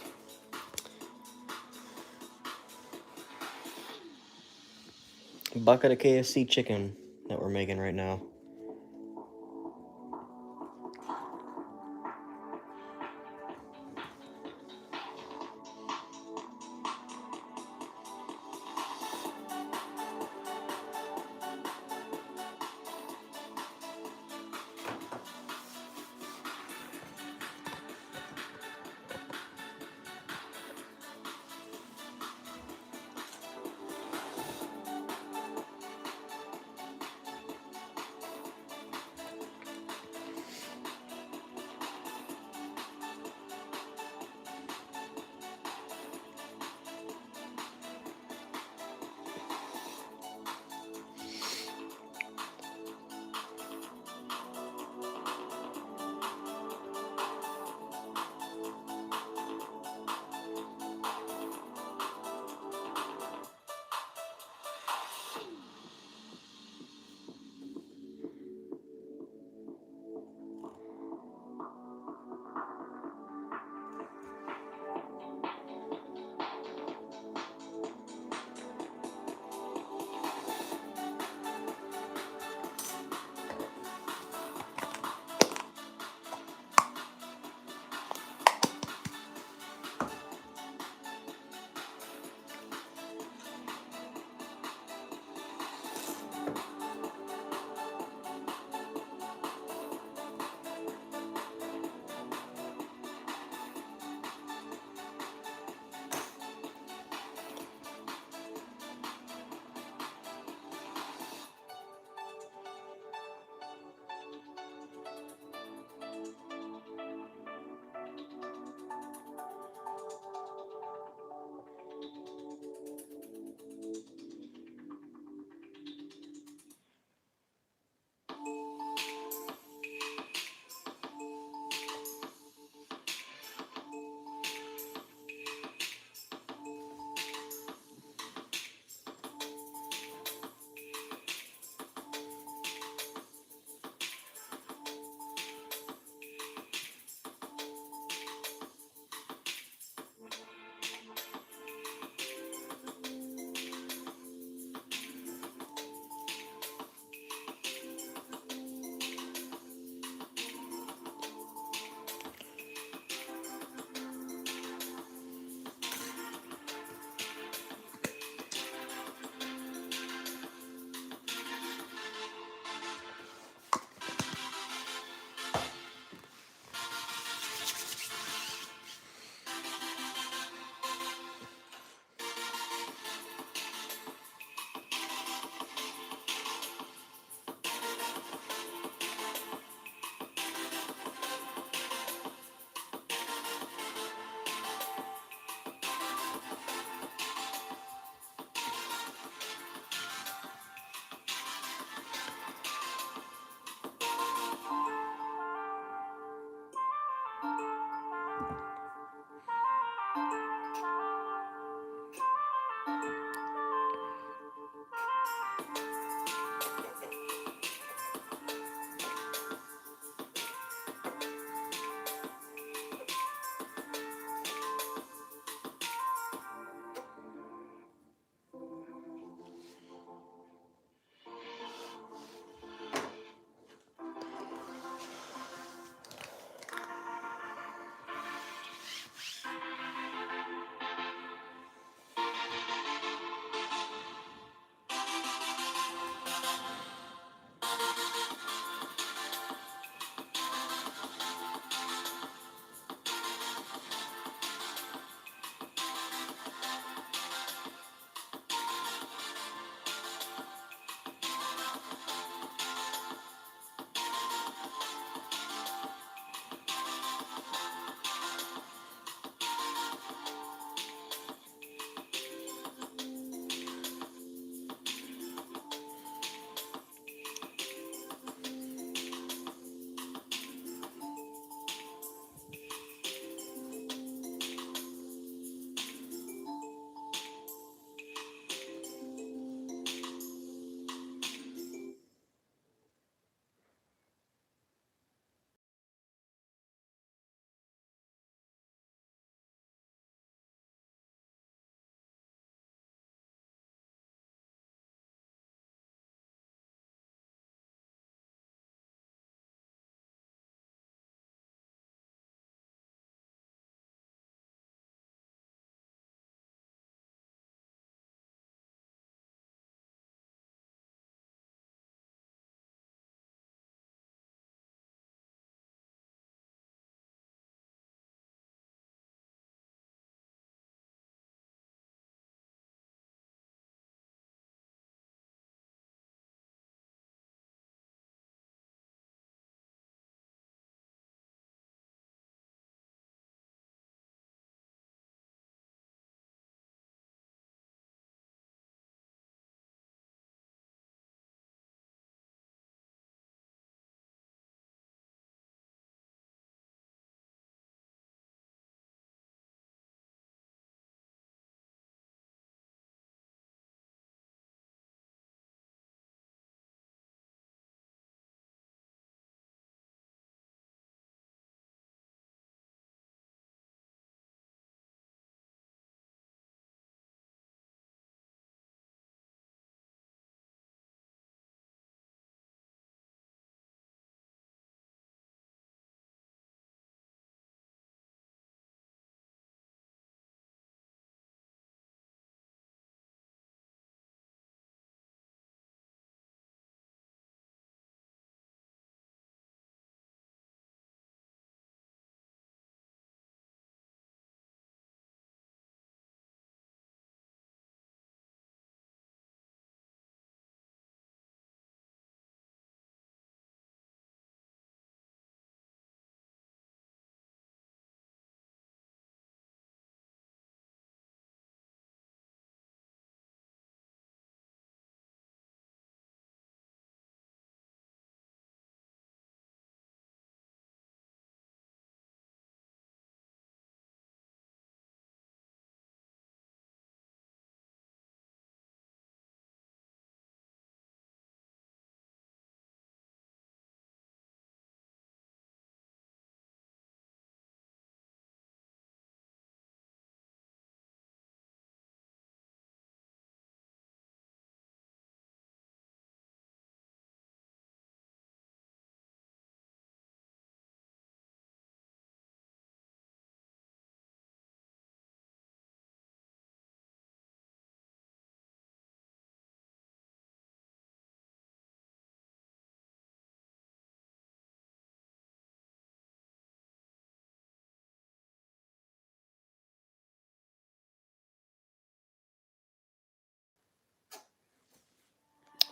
Bucket of KFC chicken that we're making right now.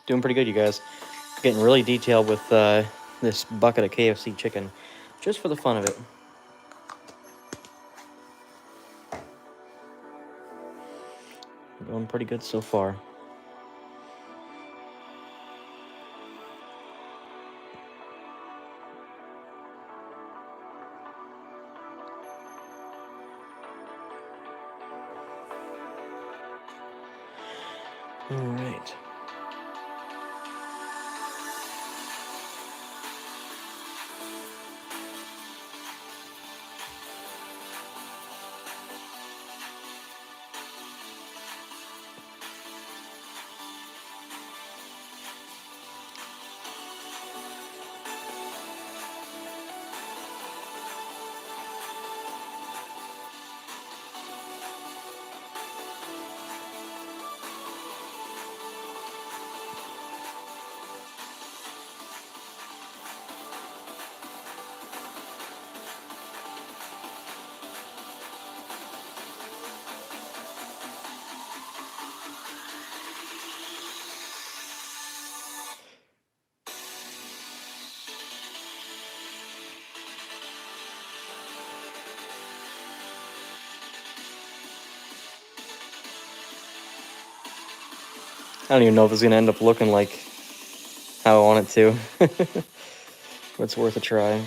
Doing pretty good, you guys. Getting really detailed with this bucket of KFC chicken, just for the fun of it. Going pretty good so far. All right. I don't even know if it's gonna end up looking like how I want it to. But it's worth a try.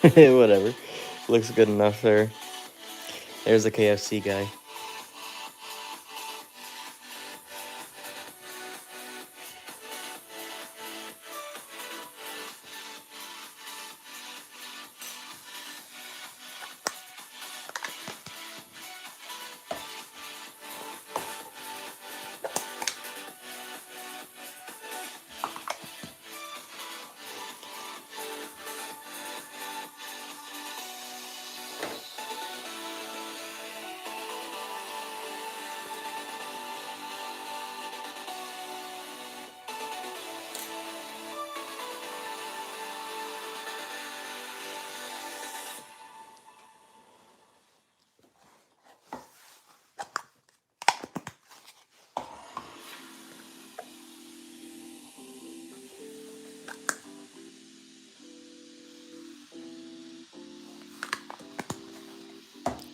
Whatever. Looks good enough there. There's the KFC guy.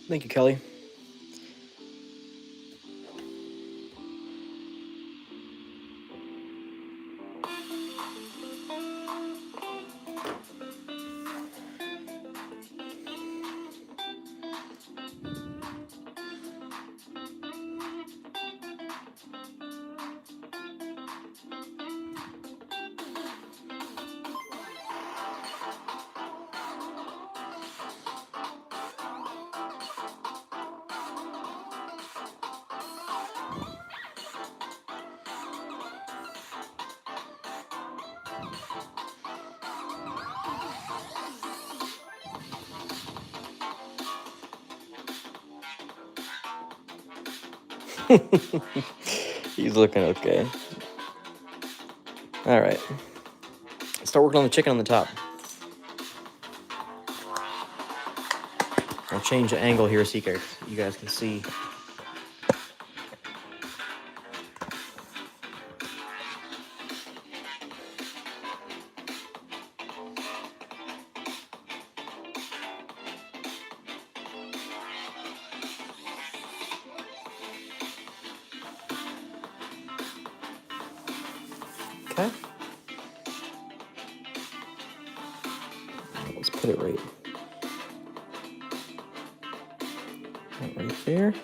Thank you, Kelly. He's looking okay. All right. Let's start working on the chicken on the top. I'll change the angle here so you guys can see. Okay. Let's put it right there.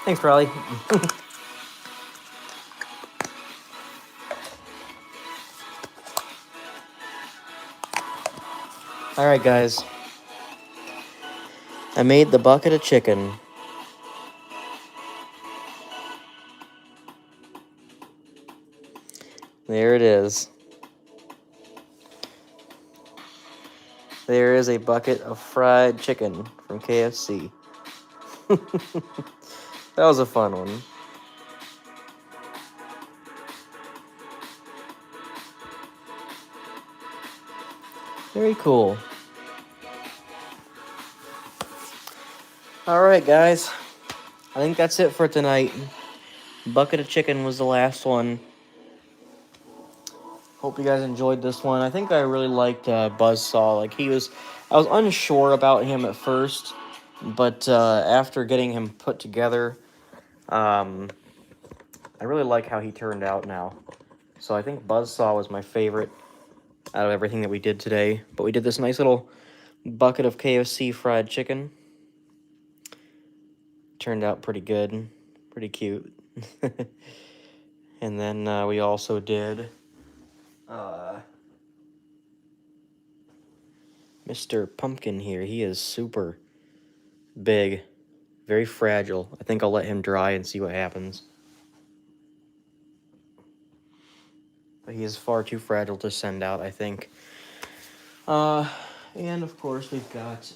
Thanks, Riley. All right, guys. I made the bucket of chicken. There it is. There is a bucket of fried chicken from KFC. That was a fun one. Very cool. All right, guys. I think that's it for tonight. Bucket of chicken was the last one. Hope you guys enjoyed this one. I think I really liked Buzz Saw. Like I was unsure about him at first, but after getting him put together, I really like how he turned out now. So I think Buzz Saw was my favorite out of everything that we did today. But we did this nice little bucket of KFC fried chicken. Turned out pretty good, pretty cute. And then we also did Mr. Pumpkin here. He is super big, very fragile. I think I'll let him dry and see what happens. But he is far too fragile to send out, I think. And of course we've got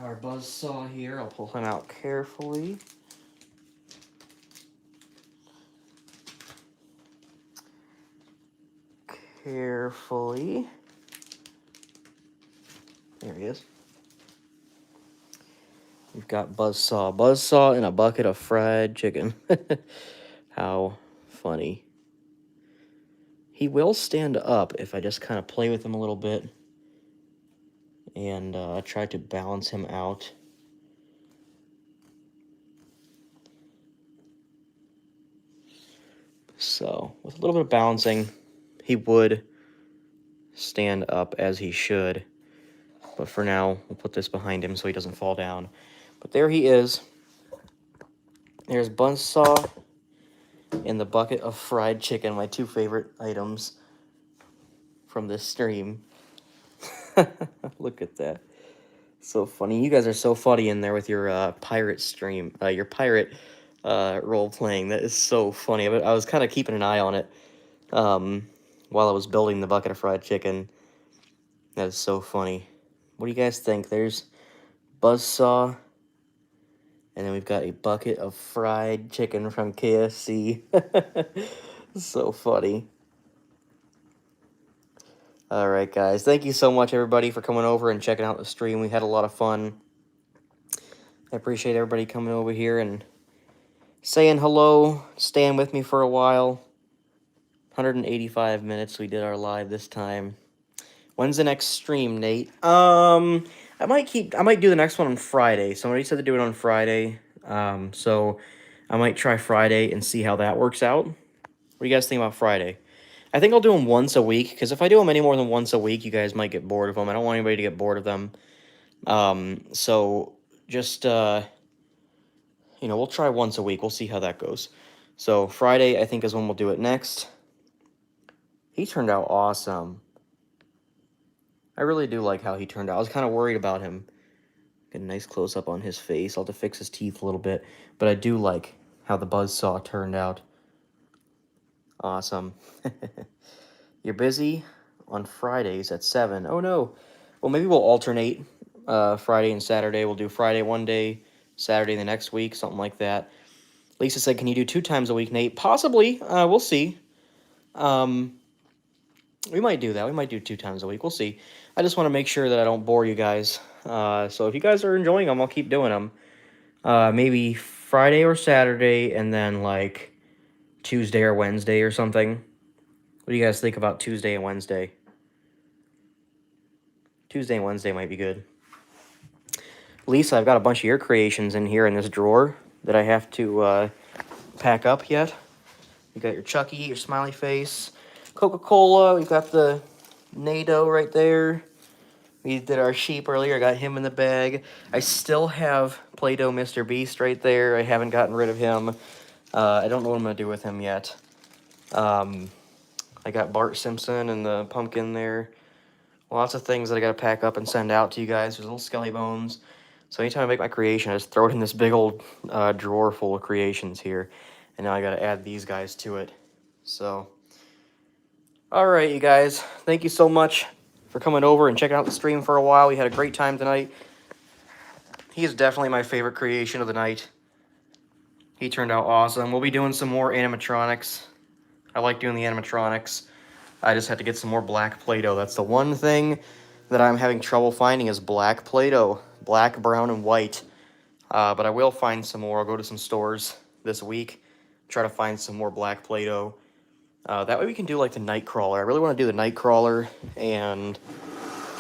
our Buzz Saw here. I'll pull him out carefully. Carefully. There he is. We've got Buzz Saw. Buzz Saw in a bucket of fried chicken. How funny. He will stand up if I just kind of play with him a little bit and try to balance him out. So, with a little bit of balancing, he would stand up as he should. But for now, we'll put this behind him so he doesn't fall down. But there he is. There's Buzz Saw and the bucket of fried chicken, my two favorite items from this stream. Look at that. So funny. You guys are so funny in there with your pirate stream, your pirate role-playing. That is so funny. I was kind of keeping an eye on it while I was building the bucket of fried chicken. That is so funny. What do you guys think? There's Buzz Saw. And then we've got a bucket of fried chicken from KFC. So funny. All right, guys. Thank you so much, everybody, for coming over and checking out the stream. We had a lot of fun. I appreciate everybody coming over here and saying hello, staying with me for a while. 185 minutes we did our live this time. When's the next stream, Nate? I might do the next one on Friday. Somebody said to do it on Friday. So I might try Friday and see how that works out. What do you guys think about Friday? I think I'll do them once a week, because if I do them any more than once a week, you guys might get bored of them. I don't want anybody to get bored of them. So just, we'll try once a week. We'll see how that goes. So Friday, I think, is when we'll do it next. He turned out awesome. I really do like how he turned out. I was kind of worried about him. Get a nice close-up on his face. I'll have to fix his teeth a little bit. But I do like how the Buzz Saw turned out. Awesome. You're busy on Fridays at 7. Oh, no. Well, maybe we'll alternate Friday and Saturday. We'll do Friday one day, Saturday the next week, something like that. Lisa said, can you do 2 times a week, Nate? Possibly. We'll see. We might do that. We might do 2 times a week. We'll see. I just want to make sure that I don't bore you guys. So if you guys are enjoying them, I'll keep doing them. Maybe Friday or Saturday, and then, like, Tuesday or Wednesday or something. What do you guys think about Tuesday and Wednesday? Tuesday and Wednesday might be good. Lisa, I've got a bunch of your creations in here in this drawer that I have to pack up yet. You got your Chucky, your smiley face, Coca-Cola. We've got the NATO right there. We did our sheep earlier. I got him in the bag. I still have Play-Doh Mr. Beast right there. I haven't gotten rid of him. I don't know what I'm going to do with him yet. I got Bart Simpson and the pumpkin there. Lots of things that I got to pack up and send out to you guys. There's little skelly bones. So anytime I make my creation, I just throw it in this big old drawer full of creations here. And now I got to add these guys to it. So, all right, you guys. Thank you so much for coming over and checking out the stream for a while. We had a great time tonight. He is definitely my favorite creation of the night. He turned out awesome. We'll be doing some more animatronics. I like doing the animatronics. I just had to get some more black Play-Doh. That's the one thing that I'm having trouble finding is black Play-Doh. Black, brown, and white. But I will find some more. I'll go to some stores this week. Try to find some more black Play-Doh. That way we can do like the Nightcrawler. I really want to do the Nightcrawler and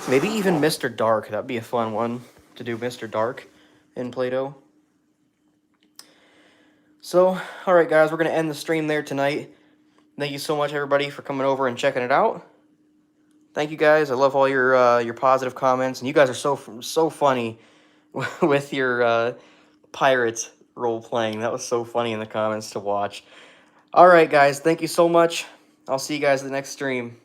maybe even Mr. Dark. That'd be a fun one to do Mr. Dark in Play-Doh. So, alright guys, we're going to end the stream there tonight. Thank you so much, everybody, for coming over and checking it out. Thank you, guys. I love all your positive comments, and you guys are so funny with your pirate role playing. That was so funny in the comments to watch. All right, guys. Thank you so much. I'll see you guys in the next stream.